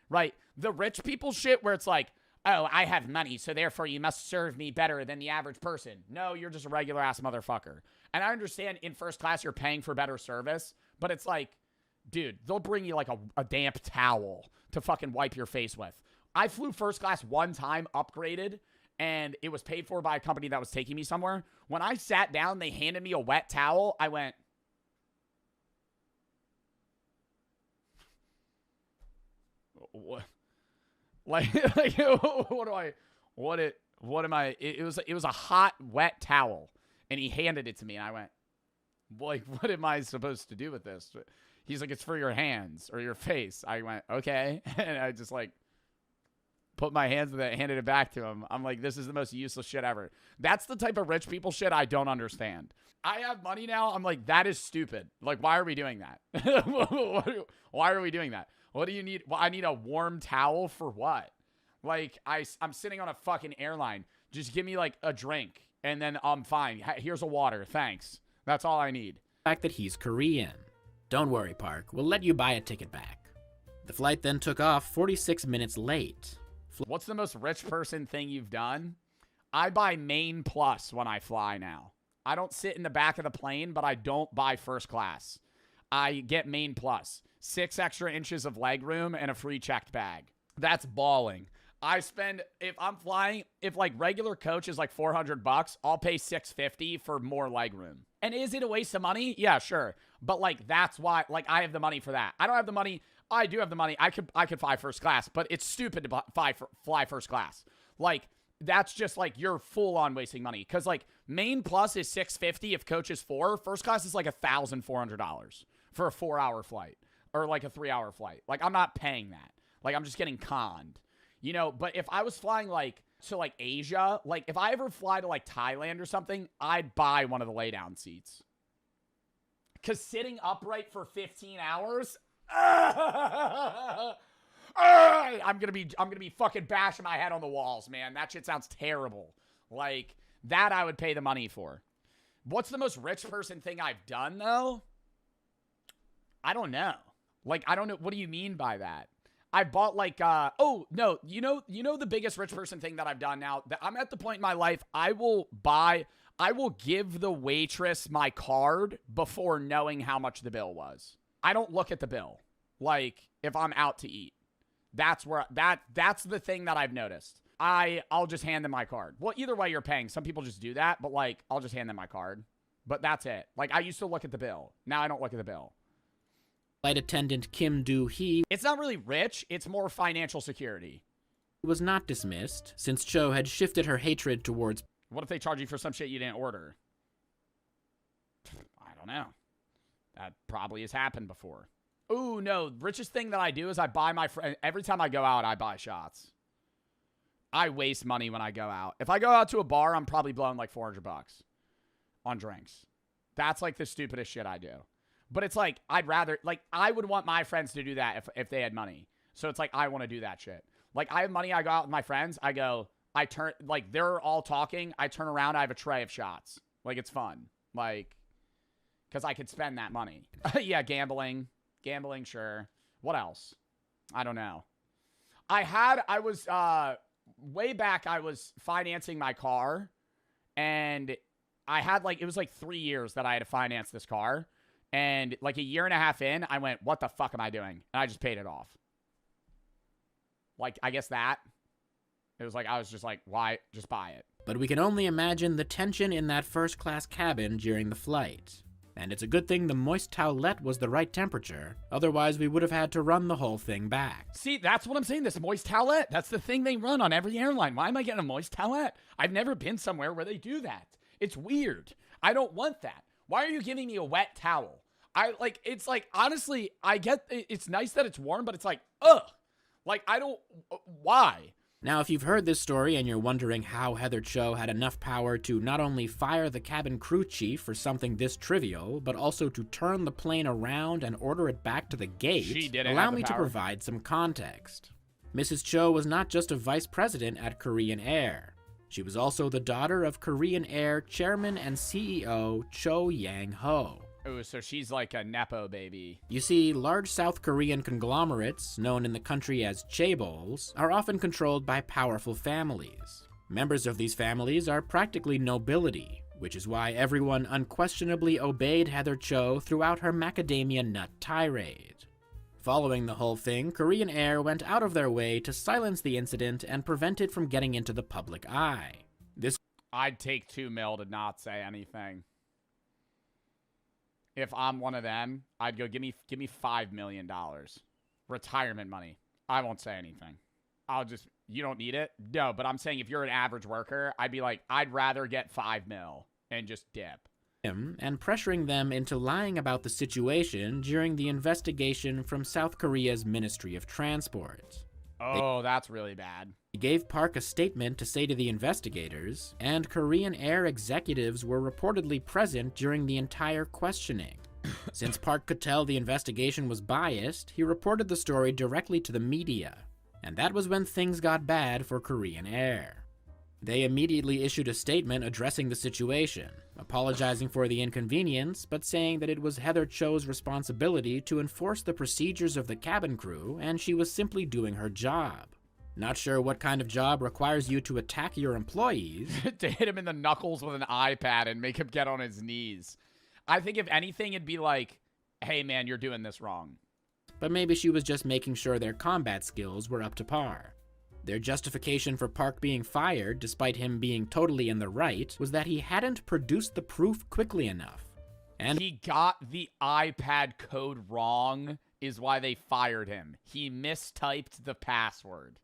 Right? The rich people shit where it's like, oh, I have money, so therefore you must serve me better than the average person. No, you're just a regular ass motherfucker. And I understand in first class you're paying for better service, but it's like, dude, they'll bring you like a damp towel to fucking wipe your face with. I flew first class one time, upgraded, and it was paid for by a company that was taking me somewhere. When I sat down, they handed me a wet towel. I went, what? Like what am I? It was a hot, wet towel, and he handed it to me, and I went, like, what am I supposed to do with this? He's like, it's for your hands or your face. I went, okay, and I just like put my hands with it, handed it back to him. I'm like, this is the most useless shit ever. That's the type of rich people shit I don't understand. I have money now. I'm like, that is stupid. Like, why are we doing that? Why are we doing that? What do you need? Well, I need a warm towel for what? Like, I'm sitting on a fucking airline. Just give me, like, a drink, and then I'm fine. Here's a water. Thanks. That's all I need. The fact that he's Korean. Don't worry, Park. We'll let you buy a ticket back. The flight then took off 46 minutes late. What's the most rich person thing you've done? I buy Main Plus when I fly now. I don't sit in the back of the plane, but I don't buy first class. I get Main Plus. 6 extra inches of leg room and a free checked bag. That's balling. I spend, if I'm flying, if like regular coach is like $400, I'll pay $650 for more leg room. And is it a waste of money? Yeah, sure. But like, that's why, like, I have the money for that. I don't have the money. I do have the money. I could fly first class, but it's stupid to fly first class. Like, that's just like, you're full on wasting money. Cause like Main Plus is $650 if coach is 4. First class is like $1,400 for a 4-hour flight. Or like a 3-hour flight. Like, I'm not paying that. Like, I'm just getting conned. You know, but if I was flying like to like Asia, like if I ever fly to like Thailand or something, I'd buy one of the lay-down seats. Cause sitting upright for 15 hours, I'm gonna be fucking bashing my head on the walls, man. That shit sounds terrible. Like, that I would pay the money for. What's the most rich person thing I've done though? I don't know. Like, I don't know. What do you mean by that? I bought like, oh no, you know the biggest rich person thing that I've done now that I'm at the point in my life, I will give the waitress my card before knowing how much the bill was. I don't look at the bill. Like, if I'm out to eat, that's the thing that I've noticed. I'll just hand them my card. Well, either way you're paying. Some people just do that, but like, I'll just hand them my card, but that's it. Like, I used to look at the bill. Now I don't look at the bill. Flight attendant Kim Do-hee. It's not really rich, it's more financial security. Was not dismissed, since Cho had shifted her hatred towards... What if they charge you for some shit you didn't order? I don't know. That probably has happened before. Ooh, no. Richest thing that I do is I buy my friend... Every time I go out, I buy shots. I waste money when I go out. If I go out to a bar, I'm probably blowing like $400 on drinks. That's like the stupidest shit I do. But it's like, I'd rather, like, I would want my friends to do that if they had money. So it's like, I want to do that shit. Like, I have money, I go out with my friends, I turn, like, they're all talking, I turn around, I have a tray of shots. Like, it's fun. Like, because I could spend that money. Yeah, gambling, sure. What else? I don't know. Way back, I was financing my car, and I had, like, it was like 3 years that I had to finance this car. And like a year and a half in, I went, what the fuck am I doing? And I just paid it off. Like, I guess that. It was like, I was just like, why? Just buy it. But we can only imagine the tension in that first-class cabin during the flight. And it's a good thing the moist towelette was the right temperature. Otherwise, we would have had to run the whole thing back. See, that's what I'm saying. This moist towelette. That's the thing they run on every airline. Why am I getting a moist towelette? I've never been somewhere where they do that. It's weird. I don't want that. Why are you giving me a wet towel? It's like, honestly, I get, it's nice that it's warm, but it's like, ugh. Like, I don't... Why? Now, if you've heard this story and you're wondering how Heather Cho had enough power to not only fire the cabin crew chief for something this trivial, but also to turn the plane around and order it back to the gate, allow me to provide some context. Mrs. Cho was not just a vice president at Korean Air. She was also the daughter of Korean Air chairman and CEO Cho Yang-ho. Oh, so she's like a Nepo baby. You see, large South Korean conglomerates, known in the country as chaebols, are often controlled by powerful families. Members of these families are practically nobility, which is why everyone unquestionably obeyed Heather Cho throughout her macadamia nut tirade. Following the whole thing, Korean Air went out of their way to silence the incident and prevent it from getting into the public eye. I'd take $2 million to not say anything. If I'm one of them, I'd go, give me $5 million. Retirement money. I won't say anything. You don't need it? No, but I'm saying if you're an average worker, I'd be like, I'd rather get $5 million and just dip. And pressuring them into lying about the situation during the investigation from South Korea's Ministry of Transport. Oh, that's really bad. He gave Park a statement to say to the investigators, and Korean Air executives were reportedly present during the entire questioning. Since Park could tell the investigation was biased, he reported the story directly to the media, and that was when things got bad for Korean Air. They immediately issued a statement addressing the situation, apologizing for the inconvenience, but saying that it was Heather Cho's responsibility to enforce the procedures of the cabin crew, and she was simply doing her job. Not sure what kind of job requires you to attack your employees. To hit him in the knuckles with an iPad and make him get on his knees. I think if anything, it'd be like, hey man, you're doing this wrong. But maybe she was just making sure their combat skills were up to par. Their justification for Park being fired, despite him being totally in the right, was that he hadn't produced the proof quickly enough. And he got the iPad code wrong is why they fired him. He mistyped the password.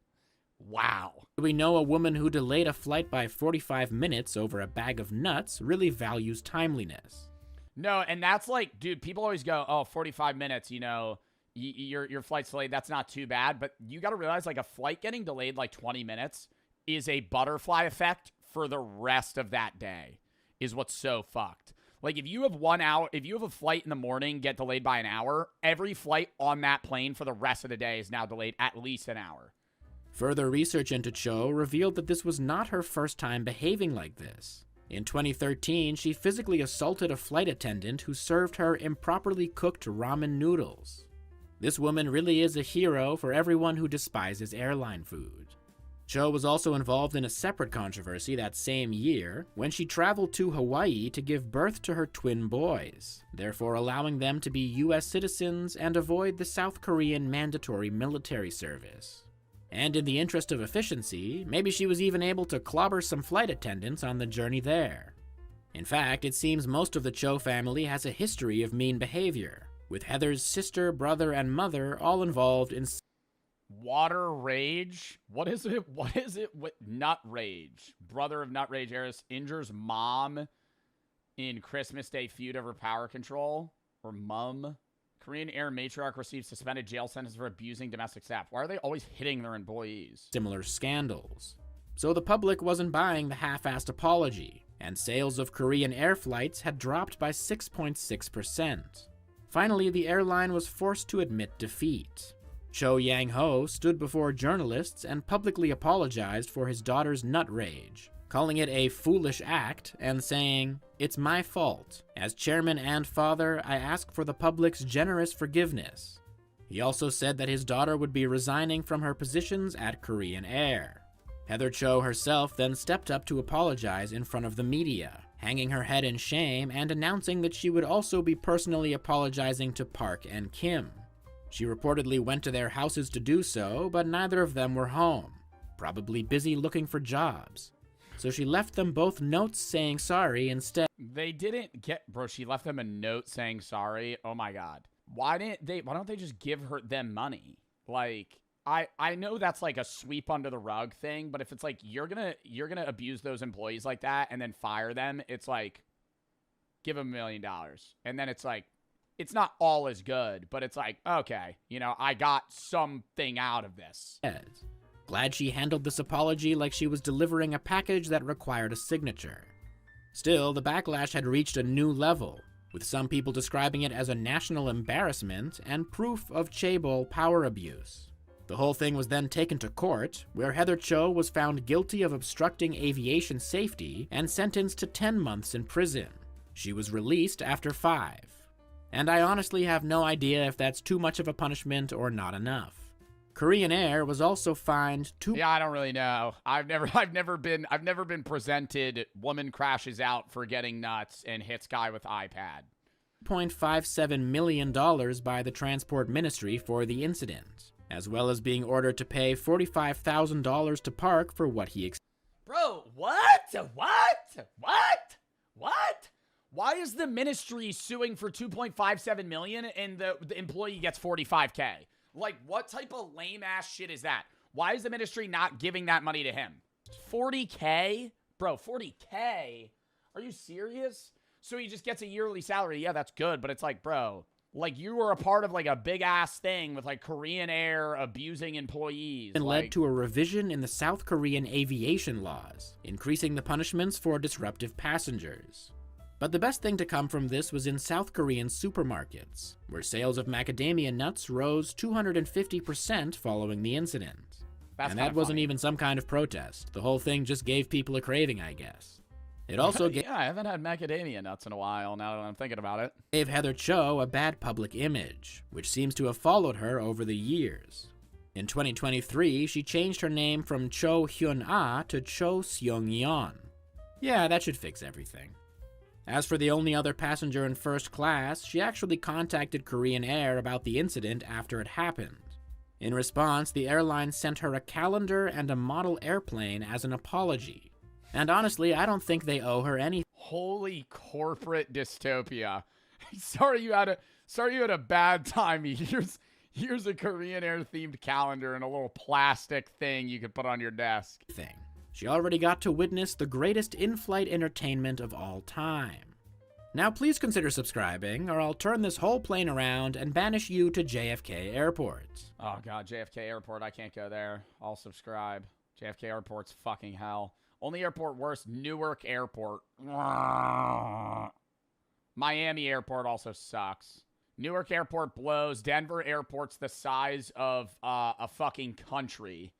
Wow. We know a woman who delayed a flight by 45 minutes over a bag of nuts really values timeliness. No, and that's like, dude, people always go, oh, 45 minutes, you know, your flight's delayed, that's not too bad. But you got to realize, like, a flight getting delayed like 20 minutes is a butterfly effect for the rest of that day, is what's so fucked. Like, if you have 1 hour, if you have a flight in the morning get delayed by an hour, every flight on that plane for the rest of the day is now delayed at least an hour. Further research into Cho revealed that this was not her first time behaving like this. In 2013, she physically assaulted a flight attendant who served her improperly cooked ramen noodles. This woman really is a hero for everyone who despises airline food. Cho was also involved in a separate controversy that same year when she traveled to Hawaii to give birth to her twin boys, therefore allowing them to be US citizens and avoid the South Korean mandatory military service. And in the interest of efficiency, maybe she was even able to clobber some flight attendants on the journey there. In fact, it seems most of the Cho family has a history of mean behavior, with Heather's sister, brother, and mother all involved in water rage? What is it? What is it? What, nut rage. Brother of Nut Rage Heiress injures mom in Christmas Day feud over power control. Or mum. Korean Air matriarch receives suspended jail sentence for abusing domestic staff. Why are they always hitting their employees? Similar scandals. So the public wasn't buying the half-assed apology, and sales of Korean Air flights had dropped by 6.6%. Finally, the airline was forced to admit defeat. Cho Yang-ho stood before journalists and publicly apologized for his daughter's nut rage, calling it a foolish act and saying, "It's my fault. As chairman and father, I ask for the public's generous forgiveness." He also said that his daughter would be resigning from her positions at Korean Air. Heather Cho herself then stepped up to apologize in front of the media, hanging her head in shame and announcing that she would also be personally apologizing to Park and Kim. She reportedly went to their houses to do so, but neither of them were home, probably busy looking for jobs. So she left them both notes saying sorry instead. They didn't get, bro, she left them a note saying sorry. Oh my God. Why don't they just give them money? Like, I know that's like a sweep under the rug thing, but if it's like, you're gonna abuse those employees like that and then fire them, it's like, give them $1 million. And then it's like, it's not all as good, but it's like, okay, you know, I got something out of this. Glad she handled this apology like she was delivering a package that required a signature. Still, the backlash had reached a new level, with some people describing it as a national embarrassment and proof of chaebol power abuse. The whole thing was then taken to court, where Heather Cho was found guilty of obstructing aviation safety and sentenced to 10 months in prison. She was released after 5. And I honestly have no idea if that's too much of a punishment or not enough. Korean Air was also fined Yeah, I don't really know. I've never been presented woman crashes out for getting nuts and hits guy with iPad. $2.57 million by the Transport Ministry for the incident, as well as being ordered to pay $45,000 to Park for what he Bro, what? Why is the ministry suing for $2.57 million and the employee gets $45K? Like, what type of lame-ass shit is that? Why is the ministry not giving that money to him? $40K? Bro, $40K? Are you serious? So he just gets a yearly salary. Yeah, that's good, but it's like, bro, like, you were a part of, like, a big-ass thing with, like, Korean Air abusing employees. and led to a revision in the South Korean aviation laws, increasing the punishments for disruptive passengers. But the best thing to come from this was in South Korean supermarkets, where sales of macadamia nuts rose 250% following the incident. And that wasn't even some kind of protest. The whole thing just gave people a craving, I guess. It also Yeah, I haven't had macadamia nuts in a while now that I'm thinking about it. gave Heather Cho a bad public image, which seems to have followed her over the years. In 2023, she changed her name from Cho Hyun-ah to Cho Seong-yeon. Yeah, that should fix everything. As for the only other passenger in first class, she actually contacted Korean Air about the incident after it happened. In response, the airline sent her a calendar and a model airplane as an apology. And honestly, I don't think they owe her anything. Holy corporate dystopia. Sorry you had a bad time. Here's a Korean Air themed calendar and a little plastic thing you could put on your desk. She already got to witness the greatest in-flight entertainment of all time. Now please consider subscribing, or I'll turn this whole plane around and banish you to JFK Airport. Oh god, JFK Airport, I can't go there. I'll subscribe. JFK Airport's fucking hell. Only airport worse, Newark Airport. Miami Airport also sucks. Newark Airport blows. Denver Airport's the size of a fucking country.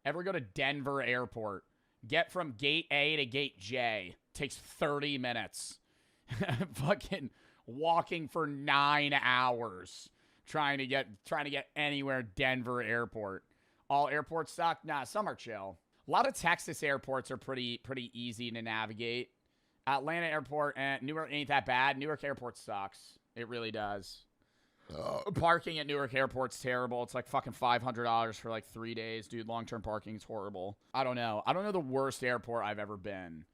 Ever go to Denver Airport? Get from gate A to gate J. Takes 30 minutes. Fucking walking for 9 hours trying to get anywhere Denver Airport. All airports suck? Nah, some are chill. A lot of Texas airports are pretty easy to navigate. Atlanta Airport and Newark ain't that bad. Newark Airport sucks. It really does. Parking at Newark Airport's terrible. It's like fucking $500 for like 3 days, dude. Long-term parking is horrible. I don't know the worst airport I've ever been.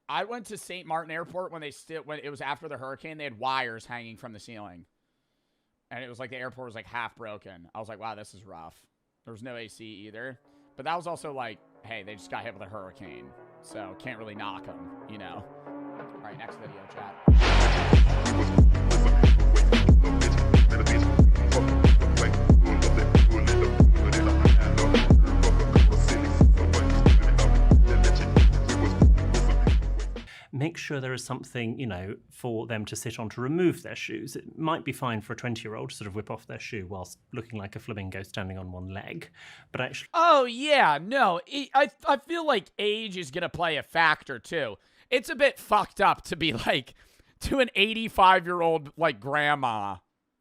I went to St. Martin Airport when it was after the hurricane. They had wires hanging from the ceiling, and it was like the airport was like half broken. I was like, wow, this is rough. There was no AC either, but that was also like, hey, they just got hit with a hurricane, so can't really knock them, you know. All right, next video, chat. Make sure there is something, you know, for them to sit on to remove their shoes. It might be fine for a 20-year-old to sort of whip off their shoe whilst looking like a flamingo standing on one leg. But actually... Oh, yeah, no. I feel like age is going to play a factor, too. It's a bit fucked up to be like, to an 85-year-old, like, grandma.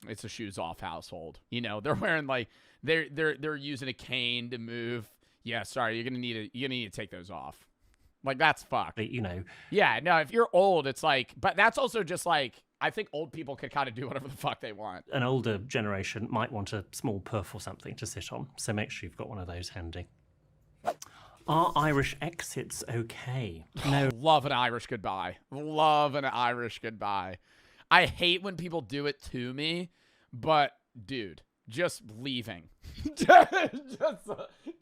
It's a shoes-off household. You know, they're wearing, like, they're using a cane to move. Yeah, sorry, you're gonna need to take those off. Like, that's fucked. You know. Yeah, no, if you're old, it's like, but that's also just like, I think old people could kind of do whatever the fuck they want. An older generation might want a small puff or something to sit on, so make sure you've got one of those handy. Are Irish exits okay? No. Love an Irish goodbye. Love an Irish goodbye. I hate when people do it to me, but dude, just leaving.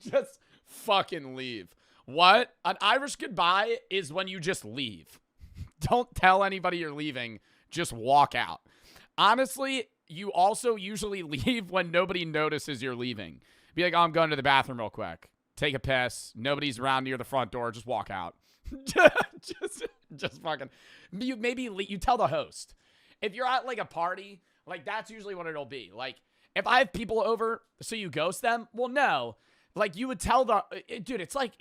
just fucking leave. What? An Irish goodbye is when you just leave. Don't tell anybody you're leaving. Just walk out. Honestly, you also usually leave when nobody notices you're leaving. Be like, oh, I'm going to the bathroom real quick. Take a piss. Nobody's around near the front door. Just walk out. just fucking. You tell the host. If you're at like a party, like that's usually what it'll be. Like if I have people over, so you ghost them. Well, no. Like you would tell dude, it's like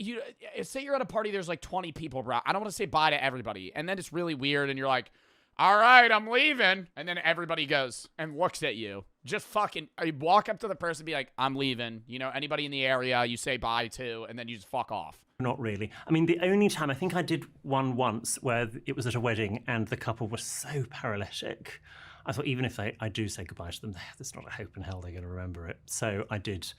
say you're at a party, there's like 20 people, bro. I don't want to say bye to everybody. And then it's really weird and you're like, all right, I'm leaving. And then everybody goes and looks at you. Just fucking, you walk up to the person and be like, I'm leaving. You know, anybody in the area you say bye to, and then you just fuck off. Not really. I mean, the only time, I think I did one once where it was at a wedding and the couple was so paralytic. I thought even if I do say goodbye to them, there's not a hope in hell they're going to remember it. So I did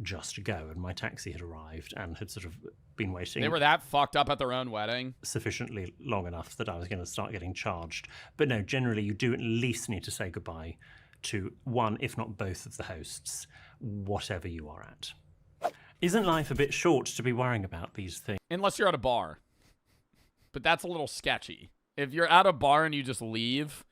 just go, and my taxi had arrived and had sort of been waiting. They were that fucked up at their own wedding? Sufficiently long enough that I was going to start getting charged. But no, generally you do at least need to say goodbye to one, if not both of the hosts, whatever you are at. Isn't life a bit short to be worrying about these things? Unless you're at a bar. But that's a little sketchy. If you're at a bar and you just leave,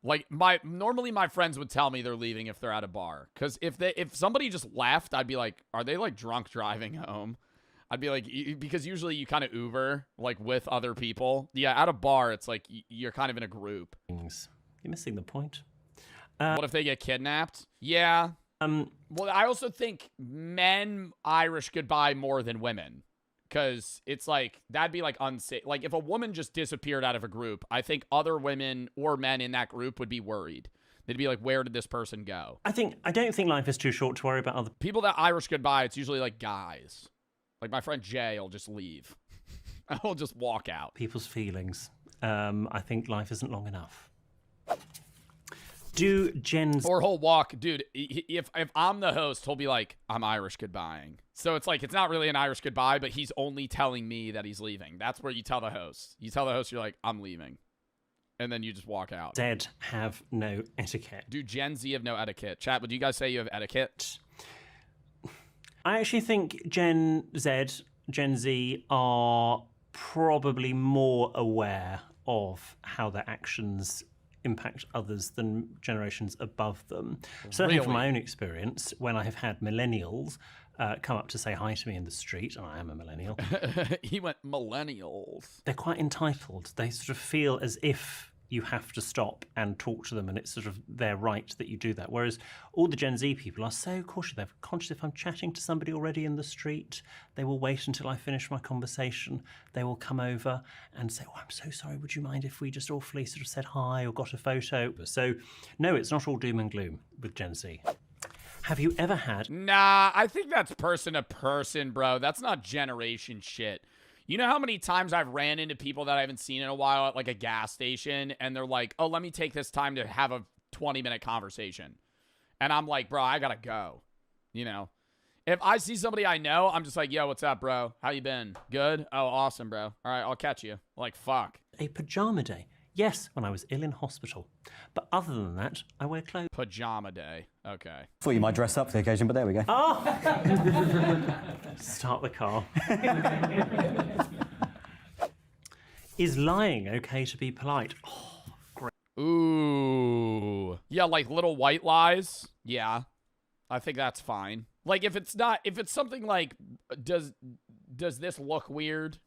like normally my friends would tell me they're leaving if they're at a bar. Because if somebody just left, I'd be like, are they like drunk driving home? I'd be like, because usually you kind of Uber like with other people. Yeah, at a bar, it's like you're kind of in a group. You're missing the point. What if they get kidnapped? Yeah. Well, I also think men Irish goodbye more than women. Because it's like, that'd be like unsafe. Like if a woman just disappeared out of a group, I think other women or men in that group would be worried. They'd be like, where did this person go? I don't think life is too short to worry about other people. That Irish goodbye, it's usually like guys. Like my friend Jay will just leave. I'll just walk out. People's feelings. I think life isn't long enough. Do Jen's... Or he'll walk, dude, if I'm the host, he'll be like, I'm Irish goodbying. So it's like, it's not really an Irish goodbye, but he's only telling me that he's leaving. That's where you tell the host. You tell the host, you're like, I'm leaving. And then you just walk out. Zed have no etiquette. Do Gen Z have no etiquette? Chat, would you guys say you have etiquette? I actually think Gen Z are probably more aware of how their actions impact others than generations above them. Certainly from my own experience, when I have had millennials come up to say hi to me in the street, and I am a millennial. He went millennials. They're quite entitled. They sort of feel as if you have to stop and talk to them, and it's sort of their right that you do that. Whereas all the Gen Z people are so cautious. They're conscious if I'm chatting to somebody already in the street, they will wait until I finish my conversation. They will come over and say, oh, I'm so sorry, would you mind if we just awfully sort of said hi or got a photo? So no, it's not all doom and gloom with Gen Z. Have you ever had... Nah, I think that's person to person, bro. That's not generation shit. You know how many times I've ran into people that I haven't seen in a while at like a gas station, and they're like, oh, let me take this time to have a 20-minute conversation. And I'm like, bro, I gotta go. You know? If I see somebody I know, I'm just like, yo, what's up, bro? How you been? Good? Oh, awesome, bro. All right, I'll catch you. Like, fuck. A pajama day. Yes, when I was ill in hospital. But other than that, I wear clothes. Pajama day. Okay. Thought you might dress up for the occasion, but there we go. Oh! Start the car. Is lying okay to be polite? Oh, great. Ooh. Yeah, like little white lies. Yeah. I think that's fine. Like if it's something like, does this look weird?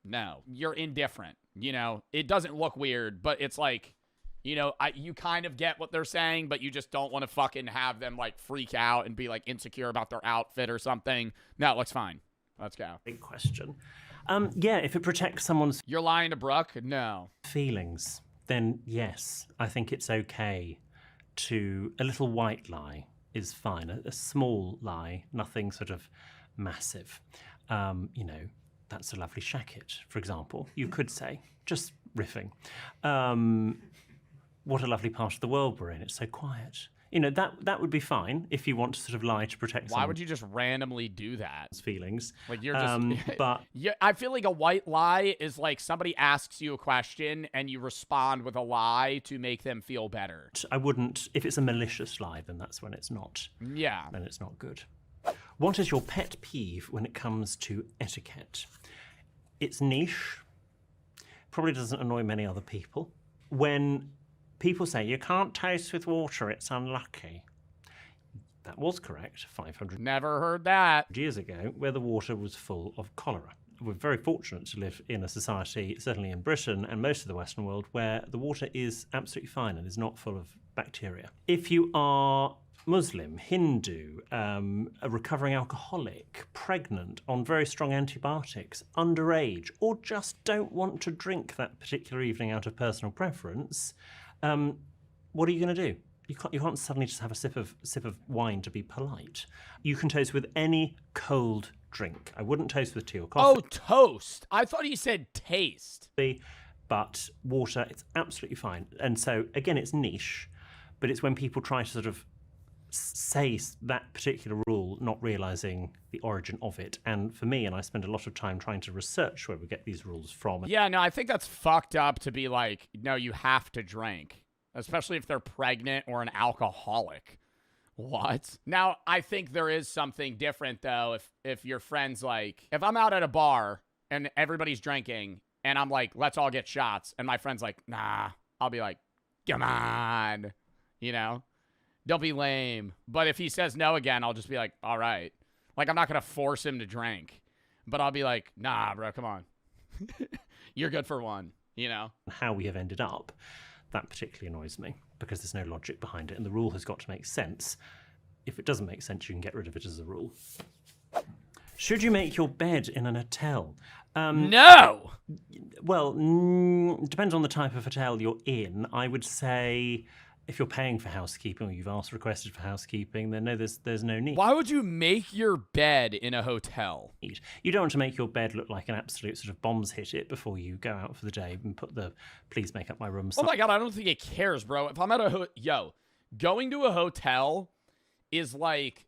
No. You're indifferent. You know, it doesn't look weird, but it's like, you know, you kind of get what they're saying, but you just don't want to fucking have them like freak out and be like insecure about their outfit or something. No, it looks fine. Let's go. Big question. Yeah, if it protects someone's... You're lying to Brooke? No. ...feelings, then yes, I think it's okay to... A little white lie is fine. A small lie, nothing sort of massive. You know, that's a lovely shacket, for example. You could say, just riffing. What a lovely part of the world we're in. It's so quiet. You know, that would be fine if you want to sort of lie to protect Why would you just randomly do that? Feelings. Like you're just... but yeah, I feel like a white lie is like somebody asks you a question and you respond with a lie to make them feel better. I wouldn't... If it's a malicious lie, then that's when it's not... Yeah. Then it's not good. What is your pet peeve when it comes to etiquette? It's niche. Probably doesn't annoy many other people. When People say you can't toast with water, it's unlucky. That was correct 500 Never heard that. years ago, where the water was full of cholera. We're very fortunate to live in a society, certainly in Britain and most of the Western world, where the water is absolutely fine and is not full of bacteria. If you are Muslim, Hindu, a recovering alcoholic, pregnant, on very strong antibiotics, underage, or just don't want to drink that particular evening out of personal preference, what are you going to do? You can't suddenly just have a sip of wine to be polite. You can toast with any cold drink. I wouldn't toast with tea or coffee. Oh, toast. I thought he said taste. But water, it's absolutely fine. And so, again, it's niche, but it's when people try to sort of say that particular rule, not realizing the origin of it. And for me, and I spend a lot of time trying to research where we get these rules from. Yeah, no, I think that's fucked up to be like, no, you have to drink, especially if they're pregnant or an alcoholic. What? Now, I think there is something different, though, if your friend's like, if I'm out at a bar and everybody's drinking and I'm like, let's all get shots, and my friend's like, nah, I'll be like, come on, you know? Don't be lame. But if he says no again, I'll just be like, all right. Like, I'm not going to force him to drink, but I'll be like, nah, bro, come on. You're good for one, you know? How we have ended up, that particularly annoys me because there's no logic behind it, and the rule has got to make sense. If it doesn't make sense, you can get rid of it as a rule. Should you make your bed in an hotel? No! Well, depends on the type of hotel you're in. I would say if you're paying for housekeeping or you've requested for housekeeping, then no, there's no need. Why would you make your bed in a hotel? You don't want to make your bed look like an absolute sort of bombs hit it before you go out for the day and put the please make up my room sign. Oh my God, I don't think it cares, bro. If I'm at a going to a hotel is like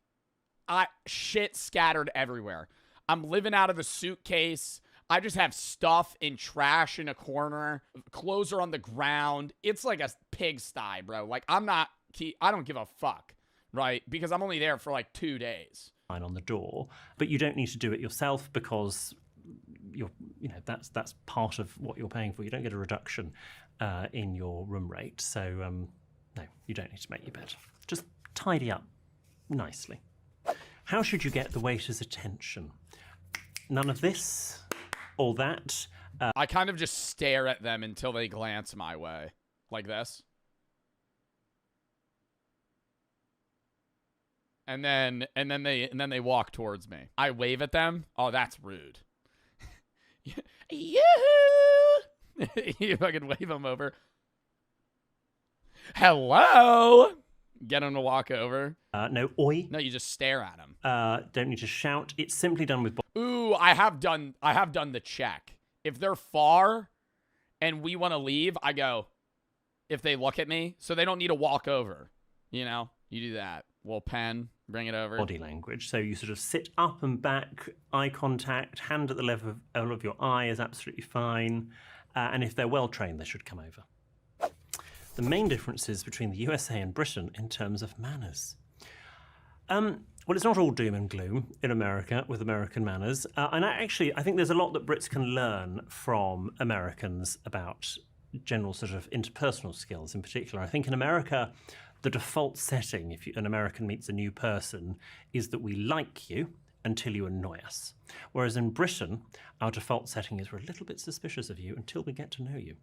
shit scattered everywhere. I'm living out of the suitcase. I just have stuff and trash in a corner. Clothes are on the ground. It's like a pigsty, bro. Like, I don't give a fuck, right? Because I'm only there for like 2 days. On the door, but you don't need to do it yourself because that's part of what you're paying for. You don't get a reduction in your room rate. So, no, you don't need to make your bed. Just tidy up nicely. How should you get the waiter's attention? None of this. All that. I kind of just stare at them until they glance my way. Like this. And then they walk towards me. I wave at them. Oh, that's rude. Yoo-hoo! You fucking wave them over. Hello! Get them to walk over. No, oi. No, you just stare at them. Don't need to shout. It's simply done with... Ooh, I have done the check. If they're far and we want to leave, I go, if they look at me, so they don't need to walk over. You know, you do that. Little pen, bring it over. Body language. So you sort of sit up and back, eye contact, hand at the level of your eye is absolutely fine. And if they're well trained, they should come over. The main differences between the USA and Britain in terms of manners. Well, it's not all doom and gloom in America with American manners. And I think there's a lot that Brits can learn from Americans about general sort of interpersonal skills in particular. I think in America, the default setting, if an American meets a new person, is that we like you until you annoy us. Whereas in Britain, our default setting is we're a little bit suspicious of you until we get to know you.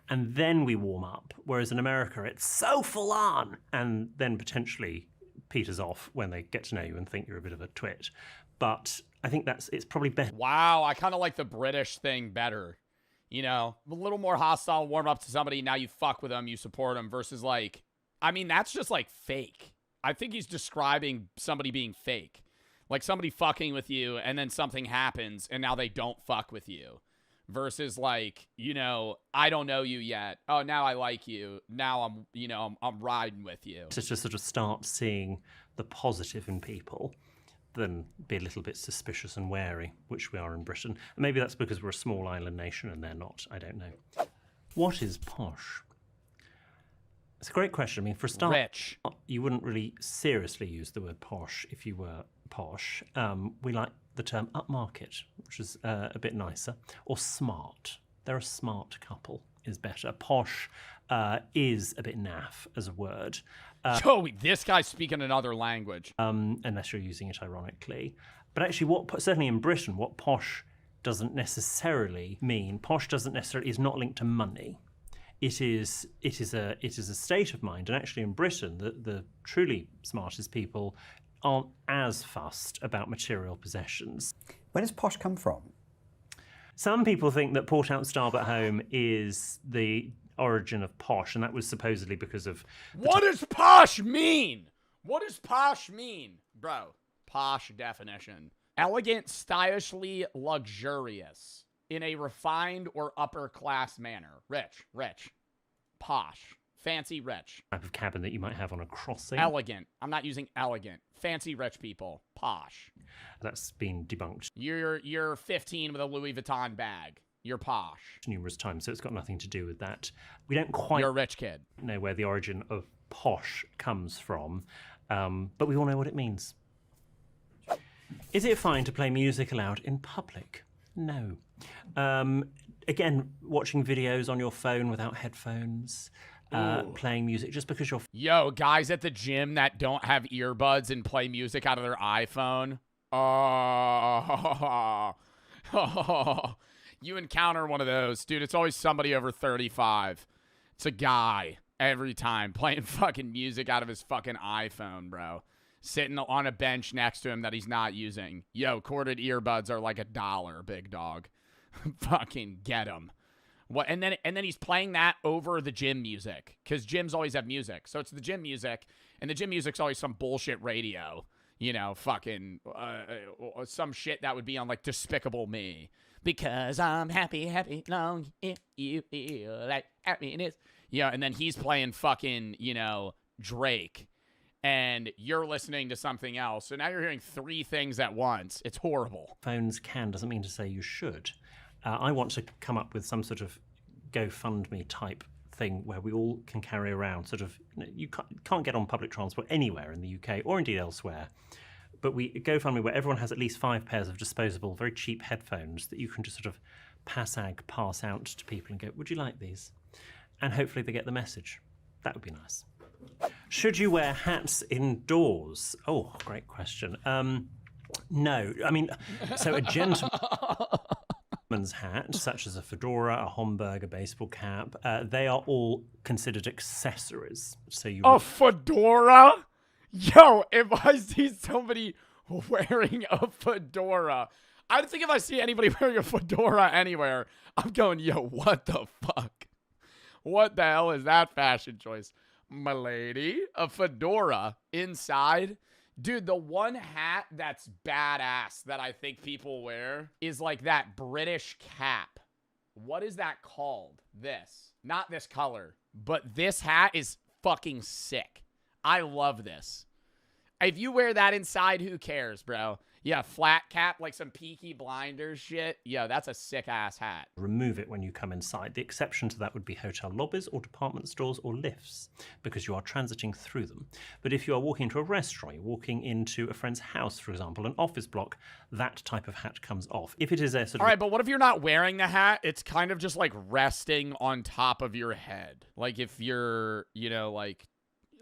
And then we warm up. Whereas in America, it's so full on. And then potentially peters off when they get to know you and think you're a bit of a twit. But I think it's probably better. Wow, I kind of like the British thing better. You know, a little more hostile, warm up to somebody, now you fuck with them, you support them, versus like, I mean, that's just like fake. I think he's describing somebody being fake. Like somebody fucking with you and then something happens and now they don't fuck with you. Versus like, you know, I don't know you yet. Oh, now I like you. Now I'm riding with you. To just sort of start seeing the positive in people than be a little bit suspicious and wary, which we are in Britain. And maybe that's because we're a small island nation and they're not. I don't know. What is posh? It's a great question. I mean, for a start, rich. You wouldn't really seriously use the word posh if you were posh. We like the term upmarket, which is a bit nicer, or smart. They're a smart couple is better. Posh is a bit naff as a word. Yo, this guy's speaking another language. Unless you're using it ironically. But actually, certainly in Britain, what posh doesn't necessarily mean, is not linked to money. It is a state of mind. And actually in Britain, the truly smartest people aren't as fussed about material possessions. Where does posh come from? Some people think that port out starve at home is the origin of posh, and that was supposedly because of... What does posh mean? What does posh mean? Bro, posh definition. Elegant, stylishly luxurious, in a refined or upper class manner. Rich. Posh. Fancy rich. Type of cabin that you might have on a crossing. Elegant. I'm not using elegant. Fancy rich people. Posh. That's been debunked. You're 15 with a Louis Vuitton bag. You're posh. Numerous times, so it's got nothing to do with that. We don't quite You're a rich kid. know where the origin of posh comes from, but we all know what it means. Is it fine to play music aloud in public? No. Again, watching videos on your phone without headphones, playing music just because you're... Yo, guys at the gym that don't have earbuds and play music out of their iPhone. You encounter one of those. Dude, it's always somebody over 35. It's a guy every time playing fucking music out of his fucking iPhone, bro. Sitting on a bench next to him that he's not using. Yo, corded earbuds are like $1, big dog. Fucking get him. What? And then he's playing that over the gym music, because gyms always have music. So it's the gym music, and the gym music's always some bullshit radio. You know, fucking some shit that would be on like Despicable Me. Because I'm happy long if you feel like happiness. Yeah, and then he's playing fucking, Drake. And you're listening to something else. So now you're hearing 3 things at once. It's horrible. Phones can doesn't mean to say you should. I want to come up with some sort of GoFundMe type thing where we all can carry around sort of, you can't get on public transport anywhere in the UK or indeed elsewhere. But we GoFundMe where everyone has at least 5 pairs of disposable, very cheap headphones that you can just sort of pass out to people and go, would you like these? And hopefully they get the message. That would be nice. Should you wear hats indoors? Oh, great question. No. I mean, so a gentleman's hat, such as a fedora, a Homburg, a baseball cap, they are all considered accessories. So you a fedora? Yo, if I see somebody wearing a fedora, I think if I see anybody wearing a fedora anywhere, I'm going, yo, what the fuck? What the hell is that fashion choice? My lady, a fedora inside. Dude, the one hat that's badass that I think people wear is like that British cap. What is that called? This. Not this color, but this hat is fucking sick. I love this. If you wear that inside, who cares, bro? Yeah, flat cap, like some Peaky Blinders shit. Yo, that's a sick-ass hat. Remove it when you come inside. The exception to that would be hotel lobbies or department stores or lifts, because you are transiting through them. But if you are walking into a restaurant, you're walking into a friend's house, for example, an office block, that type of hat comes off. If it is a sort of... All right, but what if you're not wearing the hat? It's kind of just like resting on top of your head. Like if you're, like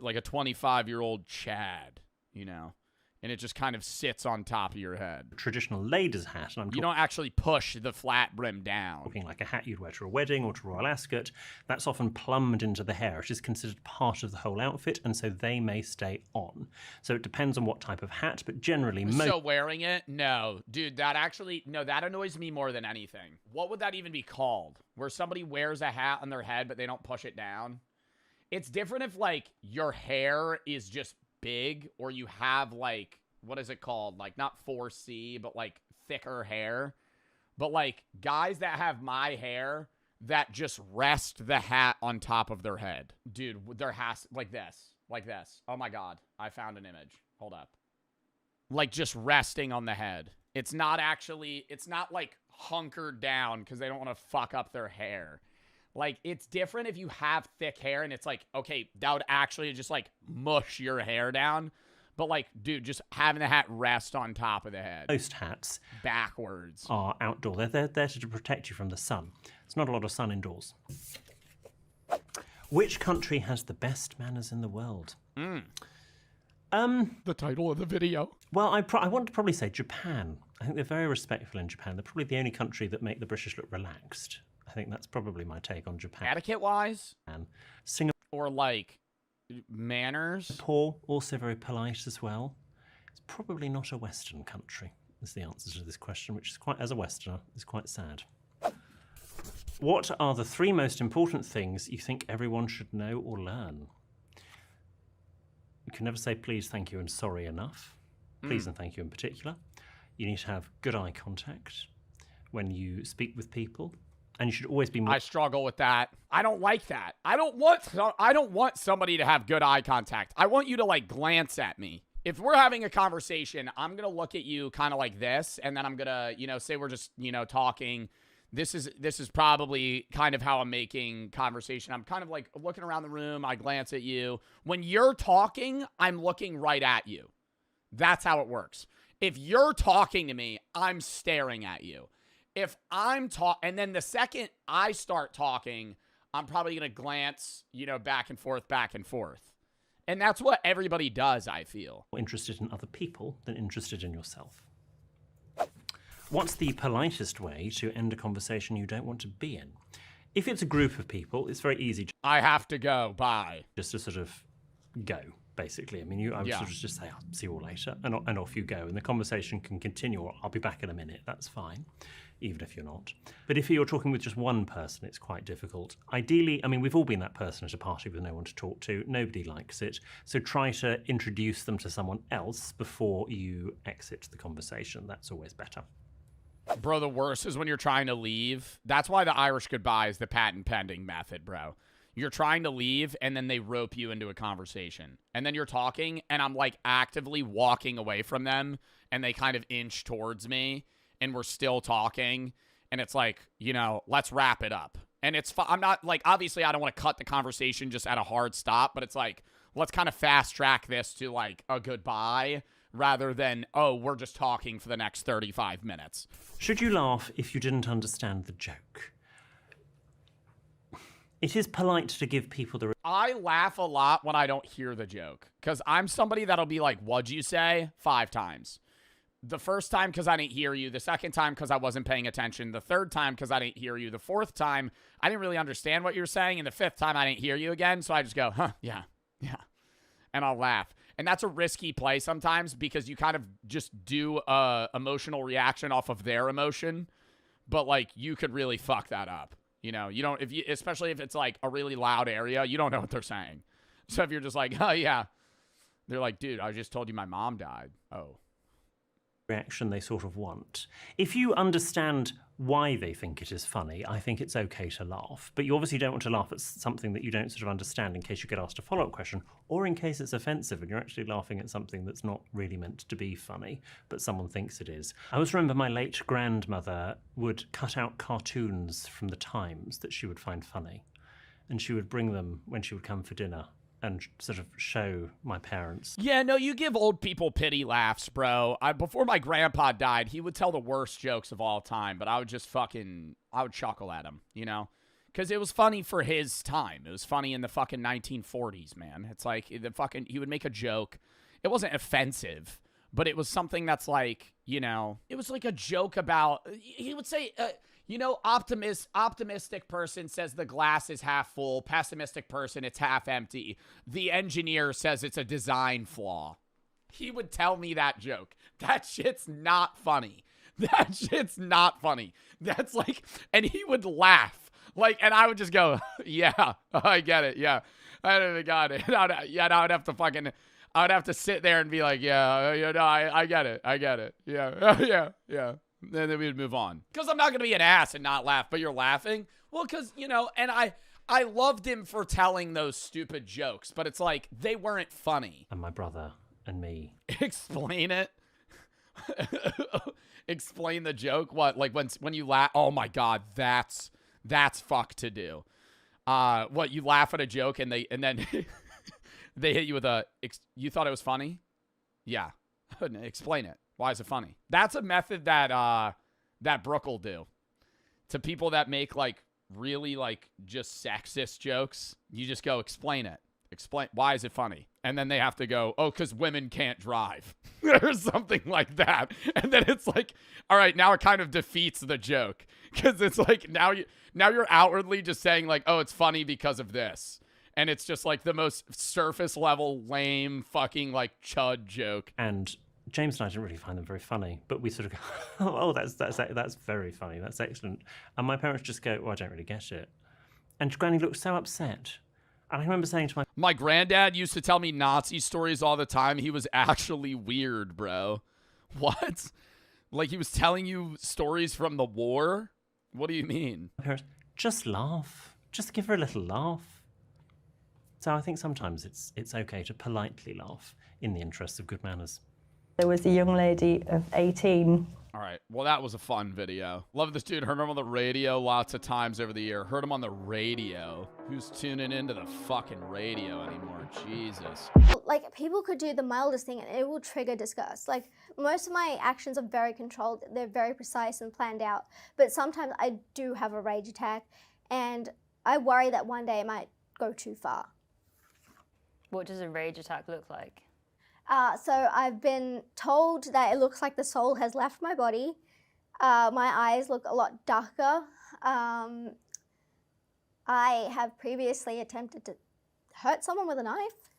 a 25-year-old Chad, and it just kind of sits on top of your head. Traditional lady's hat. And you don't actually push the flat brim down. Looking like a hat you'd wear to a wedding or to Royal Ascot. That's often plumbed into the hair. It is considered part of the whole outfit, and so they may stay on. So it depends on what type of hat, but generally... So wearing it? No. Dude, that annoys me more than anything. What would that even be called? Where somebody wears a hat on their head, but they don't push it down? It's different if, like, your hair is just big, or you have like, what is it called? Like not 4C, but like thicker hair. But like guys that have my hair that just rest the hat on top of their head. Dude, there has like this. Oh my God. I found an image. Hold up. Like just resting on the head. It's not like hunkered down because they don't want to fuck up their hair. Like, it's different if you have thick hair and it's like, okay, that would actually just, like, mush your hair down. But, like, dude, just having the hat rest on top of the head. Most hats backwards are outdoor. They're there to protect you from the sun. There's not a lot of sun indoors. Which country has the best manners in the world? The title of the video. Well, I want to probably say Japan. I think they're very respectful in Japan. They're probably the only country that make the British look relaxed. I think that's probably my take on Japan. Etiquette-wise? Singapore. Or, like, manners? Singapore, also very polite as well. It's probably not a Western country, is the answer to this question, which is quite, as a Westerner, is quite sad. What are the 3 most important things you think everyone should know or learn? You can never say please, thank you, and sorry enough. Please and thank you in particular. You need to have good eye contact when you speak with people. And you should always be... I struggle with that. I don't like that. I don't want somebody to have good eye contact. I want you to, like, glance at me. If we're having a conversation, I'm going to look at you kind of like this, and then I'm going to, say we're just, talking. This is probably kind of how I'm making conversation. I'm kind of like looking around the room. I glance at you. When you're talking, I'm looking right at you. That's how it works. If you're talking to me, I'm staring at you. If I'm and then the second I start talking, I'm probably going to glance, back and forth. And that's what everybody does, I feel. More interested in other people than interested in yourself. What's the politest way to end a conversation you don't want to be in? If it's a group of people, it's very easy. I have to go. Bye. Just to sort of go, basically. I mean, I would sort of just say, I'll see you all later, and off you go. And the conversation can continue, or I'll be back in a minute. That's fine, even if you're not. But if you're talking with just one person, it's quite difficult. Ideally, I mean, we've all been that person at a party with no one to talk to. Nobody likes it. So try to introduce them to someone else before you exit the conversation. That's always better. Bro, the worst is when you're trying to leave. That's why the Irish goodbye is the patent pending method, bro. You're trying to leave, and then they rope you into a conversation. And then you're talking, and I'm, like, actively walking away from them, and they kind of inch towards me, and we're still talking. And it's like, let's wrap it up. And it's I'm not, like, obviously I don't want to cut the conversation just at a hard stop, but it's like, let's kind of fast track this to, like, a goodbye, rather than, we're just talking for the next 35 minutes. Should you laugh if you didn't understand the joke? It is polite to give people the... I laugh a lot when I don't hear the joke, because I'm somebody that'll be like, what'd you say? 5 times. The first time because I didn't hear you. The second time because I wasn't paying attention. The third time because I didn't hear you. The fourth time, I didn't really understand what you're saying. And the 5th time, I didn't hear you again. So I just go, yeah. And I'll laugh. And that's a risky play sometimes because you kind of just do a emotional reaction off of their emotion. But, like, you could really fuck that up. You don't, especially if it's, like, a really loud area, you don't know what they're saying. So if you're just like, oh, yeah. They're like, dude, I just told you my mom died. Oh. Reaction they sort of want. If you understand why they think it is funny, I think it's okay to laugh. But you obviously don't want to laugh at something that you don't sort of understand in case you get asked a follow-up question, or in case it's offensive and you're actually laughing at something that's not really meant to be funny, but someone thinks it is. I always remember my late grandmother would cut out cartoons from the Times that she would find funny, and she would bring them when she would come for dinner and sort of show my parents. Yeah, no, you give old people pity laughs, bro. Before my grandpa died, he would tell the worst jokes of all time, but I would just I would chuckle at him, Because it was funny for his time. It was funny in the fucking 1940s, man. It's like, he would make a joke. It wasn't offensive, but it was something that's like, it was like a joke about, he would say, optimistic person says the glass is half full. Pessimistic person, it's half empty. The engineer says it's a design flaw. He would tell me that joke. That shit's not funny. That's like, and he would laugh. Like, and I would just go, yeah, I get it. Yeah, I got it. I would have to sit there and be like, I get it. Yeah. Then we would move on. Because I'm not going to be an ass and not laugh, but you're laughing. Well, because, and I loved him for telling those stupid jokes, but it's like, they weren't funny. And my brother and me. Explain it. Explain the joke. What? Like when you laugh? Oh my God, that's fuck to do. What, you laugh at a joke and then they hit you with you thought it was funny? Yeah. Explain it. Why is it funny? That's a method that Brooke will do to people that make, like, really like just sexist jokes, you just go explain it. Explain why is it funny? And then they have to go, oh, because women can't drive or something like that. And then it's like, all right, now it kind of defeats the joke because it's like now you're outwardly just saying like, oh, it's funny because of this. And it's just like the most surface level, lame, fucking like chud joke. And James and I didn't really find them very funny, but we sort of go, oh, that's very funny. That's excellent. And my parents just go, well, I don't really get it. And Granny looked so upset. And I remember saying to my granddad used to tell me Nazi stories all the time. He was actually weird, bro. What? Like he was telling you stories from the war? What do you mean? my parents, just laugh. Just give her a little laugh. So I think sometimes it's okay to politely laugh in the interests of good manners. There was a young lady of 18. All right. Well, that was a fun video. Love this dude. Heard him on the radio lots of times over the year. Heard him on the radio. Who's tuning into the fucking radio anymore? Jesus. Like, people could do the mildest thing and it will trigger disgust. Like, most of my actions are very controlled. They're very precise and planned out. But sometimes I do have a rage attack and I worry that one day it might go too far. What does a rage attack look like? So I've been told that it looks like the soul has left my body. My eyes look a lot darker. I have previously attempted to hurt someone with a knife.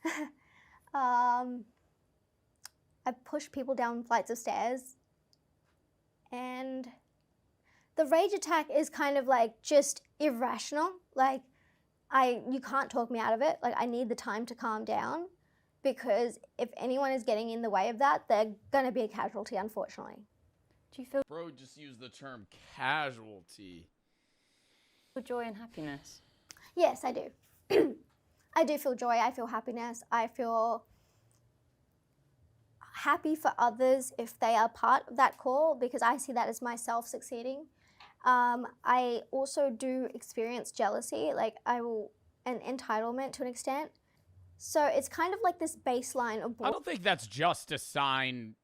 I've pushed people down flights of stairs. And the rage attack is kind of like just irrational. Like, you can't talk me out of it. Like, I need the time to calm down because if anyone is getting in the way of that, they're going to be a casualty, unfortunately. Do you feel Bro just used the term casualty. joy and happiness? Yes, I do. I do feel joy. I feel happiness. I feel happy for others if they are part of that call because I see that as myself succeeding. I also do experience jealousy, like and entitlement to an extent. So it's kind of like this baseline of. I don't think that's just a sign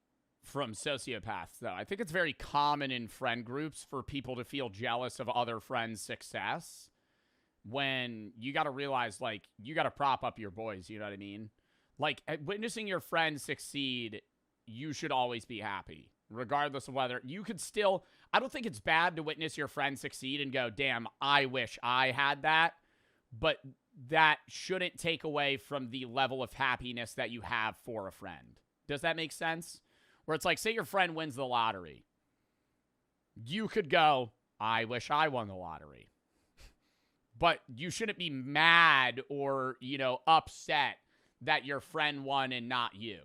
from sociopaths, though. I think it's very common in friend groups for people to feel jealous of other friends' success when you got to realize, like, you got to prop up your boys, you know what I mean? Like, witnessing your friends succeed, you should always be happy. Regardless of whether you could still, I don't think it's bad to witness your friend succeed and go, damn, I wish I had that. But that shouldn't take away from the level of happiness that you have for a friend. Does that make sense? Where it's like, say your friend wins the lottery. You could go, I wish I won the lottery. But you shouldn't be mad or, upset that your friend won and not you.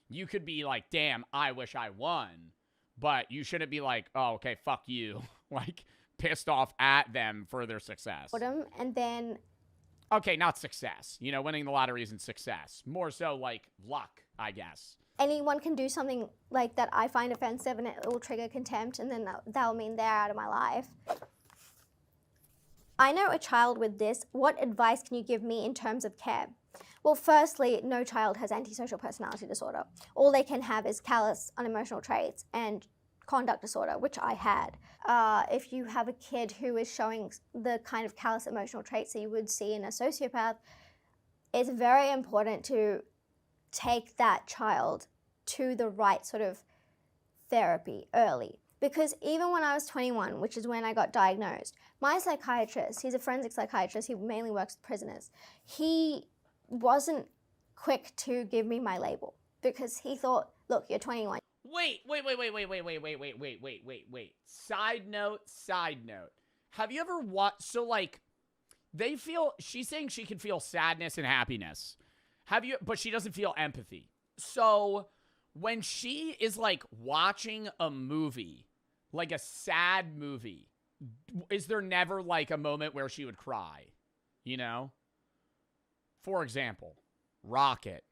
You could be like, damn, I wish I won. But you shouldn't be like, oh, okay, fuck you. Like, pissed off at them for their success. And then. Okay, not success. Winning the lottery isn't success. More so like luck, I guess. Anyone can do something like that I find offensive and it will trigger contempt and then that'll mean they're out of my life. I know a child with this. What advice can you give me in terms of care? Well, firstly, no child has antisocial personality disorder. All they can have is callous unemotional traits and conduct disorder, which I had. If you have a kid who is showing the kind of callous emotional traits that you would see in a sociopath, it's very important to take that child to the right sort of therapy early. Because even when I was 21, which is when I got diagnosed, my psychiatrist, he's a forensic psychiatrist, he mainly works with prisoners, he wasn't quick to give me my label because he thought, look, you're 21. Wait. Side note. Have you ever so like, she's saying she can feel sadness and happiness. But she doesn't feel empathy. So when she is like watching a movie, like a sad movie, is there never like a moment where she would cry? For example, Rocket.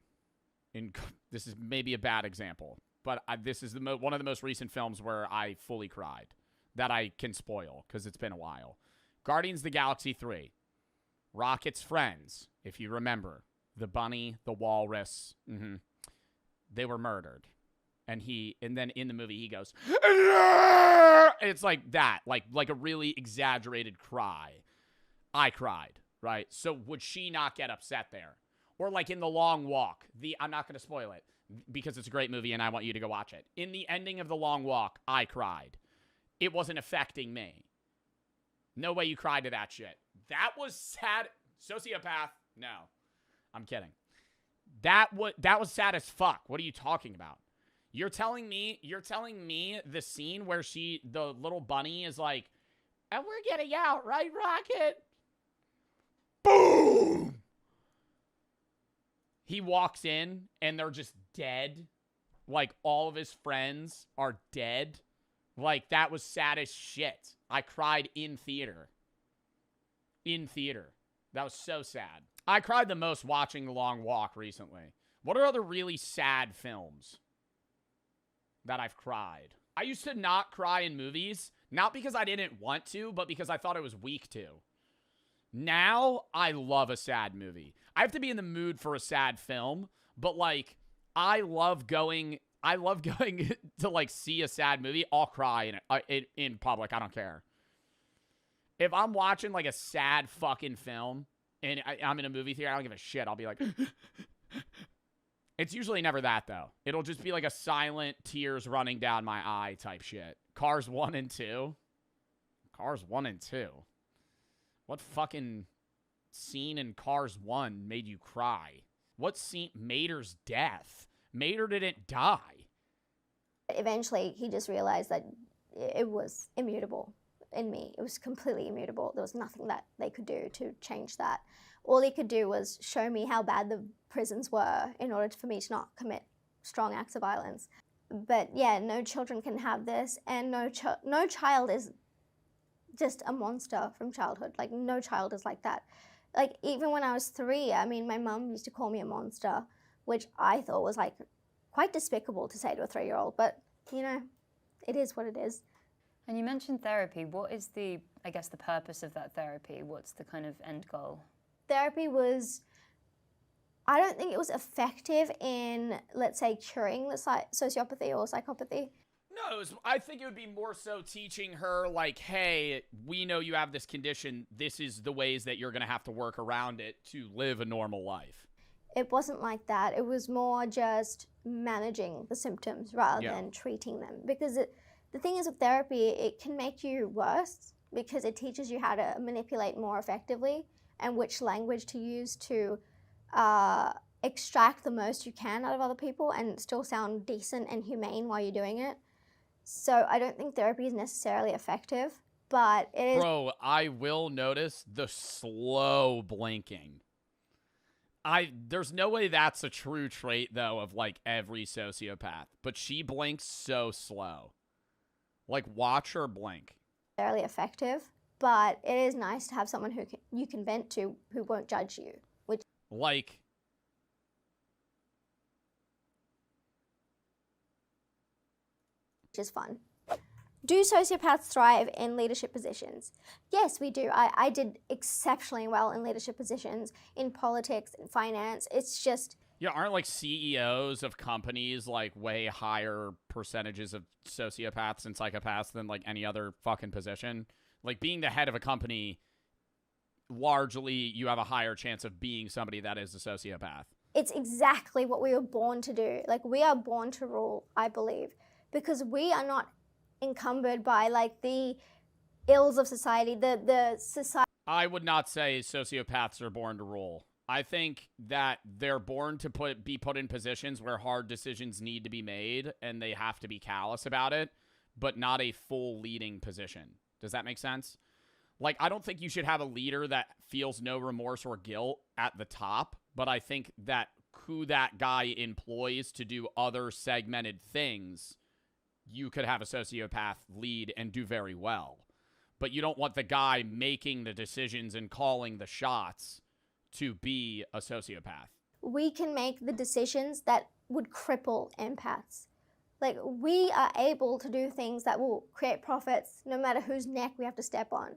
This is maybe a bad example, but this is one of the most recent films where I fully cried that I can spoil because it's been a while. Guardians of the Galaxy 3. Rocket's friends, if you remember, the bunny, the walrus, they were murdered. And then in the movie he goes, it's like that, like a really exaggerated cry. I cried, right? So would she not get upset there? Or like in The Long Walk, I'm not going to spoil it because it's a great movie and I want you to go watch it. In the ending of The Long Walk, I cried. It wasn't affecting me. No way you cried to that shit. That was sad. Sociopath. No, I'm kidding. That was sad as fuck. What are you talking about? You're telling me the scene where the little bunny is like, and we're getting out, right, Rocket? Boom! He walks in and they're just dead. Like all of his friends are dead. Like that was sad as shit. I cried in theater. In theater. That was so sad. I cried the most watching The Long Walk recently. What are other really sad films that I've cried? I used to not cry in movies, not because I didn't want to, but because I thought it was weak to. Now, I love a sad movie. I have to be in the mood for a sad film, but like, I love going to like see a sad movie. I'll cry in public. I don't care. If I'm watching like a sad fucking film and I'm in a movie theater, I don't give a shit. I'll be like, it's usually never that though. It'll just be like a silent tears running down my eye type shit. Cars 1 and 2. Cars 1 and 2. What fucking scene in Cars 1 made you cry? What scene? Mater's death. Mater didn't die. Eventually, he just realized that it was immutable in me. It was completely immutable. There was nothing that they could do to change that. All he could do was show me how bad the prisons were in order for me to not commit strong acts of violence. But yeah, no children can have this, and no child is just a monster from childhood. Like, no child is like that. Like, even when I was 3, I mean, my mum used to call me a monster, which I thought was, like, quite despicable to say to a 3-year-old. But, you know, it is what it is. And you mentioned therapy. What is the purpose of that therapy? What's the kind of end goal? Therapy was, I don't think it was effective in, let's say, curing the sociopathy or psychopathy. No, I think it would be more so teaching her, like, hey, we know you have this condition. This is the ways that you're going to have to work around it to live a normal life. It wasn't like that. It was more just managing the symptoms rather than treating them. Because the thing is with therapy, it can make you worse because it teaches you how to manipulate more effectively and which language to use to extract the most you can out of other people and still sound decent and humane while you're doing it. So I don't think therapy is necessarily effective, but it is. Bro, I will notice the slow blinking. There's no way that's a true trait, though, of, like, every sociopath. But she blinks so slow. Like, watch her blink. Necessarily effective, but it is nice to have someone who you can vent to who won't judge you. Which, like, is fun. Do sociopaths thrive in leadership positions? Yes, we do. I did exceptionally well in leadership positions, in politics, in finance. It's just... Yeah, aren't, like, CEOs of companies, like, way higher percentages of sociopaths and psychopaths than, like, any other fucking position? Like, being the head of a company, largely, you have a higher chance of being somebody that is a sociopath. It's exactly what we were born to do. Like, we are born to rule, I believe. Because we are not encumbered by, like, the ills of society, the society. I would not say sociopaths are born to rule. I think that they're born to be put in positions where hard decisions need to be made and they have to be callous about it, but not a full leading position. Does that make sense? Like, I don't think you should have a leader that feels no remorse or guilt at the top, but I think that who that guy employs to do other segmented things, you could have a sociopath lead and do very well. But you don't want the guy making the decisions and calling the shots to be a sociopath. We can make the decisions that would cripple empaths. Like, we are able to do things that will create profits no matter whose neck we have to step on.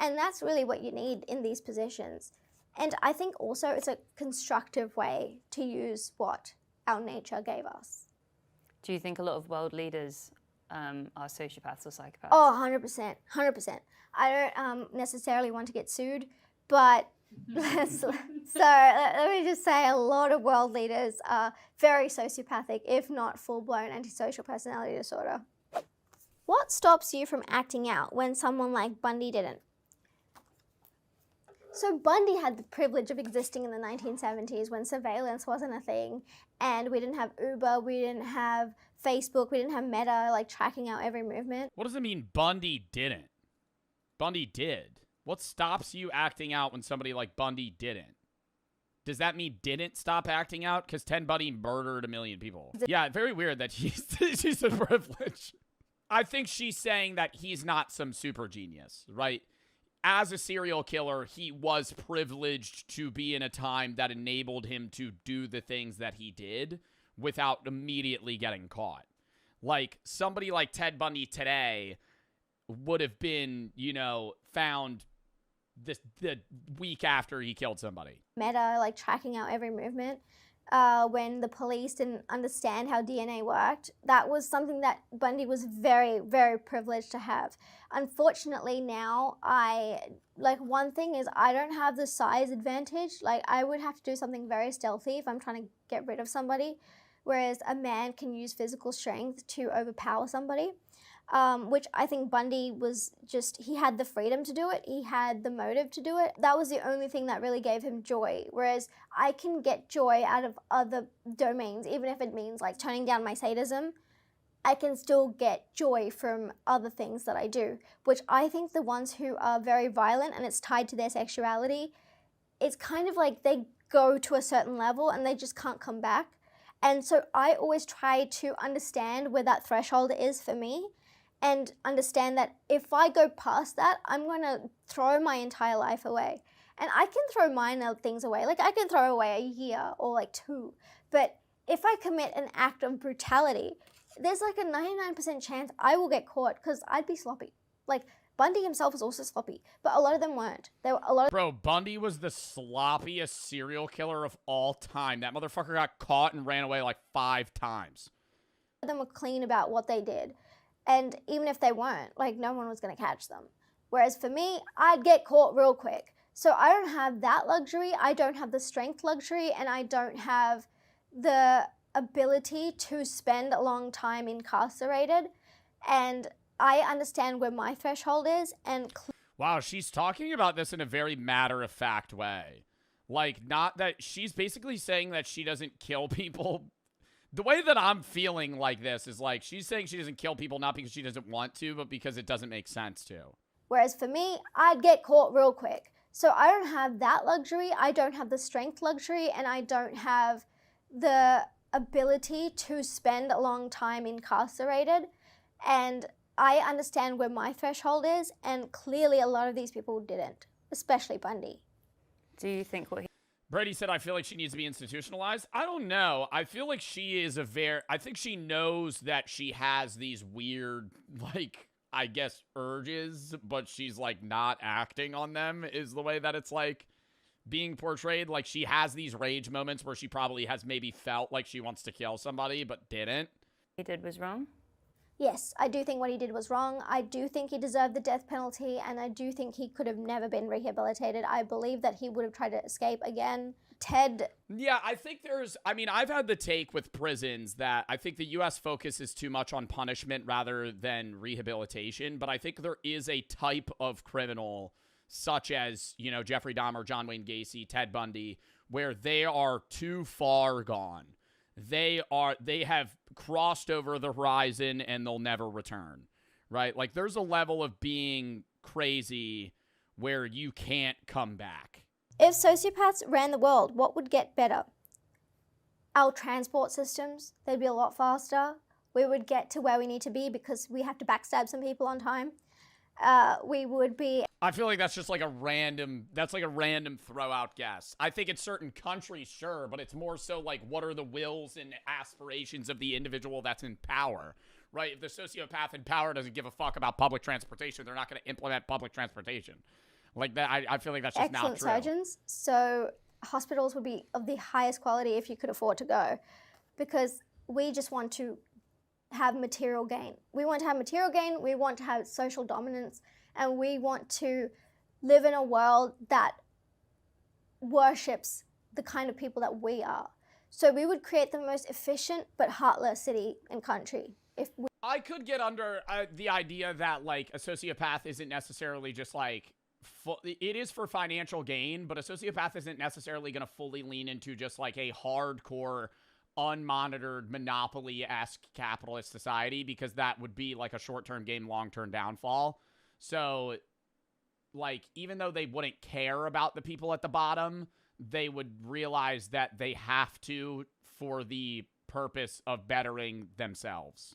And that's really what you need in these positions. And I think also it's a constructive way to use what our nature gave us. Do you think a lot of world leaders are sociopaths or psychopaths? Oh, 100%. 100%. I don't necessarily want to get sued, But let me just say a lot of world leaders are very sociopathic, if not full-blown antisocial personality disorder. What stops you from acting out when someone like Bundy didn't? So Bundy had the privilege of existing in the 1970s when surveillance wasn't a thing, and we didn't have Uber, we didn't have Facebook, we didn't have Meta, like tracking our every movement. What does it mean Bundy didn't? Bundy did. What stops you acting out when somebody like Bundy didn't? Does that mean didn't stop acting out? Because Ted Bundy murdered 1 million people. Yeah, very weird that she's a privilege. I think she's saying that he's not some super genius, right? As a serial killer, he was privileged to be in a time that enabled him to do the things that he did without immediately getting caught. Like, somebody like Ted Bundy today would have been, found the week after he killed somebody. Meta, like tracking our every movement. When the police didn't understand how DNA worked, that was something that Bundy was very, very privileged to have. Unfortunately now, one thing is I don't have the size advantage. Like, I would have to do something very stealthy if I'm trying to get rid of somebody, whereas a man can use physical strength to overpower somebody. Which I think Bundy he had the freedom to do it. He had the motive to do it. That was the only thing that really gave him joy. Whereas I can get joy out of other domains, even if it means like turning down my sadism. I can still get joy from other things that I do, which I think the ones who are very violent and it's tied to their sexuality, it's kind of like they go to a certain level and they just can't come back. And so I always try to understand where that threshold is for me, and understand that if I go past that, I'm going to throw my entire life away. And I can throw minor things away. Like, I can throw away a year or like 2. But if I commit an act of brutality, there's like a 99% chance I will get caught because I'd be sloppy. Like, Bundy himself was also sloppy, but a lot of them weren't. There were a lot of Bro, Bundy was the sloppiest serial killer of all time. That motherfucker got caught and ran away like 5 times. them were clean about what they did. And even if they weren't, like, no one was going to catch them. Whereas for me, I'd get caught real quick. So I don't have that luxury. I don't have the strength luxury, and I don't have the ability to spend a long time incarcerated. And I understand where my threshold is. And wow, she's talking about this in a very matter-of-fact way. Like, not that she's basically saying that she doesn't kill people. The way that I'm feeling like this is like she's saying she doesn't kill people not because she doesn't want to, but because it doesn't make sense to. Whereas for me, I'd get caught real quick. So I don't have that luxury. I don't have the strength luxury, and I don't have the ability to spend a long time incarcerated. And I understand where my threshold is, and clearly a lot of these people didn't, especially Bundy. Do you think what he... Brady said, I feel like she needs to be institutionalized. I don't know. I feel like she is I think she knows that she has these weird, like, I guess, urges, but she's, like, not acting on them is the way that it's, like, being portrayed. Like, she has these rage moments where she probably has maybe felt like she wants to kill somebody, but didn't. He did was wrong? Yes, I do think what he did was wrong. I do think he deserved the death penalty, and I do think he could have never been rehabilitated. I believe that he would have tried to escape again. Ted... Yeah, I think I've had the take with prisons that I think the U.S. focuses too much on punishment rather than rehabilitation, but I think there is a type of criminal, such as, Jeffrey Dahmer, John Wayne Gacy, Ted Bundy, where they are too far gone. They have crossed over the horizon and they'll never return, right? Like, there's a level of being crazy where you can't come back. If sociopaths ran the world, what would get better? Our transport systems, they'd be a lot faster. We would get to where we need to be because we have to backstab some people on time. We would be... I feel like that's just like a random throw out guess. I think in certain countries, sure, but it's more so like what are the wills and aspirations of the individual that's in power, right? If the sociopath in power doesn't give a fuck about public transportation, they're not going to implement public transportation. Like that, I feel like that's just not true. Excellent surgeons, so hospitals would be of the highest quality if you could afford to go, because we just want to have material gain. We want to have material gain, we want to have social dominance, and we want to live in a world that worships the kind of people that we are. So we would create the most efficient but heartless city and country if we. I could get under the idea that like a sociopath isn't necessarily just like it is for financial gain, but a sociopath isn't necessarily going to fully lean into just like a hardcore, unmonitored, monopoly-esque capitalist society, because that would be like a short-term gain, long-term downfall. So, like, even though they wouldn't care about the people at the bottom, they would realize that they have to for the purpose of bettering themselves.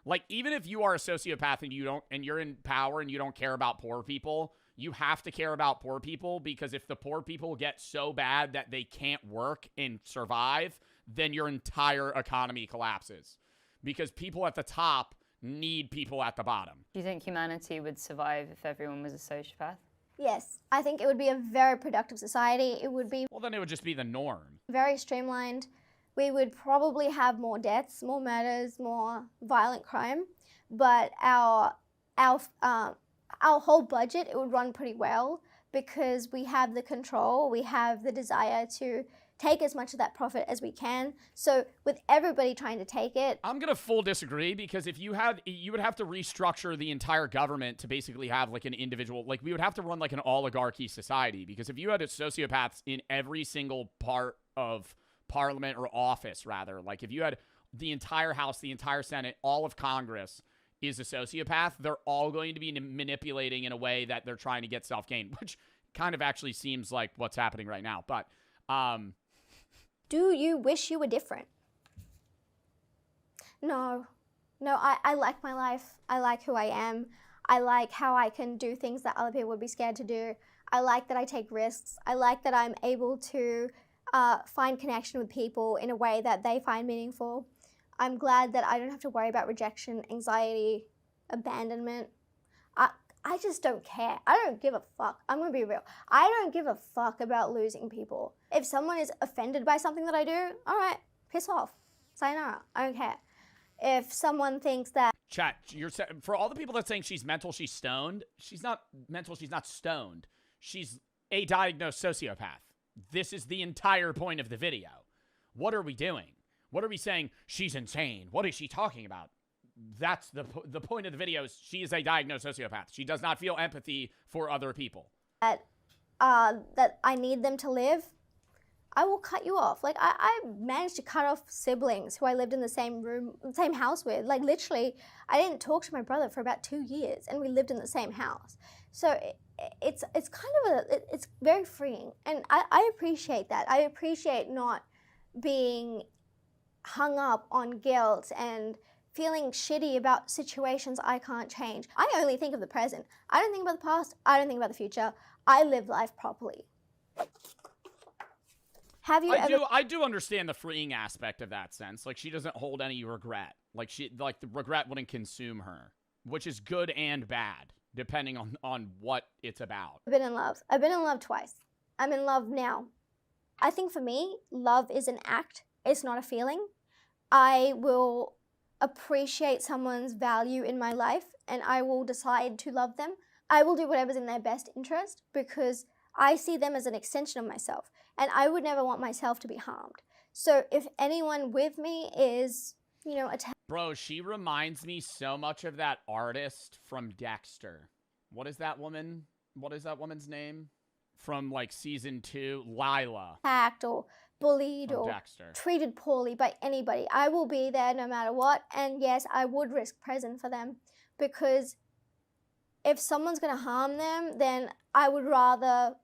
Like, even if you are a sociopath and you're in power and you don't care about poor people, you have to care about poor people, because if the poor people get so bad that they can't work and survive, then your entire economy collapses, because people at the top need people at the bottom. Do you think humanity would survive if everyone was a sociopath? Yes, I think it would be a very productive society. It would be Well, then it would just be the norm. very streamlined. We would probably have more deaths, more murders, more violent crime, but our whole budget, it would run pretty well, because we have the control, we have the desire to take as much of that profit as we can. So with everybody trying to take it, I'm going to full disagree, because if you would have to restructure the entire government to basically have like an individual, like we would have to run like an oligarchy society, because if you had sociopaths in every single part of parliament or office, rather, like if you had the entire House, the entire Senate, all of Congress is a sociopath, they're all going to be manipulating in a way that they're trying to get self-gain, which kind of actually seems like what's happening right now. But do you wish you were different? No, I like my life. I like who I am. I like how I can do things that other people would be scared to do. I like that I take risks. I like that I'm able to find connection with people in a way that they find meaningful. I'm glad that I don't have to worry about rejection, anxiety, abandonment. I just don't care. I don't give a fuck. I'm gonna be real. I don't give a fuck about losing people. If someone is offended by something that I do, all right, piss off. Sayonara. I don't care. If someone thinks that... Chat, for all the people that saying she's mental, she's stoned, she's not mental, she's not stoned. She's a diagnosed sociopath. This is the entire point of the video. What are we doing? What are we saying? She's insane. What is she talking about? That's the point of the video. Is she is a diagnosed sociopath. She does not feel empathy for other people. That I need them to live, I will cut you off. Like, I managed to cut off siblings who I lived in the same room, same house with. Like, literally, I didn't talk to my brother for about 2 years, and we lived in the same house. So it's kind of it's very freeing, and I appreciate that. I appreciate not being hung up on guilt and feeling shitty about situations I can't change. I only think of the present. I don't think about the past. I don't think about the future. I live life properly. Have you I do understand the freeing aspect of that sense. Like, she doesn't hold any regret. Like, the regret wouldn't consume her, which is good and bad, depending on what it's about. I've been in love. I've been in love twice. I'm in love now. I think for me, love is an act. It's not a feeling. I will appreciate someone's value in my life, and I will decide to love them. I will do whatever's in their best interest, because I see them as an extension of myself, and I would never want myself to be harmed. So if anyone with me is, Bro, she reminds me so much of that artist from Dexter. What is that woman? What is that woman's name? From like season 2, Lila. Attacked or bullied From or Dexter. treated poorly by anybody, I will be there no matter what. And yes, I would risk prison for them, because if someone's going to harm them, then I would rather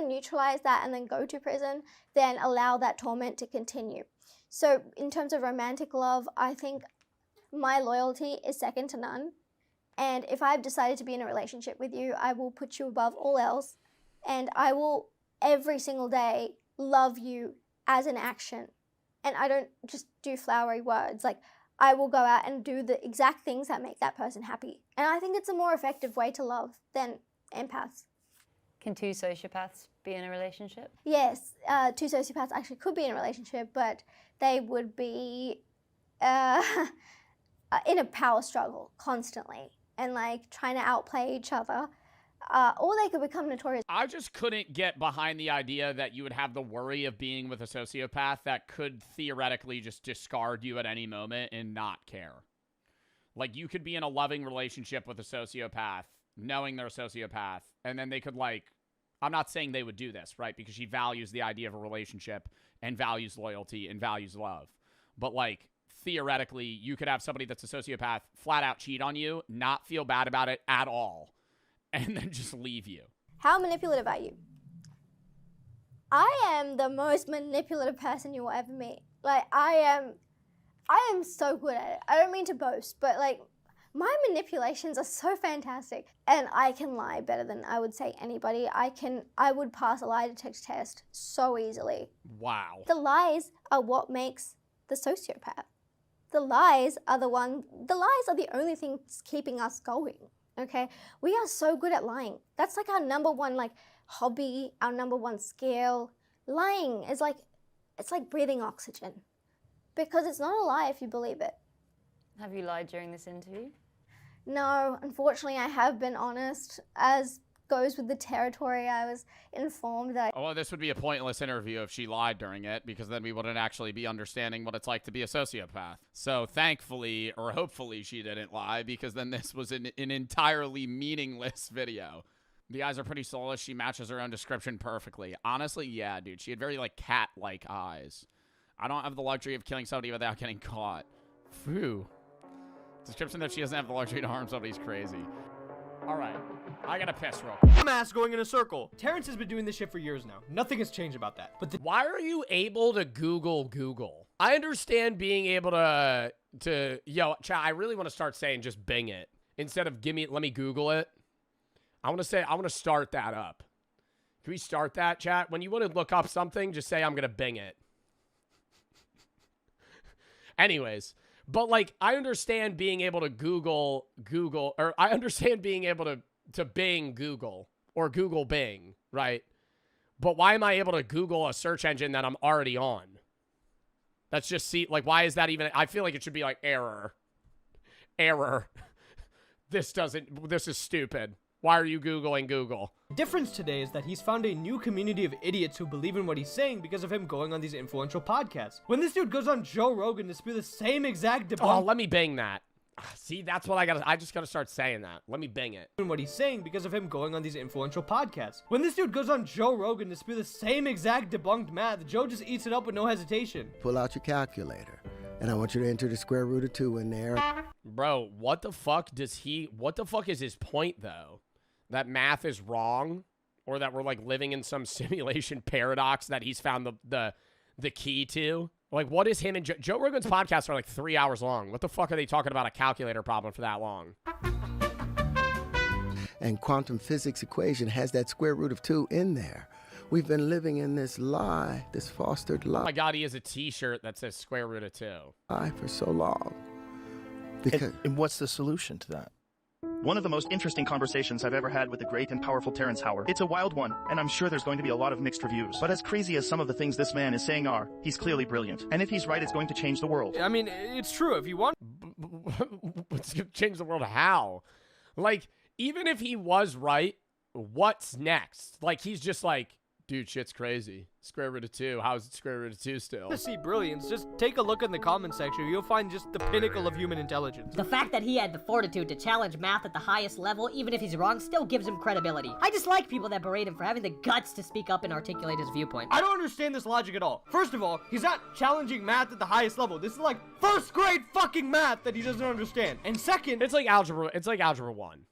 neutralize that and then go to prison than allow that torment to continue. So in terms of romantic love, I think my loyalty is second to none. And if I've decided to be in a relationship with you, I will put you above all else. And I will every single day love you as an action. And I don't just do flowery words. Like, I will go out and do the exact things that make that person happy. And I think it's a more effective way to love than empaths. Can two sociopaths be in a relationship? Yes, two sociopaths actually could be in a relationship, but they would be in a power struggle constantly and like trying to outplay each other. or they could become notorious. I just couldn't get behind the idea that you would have the worry of being with a sociopath that could theoretically just discard you at any moment and not care. Like, you could be in a loving relationship with a sociopath, knowing they're a sociopath, and then they could, like, I'm not saying they would do this, right? Because she values the idea of a relationship and values loyalty and values love. But, like, theoretically, you could have somebody that's a sociopath flat out cheat on you, not feel bad about it at all, and then just leave you. How manipulative are you? I am the most manipulative person you will ever meet. Like, I am so good at it. I don't mean to boast, but like, my manipulations are so fantastic. And I can lie better than I would say anybody. I would pass a lie detector test so easily. Wow. The lies are what makes the sociopath. The lies are the only things keeping us going. Okay? We are so good at lying. That's like our number one like hobby, our number one skill. Lying is like, it's like breathing oxygen. Because it's not a lie if you believe it. Have you lied during this interview? No, unfortunately I have been honest. As goes with the territory, I was informed that Well, this would be a pointless interview if she lied during it, because then we wouldn't actually be understanding what it's like to be a sociopath. So thankfully, or hopefully, she didn't lie, because then this was an entirely meaningless video. The eyes are pretty soulless. She matches her own description perfectly. Honestly, yeah, dude. She had very, like, cat-like eyes. I don't have the luxury of killing somebody without getting caught. Phew. Description that she doesn't have the luxury to harm somebody's crazy. All right. I gotta piss real quick. Mass going in a circle. Terrence has been doing this shit for years now. Nothing has changed about that. But why are you able to Google? I understand being able to yo, chat, I really want to start saying just Bing it. Instead of let me Google it. I want to start that up. Can we start that, chat? When you want to look up something, just say I'm going to Bing it. Anyways, but like, I understand being able to Google, or I understand being able to Bing Google or Google Bing, right? But why am I able to Google a search engine that I'm already on? That's just, why is that even, I feel like it should be like error. This is stupid. Why are you Googling Google? The difference today is that he's found a new community of idiots who believe in what he's saying because of him going on these influential podcasts. When this dude goes on Joe Rogan to spew the same exact debunk... Oh, let me Bing that. See, that's what I just gotta start saying that. Let me Bing it. What he's saying because of him going on these influential podcasts. When this dude goes on Joe Rogan to spew the same exact debunked math, Joe just eats it up with no hesitation. Pull out your calculator, and I want you to enter the square root of 2 in there. Bro, what the fuck is his point, though? That math is wrong? Or that we're, like, living in some simulation paradox that he's found the key to? Like, what is him and Joe Rogan's podcasts are, like, 3 hours long. What the fuck are they talking about a calculator problem for that long? And quantum physics equation has that square root of 2 in there. We've been living in this lie, this fostered lie. Oh my God, he has a t-shirt that says square root of 2. For so long. Because and what's the solution to that? One of the most interesting conversations I've ever had with the great and powerful Terrence Howard. It's a wild one, and I'm sure there's going to be a lot of mixed reviews. But as crazy as some of the things this man is saying are, he's clearly brilliant. And if he's right, it's going to change the world. I mean, it's true. If you want... It's going to change the world how? Like, even if he was right, what's next? Like, he's just like, dude, shit's crazy. Square root of 2. How is it square root of 2 still? To see brilliance, just take a look in the comment section. You'll find just the pinnacle of human intelligence. The fact that he had the fortitude to challenge math at the highest level, even if he's wrong, still gives him credibility. I dislike people that berate him for having the guts to speak up and articulate his viewpoint. I don't understand this logic at all. First of all, he's not challenging math at the highest level. This is like first grade fucking math that he doesn't understand. And second, it's like algebra 1.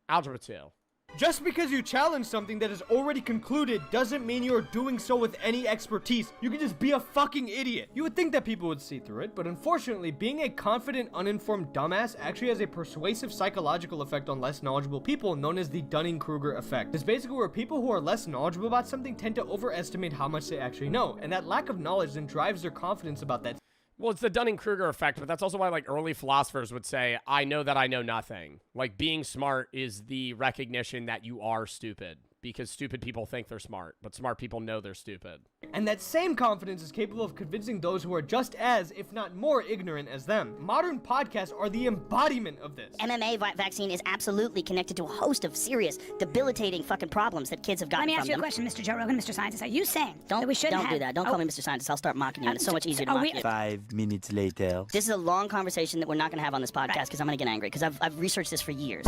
Algebra 2. Just because you challenge something that is already concluded doesn't mean you're doing so with any expertise. You can just be a fucking idiot. You would think that people would see through it, but unfortunately, being a confident, uninformed dumbass actually has a persuasive psychological effect on less knowledgeable people known as the Dunning-Kruger effect. It's basically where people who are less knowledgeable about something tend to overestimate how much they actually know, and that lack of knowledge then drives their confidence about that. Well, it's the Dunning-Kruger effect, but that's also why, like, early philosophers would say, I know that I know nothing. Like, being smart is the recognition that you are stupid. because stupid people think they're smart, but smart people know they're stupid. And that same confidence is capable of convincing those who are just as, if not more, ignorant as them. Modern podcasts are the embodiment of this. MMA vaccine is absolutely connected to a host of serious, debilitating fucking problems that kids have gotten from them. Let me ask you a question, Mr. Joe Rogan, Mr. Scientist. Are you saying that we shouldn't do that. Don't call me Mr. Scientist. I'll start mocking you, and it's so much easier to mock you. 5 minutes later. This is a long conversation that we're not going to have on this podcast because I'm going to get angry because I've researched this for years.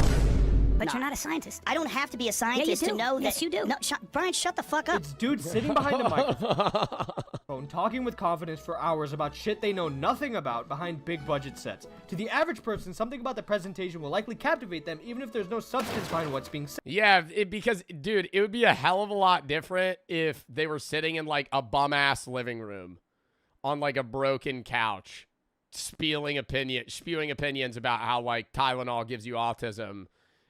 But you're not a scientist. I don't have to be a scientist Yeah, you to do. know that. Yes, you do. No, Brian, shut the fuck up. It's dudes sitting behind a microphone talking with confidence for hours about shit they know nothing about behind big budget sets. To the average person, something about the presentation will likely captivate them even if there's no substance behind what's being said. Yeah, because, dude, it would be a hell of a lot different if they were sitting in, like, a bum-ass living room on, like, a broken couch, spewing opinions about how, like, Tylenol gives you autism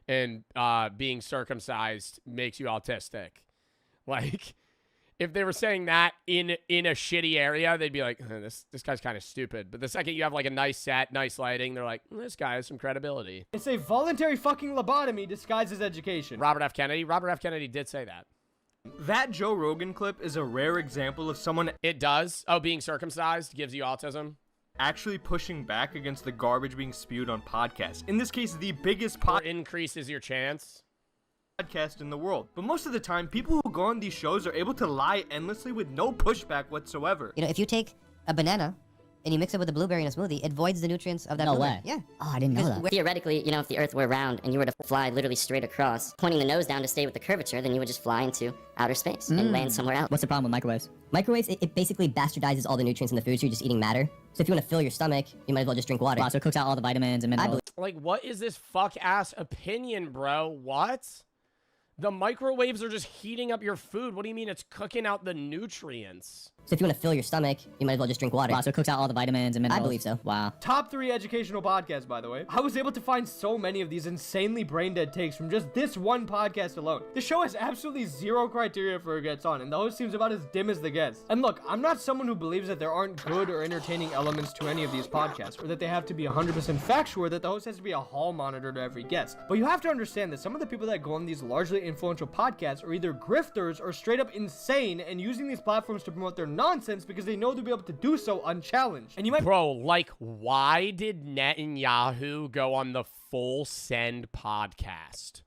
and being circumcised makes you autistic. Like, if they were saying that in a shitty area, they'd be like, this guy's kind of stupid. But the second you have, like, a nice set, nice lighting, they're like, this guy has some credibility. It's a voluntary fucking lobotomy disguised as education. Robert F. Kennedy did say that. That Joe Rogan clip is a rare example of someone... It does? Oh, being circumcised gives you autism? Actually pushing back against the garbage being spewed on podcasts. In this case, the biggest Or increases your chance. Podcast in the world. But most of the time, people who go on these shows are able to lie endlessly with no pushback whatsoever. You know, if you take a banana and you mix it with a blueberry in a smoothie, it voids the nutrients of that blueberry. Yeah. Oh, I didn't know that. Theoretically, you know, if the Earth were round and you were to fly literally straight across, pointing the nose down to stay with the curvature, then you would just fly into outer space and land somewhere else. What's the problem with microwaves? Microwaves, it basically bastardizes all the nutrients in the food, so you're just eating matter. So if you want to fill your stomach, you might as well just drink water. Wow, so it cooks out all the vitamins and minerals. Like, what is this fuck-ass opinion, bro? What? The microwaves are just heating up your food. What do you mean it's cooking out the nutrients? So if you want to fill your stomach, you might as well just drink water. Wow, so it cooks out all the vitamins and minerals. I believe so. Wow. Top 3 educational podcasts, by the way. I was able to find so many of these insanely brain-dead takes from just this one podcast alone. The show has absolutely zero criteria for who gets on, and the host seems about as dim as the guest. And look, I'm not someone who believes that there aren't good or entertaining elements to any of these podcasts, or that they have to be 100% factual, or that the host has to be a hall monitor to every guest. But you have to understand that some of the people that go on these largely influential podcasts are either grifters or straight up insane and using these platforms to promote their nonsense because they know they'll be able to do so unchallenged. And you might— Bro, like, why did Netanyahu go on the Full Send podcast?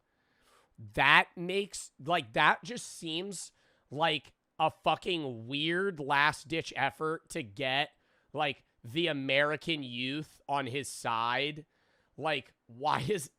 That makes, like, that just seems like a fucking weird last-ditch effort to get, like, the American youth on his side. Like, why is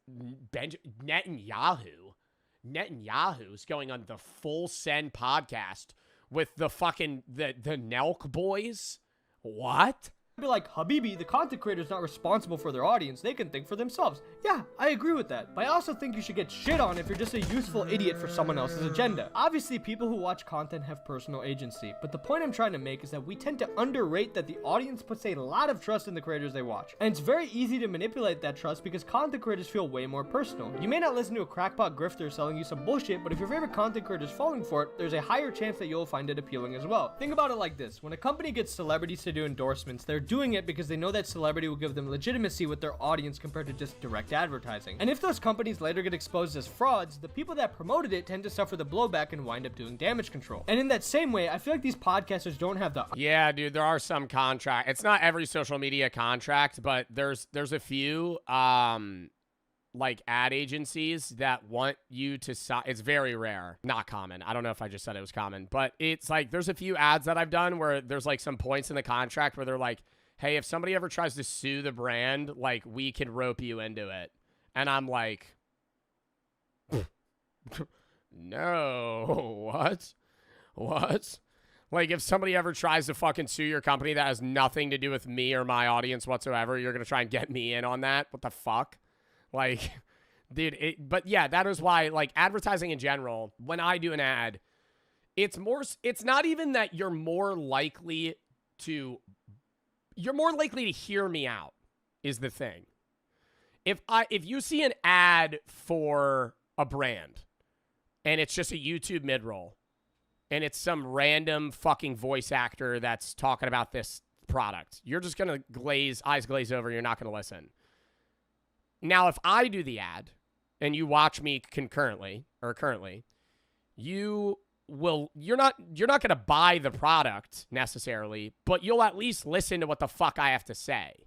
Netanyahu's going on the Full Send podcast with the fucking, the Nelk boys? What? Be like, Habibi, the content creator's not responsible for their audience. They can think for themselves. Yeah, I agree with that. But I also think you should get shit on if you're just a useful idiot for someone else's agenda. Obviously, people who watch content have personal agency. But the point I'm trying to make is that we tend to underrate that the audience puts a lot of trust in the creators they watch. And it's very easy to manipulate that trust because content creators feel way more personal. You may not listen to a crackpot grifter selling you some bullshit, but if your favorite content creator is falling for it, there's a higher chance that you'll find it appealing as well. Think about it like this. When a company gets celebrities to do endorsements, they're doing it because they know that celebrity will give them legitimacy with their audience compared to just direct advertising. And if those companies later get exposed as frauds, the people that promoted it tend to suffer the blowback and wind up doing damage control. And in that same way, I feel like these podcasters don't have the— Yeah, dude, there are some contract. It's not every social media contract, but there's a few like ad agencies that want you to sign. It's very rare, not common. I don't know if I just said it was common, but it's like there's a few ads that I've done where there's like some points in the contract where they're like, hey, if somebody ever tries to sue the brand, like, we can rope you into it. And I'm like, no, what? Like, if somebody ever tries to fucking sue your company that has nothing to do with me or my audience whatsoever, you're going to try and get me in on that? What the fuck? Like, dude, but yeah, that is why, like, advertising in general, when I do an ad, it's not even that you're more likely to hear me out is the thing. If you see an ad for a brand and it's just a YouTube mid-roll and it's some random fucking voice actor that's talking about this product, you're just going to eyes glaze over. You're not going to listen. Now, if I do the ad and you watch me currently, you're not going to buy the product necessarily, but you'll at least listen to what the fuck I have to say.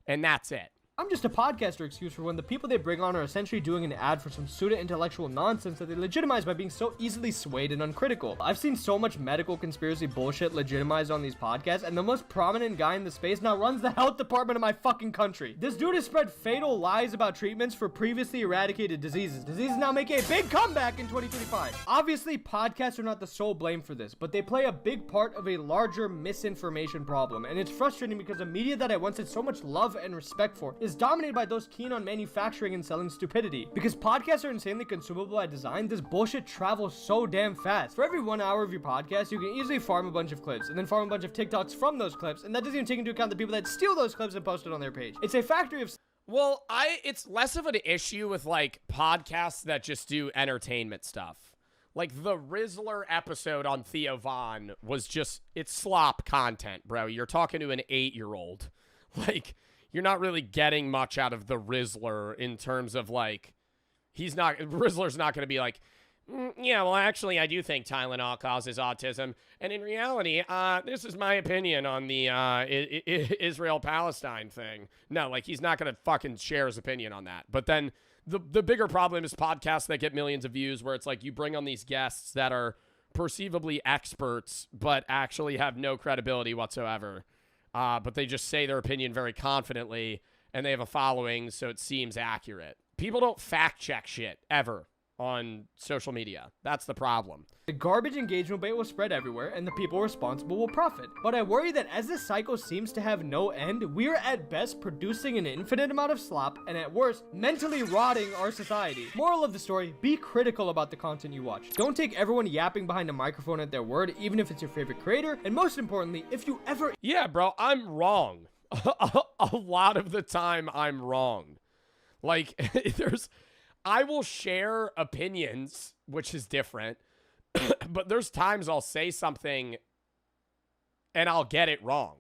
And that's it. I'm just a podcaster excuse for when the people they bring on are essentially doing an ad for some pseudo-intellectual nonsense that they legitimize by being so easily swayed and uncritical. I've seen so much medical conspiracy bullshit legitimized on these podcasts, and the most prominent guy in the space now runs the health department of my fucking country. This dude has spread fatal lies about treatments for previously eradicated diseases. Diseases now making a big comeback in 2025. Obviously, podcasts are not the sole blame for this, but they play a big part of a larger misinformation problem, and it's frustrating because a media that I once had so much love and respect for is dominated by those keen on manufacturing and selling stupidity. Because podcasts are insanely consumable by design, this bullshit travels so damn fast. For every 1 hour of your podcast, you can easily farm a bunch of clips, and then farm a bunch of TikToks from those clips, and that doesn't even take into account the people that steal those clips and post it on their page. It's a factory of... Well, it's less of an issue with, like, podcasts that just do entertainment stuff. Like, the Rizzler episode on Theo Von was just, it's slop content, bro. You're talking to an 8-year-old. Like... You're not really getting much out of the Rizzler in terms of, like, Rizzler's not going to be like, yeah, well, actually, I do think Tylenol causes autism. And in reality, this is my opinion on the Israel-Palestine thing. No, like, he's not going to fucking share his opinion on that. But then the bigger problem is podcasts that get millions of views where it's like you bring on these guests that are perceivably experts but actually have no credibility whatsoever. But they just say their opinion very confidently, and they have a following, so it seems accurate. People don't fact-check shit, ever, on social media. That's the problem. The garbage engagement bait will spread everywhere, and the people responsible will profit. But I worry that as this cycle seems to have no end, we're at best producing an infinite amount of slop, and at worst, mentally rotting our society. Moral of the story, be critical about the content you watch. Don't take everyone yapping behind a microphone at their word, even if it's your favorite creator, and most importantly, if you ever... Yeah, bro, I'm wrong. A lot of the time, I'm wrong. Like, I will share opinions, which is different, but there's times I'll say something and I'll get it wrong.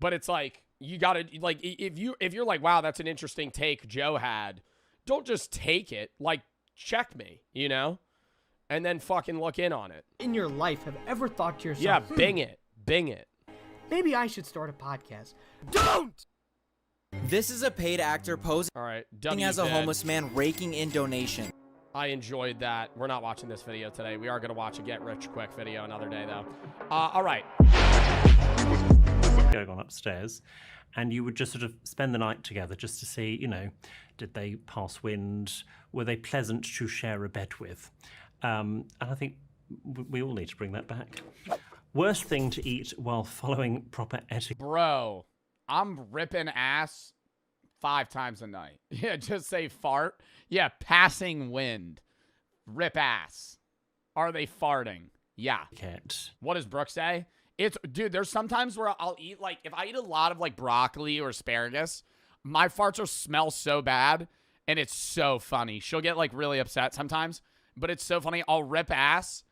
But it's like, you gotta, like, if you're like, wow, that's an interesting take Joe had, don't just take it, like, check me, you know? And then fucking look in on it. In your life have ever thought to yourself, yeah, bing it. Maybe I should start a podcast. Don't! This is a paid actor posing as a homeless man raking in donation. I enjoyed that. We're not watching this video today. We are going to watch a Get Rich Quick video another day, though. All right. Going on upstairs, and you would just sort of spend the night together just to see, you know, did they pass wind? Were they pleasant to share a bed with? And I think we all need to bring that back. Worst thing to eat while following proper etiquette. Bro, I'm ripping ass 5 times a night. Yeah, just say fart. Yeah, passing wind. Rip ass. Are they farting? Yeah. What does Brooke say? Dude, there's sometimes where I'll eat, like, if I eat a lot of, like, broccoli or asparagus, my farts will smell so bad, and it's so funny. She'll get, like, really upset sometimes, but it's so funny. I'll rip ass,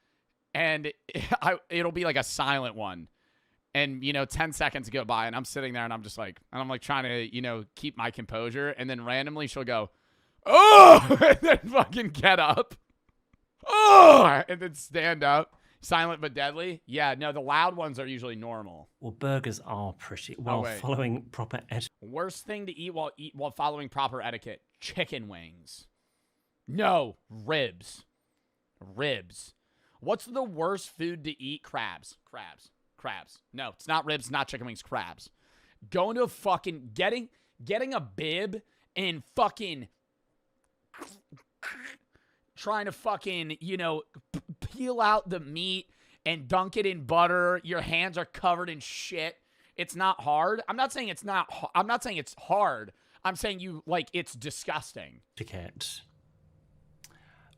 and it'll be, like, a silent one. And, 10 seconds go by, and I'm sitting there, and I'm just like, trying to, keep my composure. And then randomly she'll go, oh, and then fucking get up. Oh, and then stand up. Silent but deadly. Yeah, no, the loud ones are usually normal. Well, burgers are pretty while following proper etiquette. Worst thing to eat while following proper etiquette. Chicken wings. No, ribs. Ribs. What's the worst food to eat? Crabs. No, it's not ribs, not chicken wings, crabs. Going to a fucking, getting a bib and fucking trying to fucking, peel out the meat and dunk it in butter. Your hands are covered in shit. It's not hard. I'm not saying it's hard. I'm saying it's disgusting. Etiquette.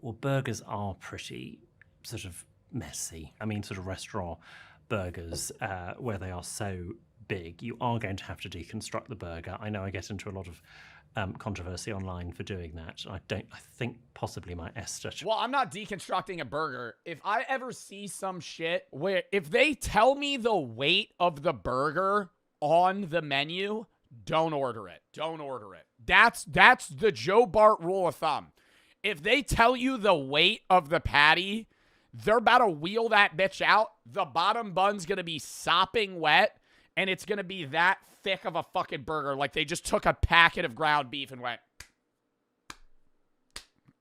Well, burgers are pretty sort of messy. I mean, sort of restaurant burgers where they are so big, you are going to have to deconstruct the burger. I know I get into a lot of controversy online for doing that. I think possibly my Esther. Well, I'm not deconstructing a burger. If I ever see some shit where if they tell me the weight of the burger on the menu, don't order it. Don't order it. That's the Joe Bart rule of thumb. If they tell you the weight of the patty, They're about to wheel that bitch out. The bottom bun's going to be sopping wet, and it's going to be that thick of a fucking burger. Like they just took a packet of ground beef and went,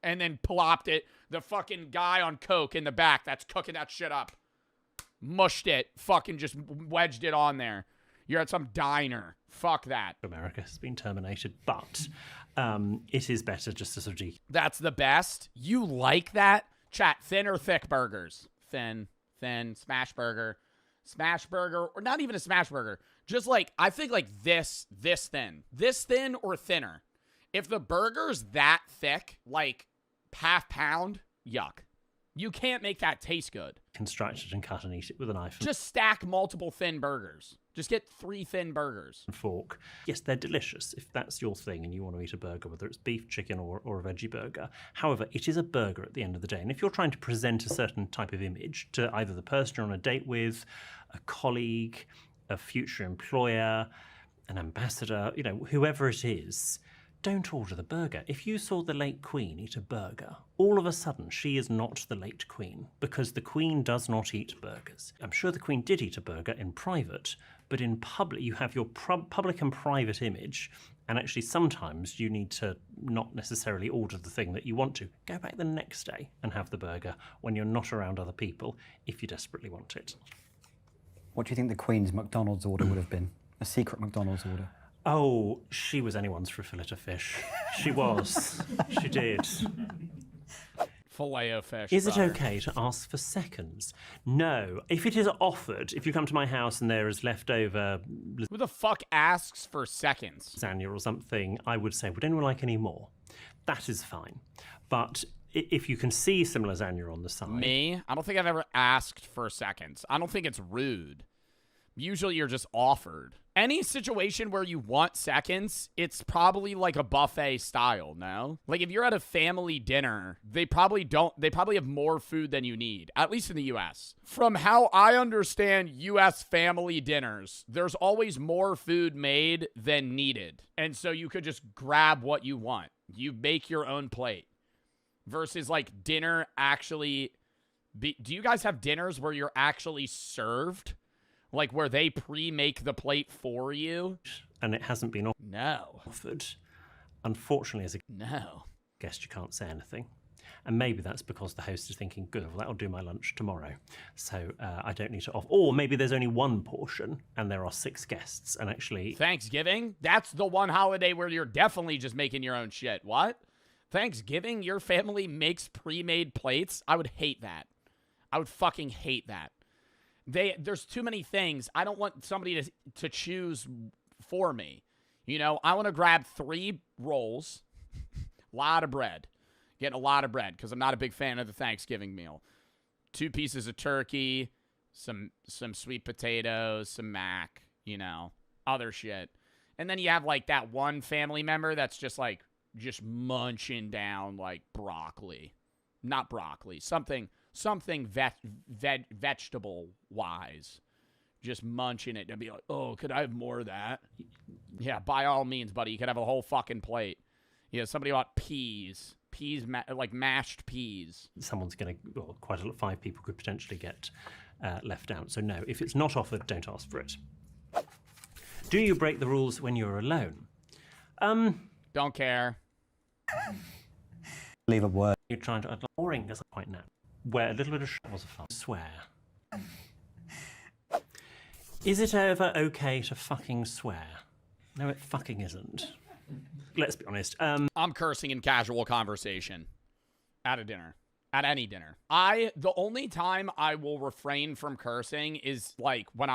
and then plopped it. The fucking guy on coke in the back that's cooking that shit up mushed it, fucking just wedged it on there. You're at some diner. Fuck that. America has been terminated, but it is better just to sort of... That's the best. You like that? Chat, thin or thick burgers? Thin, smash burger, or not even a smash burger. Just like, I think like this thin or thinner. If the burger's that thick, like half pound, yuck. You can't make that taste good. Construct it and cut and eat it with a knife. Just stack multiple thin burgers. Just get 3 thin burgers. And fork. Yes, they're delicious if that's your thing and you want to eat a burger, whether it's beef, chicken, or a veggie burger. However, it is a burger at the end of the day. And if you're trying to present a certain type of image to either the person you're on a date with, a colleague, a future employer, an ambassador, you know, whoever it is, don't order the burger. If you saw the late Queen eat a burger, all of a sudden she is not the late Queen, because the Queen does not eat burgers. I'm sure the Queen did eat a burger in private, but in public you have your public and private image, and actually sometimes you need to not necessarily order the thing that you want to. Go back the next day and have the burger when you're not around other people if you desperately want it. What do you think the Queen's McDonald's order would have been? A secret McDonald's order? Oh, she was anyone's for a fillet of fish. She was. She did. Filet of fish. Is it okay to ask for seconds? No. If it is offered, if you come to my house and there is leftover... Who the fuck asks for seconds? Lasagna or something, I would say, would anyone like any more? That is fine. But if you can see some lasagna on the side... Me? I don't think I've ever asked for seconds. I don't think it's rude. Usually you're just offered. Any situation where you want seconds, it's probably like a buffet style, no? Like if you're at a family dinner, they probably have more food than you need, at least in the US. From how I understand US family dinners, there's always more food made than needed. And so you could just grab what you want. You make your own plate. Versus like dinner actually... Do you guys have dinners where you're actually served? Like where they pre-make the plate for you? And it hasn't been No. offered. Unfortunately, as a guest, you can't say anything. And maybe that's because the host is thinking, good, well, that'll do my lunch tomorrow. So I don't need to offer. Or maybe there's only one portion and there are 6 guests. And actually... Thanksgiving? That's the one holiday where you're definitely just making your own shit. What? Thanksgiving? Your family makes pre-made plates? I would hate that. I would fucking hate that. There's too many things. I don't want somebody to choose for me. You know, I want to grab 3 rolls, lot of bread. Getting a lot of bread because I'm not a big fan of the Thanksgiving meal. 2 pieces of turkey, some sweet potatoes, some mac, you know, other shit. And then you have like that one family member that's just like munching down like broccoli. Not broccoli, something vegetable-wise. Just munching it and be like, oh, could I have more of that? Yeah, by all means, buddy. You could have a whole fucking plate. You know, somebody want peas. Like mashed peas. Someone's going to, well, quite a lot, 5 people could potentially get left out. So no, if it's not offered, don't ask for it. Do you break the rules when you're alone? Don't care. Leave a word. You're trying to... Boring doesn't quite know. Where a little bit of was a fun. Swear. Is it ever okay to fucking swear? No, it fucking isn't. Let's be honest. I'm cursing in casual conversation. At a dinner. At any dinner. The only time I will refrain from cursing is like when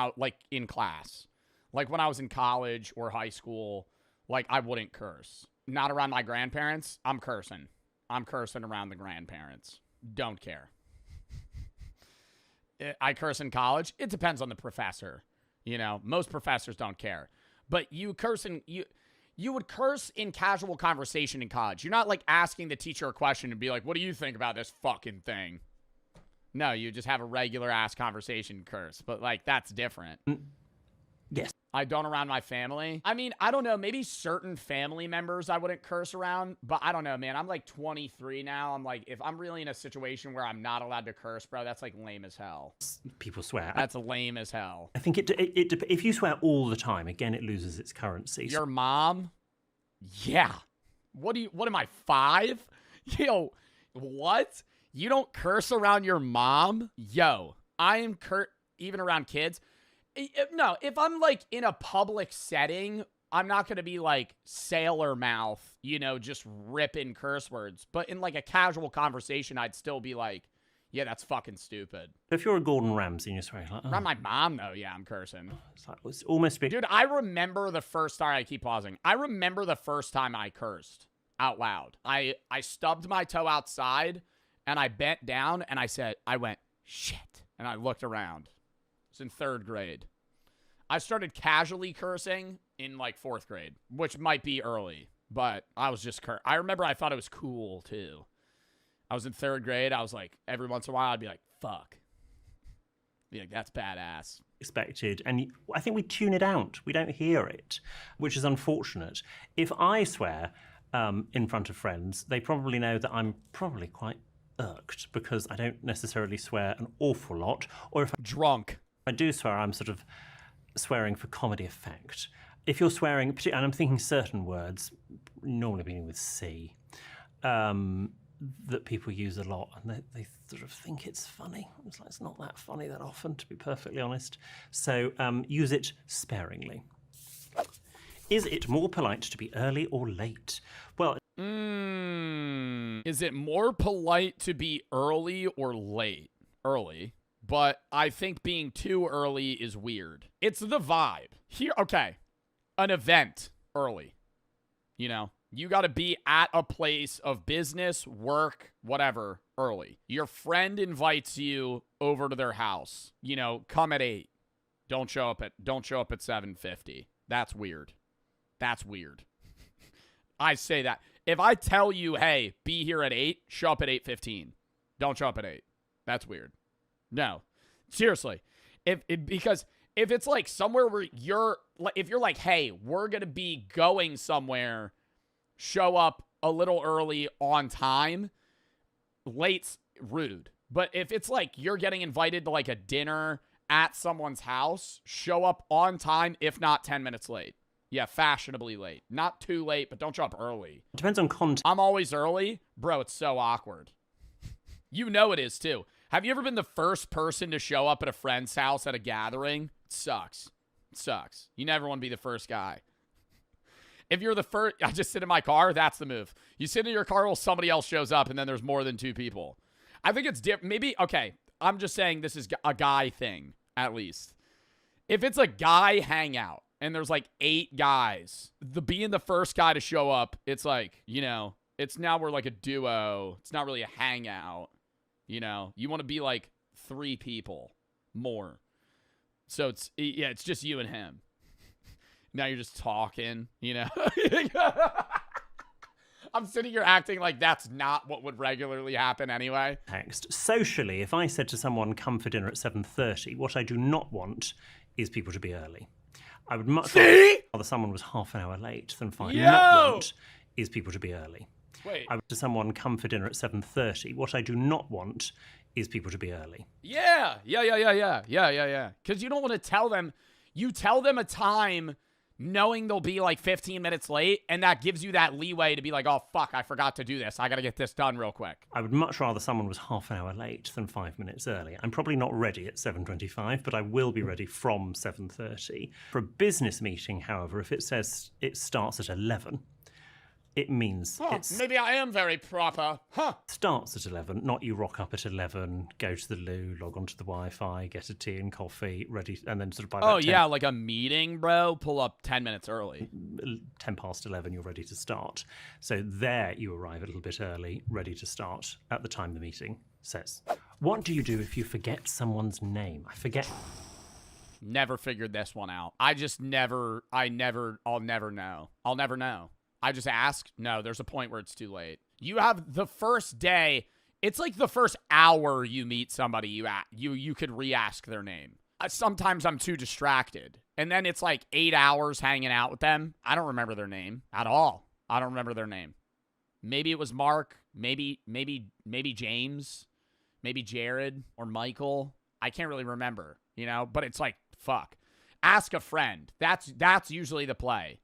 in class. Like when I was in college or high school, like I wouldn't curse. Not around my grandparents. I'm cursing. I'm cursing around the grandparents. Don't care. I curse in college. It depends on the professor. You know, most professors don't care. But you would curse in casual conversation in college. You're not like asking the teacher a question and be like, what do you think about this fucking thing? No, you just have a regular ass conversation curse. But like, that's different. Yes. I don't around my family. I mean, I don't know. Maybe certain family members I wouldn't curse around, but I don't know, man. I'm like 23 now. I'm like, if I'm really in a situation where I'm not allowed to curse, bro, that's like lame as hell. People swear. That's lame as hell. I think if you swear all the time, again, it loses its currency. Your mom? Yeah. What am I, 5? Yo, what? You don't curse around your mom? Yo, I am even around kids. No, if I'm like in a public setting, I'm not going to be like sailor mouth, you know, just ripping curse words. But in like a casual conversation, I'd still be like, yeah, that's fucking stupid. If you're a Gordon Ramsay and you're swearing like, around my mom, though, yeah, I'm cursing. It's almost been... Dude, I remember the first time, I keep pausing. I remember the first time I cursed out loud. I stubbed my toe outside and I bent down and I went, shit. And I looked around. It was in 3rd grade. I started casually cursing in like 4th grade, which might be early, but I was just I remember I thought it was cool too. I was in 3rd grade. I was like, every once in a while, I'd be like, fuck. Be like, that's badass. Expected. And I think we tune it out. We don't hear it, which is unfortunate. If I swear in front of friends, they probably know that I'm probably quite irked because I don't necessarily swear an awful lot. Or if I'm drunk, I do swear, I'm sort of swearing for comedy effect. If you're swearing, and I'm thinking certain words, normally beginning with C, that people use a lot, and they sort of think it's funny. It's like, it's not that funny that often, to be perfectly honest. So use it sparingly. Is it more polite to be early or late? Well, is it more polite to be early or late? Early. But I think being too early is weird. It's the vibe. Here, okay. An event early. You know, you got to be at a place of business, work, whatever, early. Your friend invites you over to their house. You know, come at 8. Don't show up at 7:50. That's weird. That's weird. I say that. If I tell you, hey, be here at 8, show up at 8:15. Don't show up at 8. That's weird. No, seriously. Because if it's like somewhere where if you're like, hey, we're going to be going somewhere, show up a little early on time, late's rude. But if it's like you're getting invited to like a dinner at someone's house, show up on time, if not 10 minutes late. Yeah, fashionably late. Not too late, but don't show up early. Depends on context. I'm always early. Bro, it's so awkward. You know it is too. Have you ever been the first person to show up at a friend's house at a gathering? It sucks. It sucks. You never want to be the first guy. If you're the first, I just sit in my car, that's the move. You sit in your car while somebody else shows up and then there's more than 2 people. I think it's different. Maybe, okay, I'm just saying this is a guy thing, at least. If it's a guy hangout and there's like 8 guys, being the first guy to show up, it's like, you know, it's now we're like a duo. It's not really a hangout. You know, you want to be like 3 people more. So it's just you and him. Now you're just talking, you know. I'm sitting here acting like that's not what would regularly happen anyway. Text. Socially, if I said to someone, come for dinner at 7:30, what I do not want is people to be early. I would much rather someone was half an hour late than fine. Not want is people to be early. Wait. I would to someone come for dinner at 7:30. What I do not want is people to be early. Yeah. Because you don't want to tell them. You tell them a time knowing they'll be like 15 minutes late, and that gives you that leeway to be like, oh, fuck, I forgot to do this. I got to get this done real quick. I would much rather someone was half an hour late than 5 minutes early. I'm probably not ready at 7:25, but I will be ready from 7:30. For a business meeting, however, if it says it starts at 11, it means maybe I am very proper. Starts at 11, not you rock up at 11, go to the loo, log onto the Wi-Fi, get a tea and coffee, ready, and then sort of by about 10, yeah, like a meeting, bro. Pull up 10 minutes early. 10 past 11, you're ready to start. So there you arrive a little bit early, ready to start at the time the meeting says. What do you do if you forget someone's name? I forget. Never figured this one out. I'll never know. I'll never know. I just ask. No, there's a point where it's too late. You have the first day. It's like the first hour you meet somebody, you could re-ask their name. sometimes I'm too distracted. And then it's like 8 hours hanging out with them. I don't remember their name at all. I don't remember their name. Maybe it was Mark, maybe James, maybe Jared or Michael. I can't really remember, you know, but it's like, fuck. Ask a friend. That's usually the play.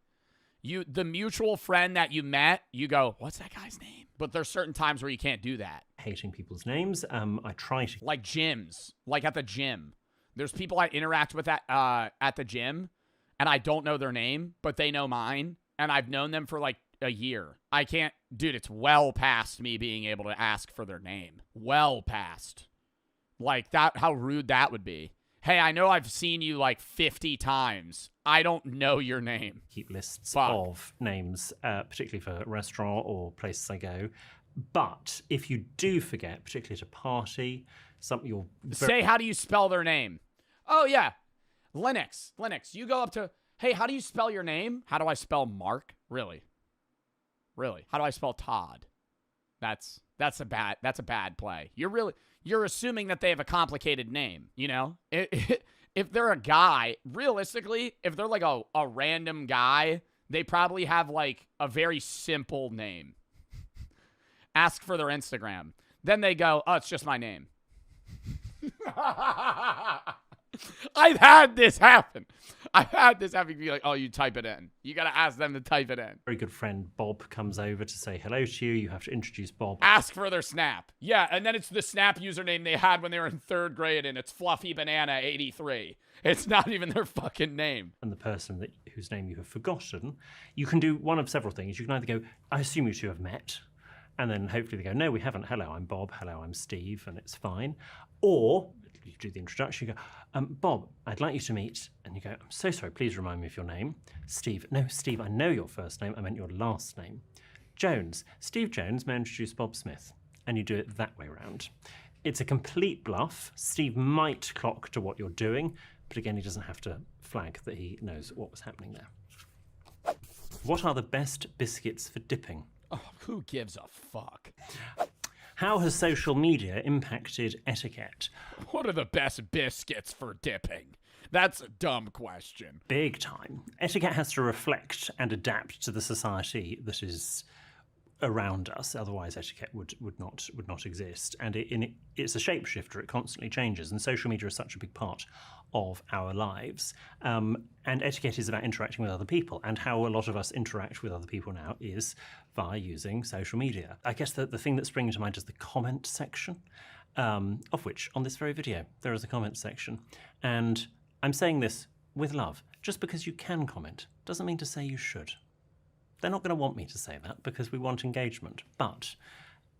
The mutual friend that you met, you go, what's that guy's name? But there's certain times where you can't do that. Hating people's names. I try to. Like gyms, like at the gym. There's people I interact with at the gym, and I don't know their name, but they know mine, and I've known them for like a year. I can't, dude, it's well past me being able to ask for their name. Well past. Like that, how rude that would be. Hey, I know I've seen you like 50 times. I don't know your name. Keep lists of names, particularly for restaurant or places I go. But if you do forget, particularly at a party, you'll... Say, how do you spell their name? Oh, yeah. Linux. You go up to, hey, how do you spell your name? How do I spell Mark? Really? How do I spell Todd? That's a bad play. You're assuming that they have a complicated name, you know? If they're a guy, realistically, if they're like a random guy, they probably have like a very simple name. Ask for their Instagram. Then they go, oh, it's just my name. I've had this happen. Be like, oh, you type it in. You got to ask them to type it in. Very good friend Bob comes over to say hello to you. You have to introduce Bob. Ask for their Snap. Yeah, and then it's the Snap username they had when they were in 3rd grade, and it's Fluffy Banana 83. It's not even their fucking name. And the person whose name you have forgotten, you can do one of several things. You can either go, I assume you two have met. And then hopefully they go, no, we haven't. Hello, I'm Bob. Hello, I'm Steve. And it's fine. Or you do the introduction. You go, Bob, I'd like you to meet. And you go, I'm so sorry. Please remind me of your name. Steve. No, Steve, I know your first name. I meant your last name. Jones. Steve Jones may introduce Bob Smith. And you do it that way round. It's a complete bluff. Steve might clock to what you're doing. But again, he doesn't have to flag that he knows what was happening there. What are the best biscuits for dipping? Oh, who gives a fuck? How has social media impacted etiquette? What are the best biscuits for dipping? That's a dumb question. Big time. Etiquette has to reflect and adapt to the society that is around us. Otherwise, etiquette would not exist. And it's a shapeshifter. It constantly changes. And social media is such a big part of our lives. And etiquette is about interacting with other people. And how a lot of us interact with other people now is via using social media. I guess the thing that's springing to mind is the comment section, of which on this very video, there is a comment section. And I'm saying this with love. Just because you can comment doesn't mean to say you should. They're not going to want me to say that because we want engagement. But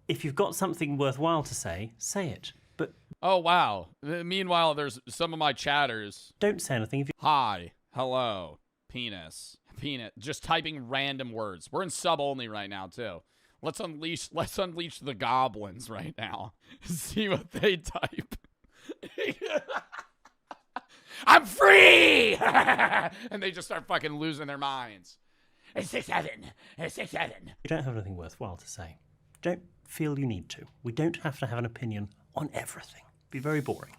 if you've got something worthwhile to say it. But oh, wow. Meanwhile, there's some of my chatters. Don't say anything. If you... Hi. Hello. Penis. Just typing random words. We're in sub only right now, too. Let's unleash the goblins right now. See what they type. I'm free! And they just start fucking losing their minds. It's 6-7. It's 6-7. You don't have anything worthwhile to say. Don't feel you need to. We don't have to have an opinion on everything. It'd be very boring.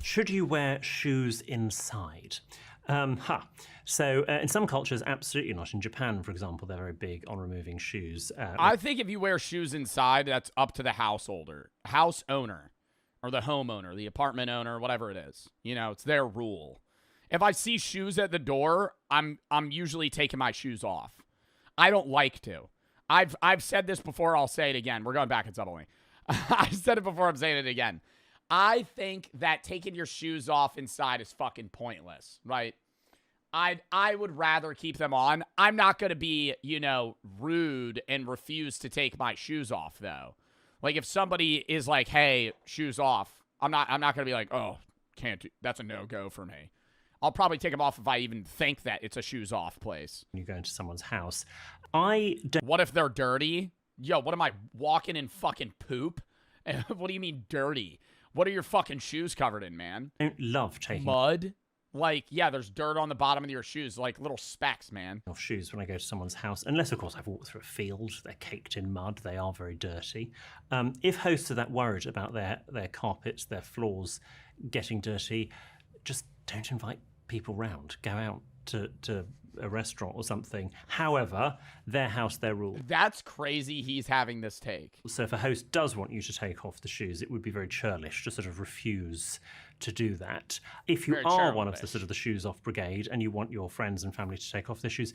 Should you wear shoes inside? So in some cultures, absolutely not. In Japan, for example, they're very big on removing shoes. I think if you wear shoes inside, that's up to the house owner, or the homeowner, the apartment owner, whatever it is. You know, it's their rule. If I see shoes at the door, I'm usually taking my shoes off. I don't like to. I've said this before. I'll say it again. We're going back in subtly. I said it before. I'm saying it again. I think that taking your shoes off inside is fucking pointless, right? I would rather keep them on. I'm not going to be, rude and refuse to take my shoes off, though. Like, if somebody is like, hey, shoes off, I'm not going to be like, oh, can't do. That's a no-go for me. I'll probably take them off if I even think that it's a shoes off place. You go into someone's house. What if they're dirty? Yo, what am I, walking in fucking poop? What do you mean dirty? What are your fucking shoes covered in, man? I don't love taking... Mud? Like, yeah, there's dirt on the bottom of your shoes, like little specks, man. Off shoes when I go to someone's house, unless, of course, I've walked through a field. They're caked in mud. They are very dirty. If hosts are that worried about their carpets, their floors getting dirty, just don't invite people round. Go out to a restaurant or something. However, their house, their rules. That's crazy he's having this take. So if a host does want you to take off the shoes, it would be very churlish to sort of refuse to do that. If you Very are one of churlish. the sort of the shoes off brigade and you want your friends and family to take off their shoes,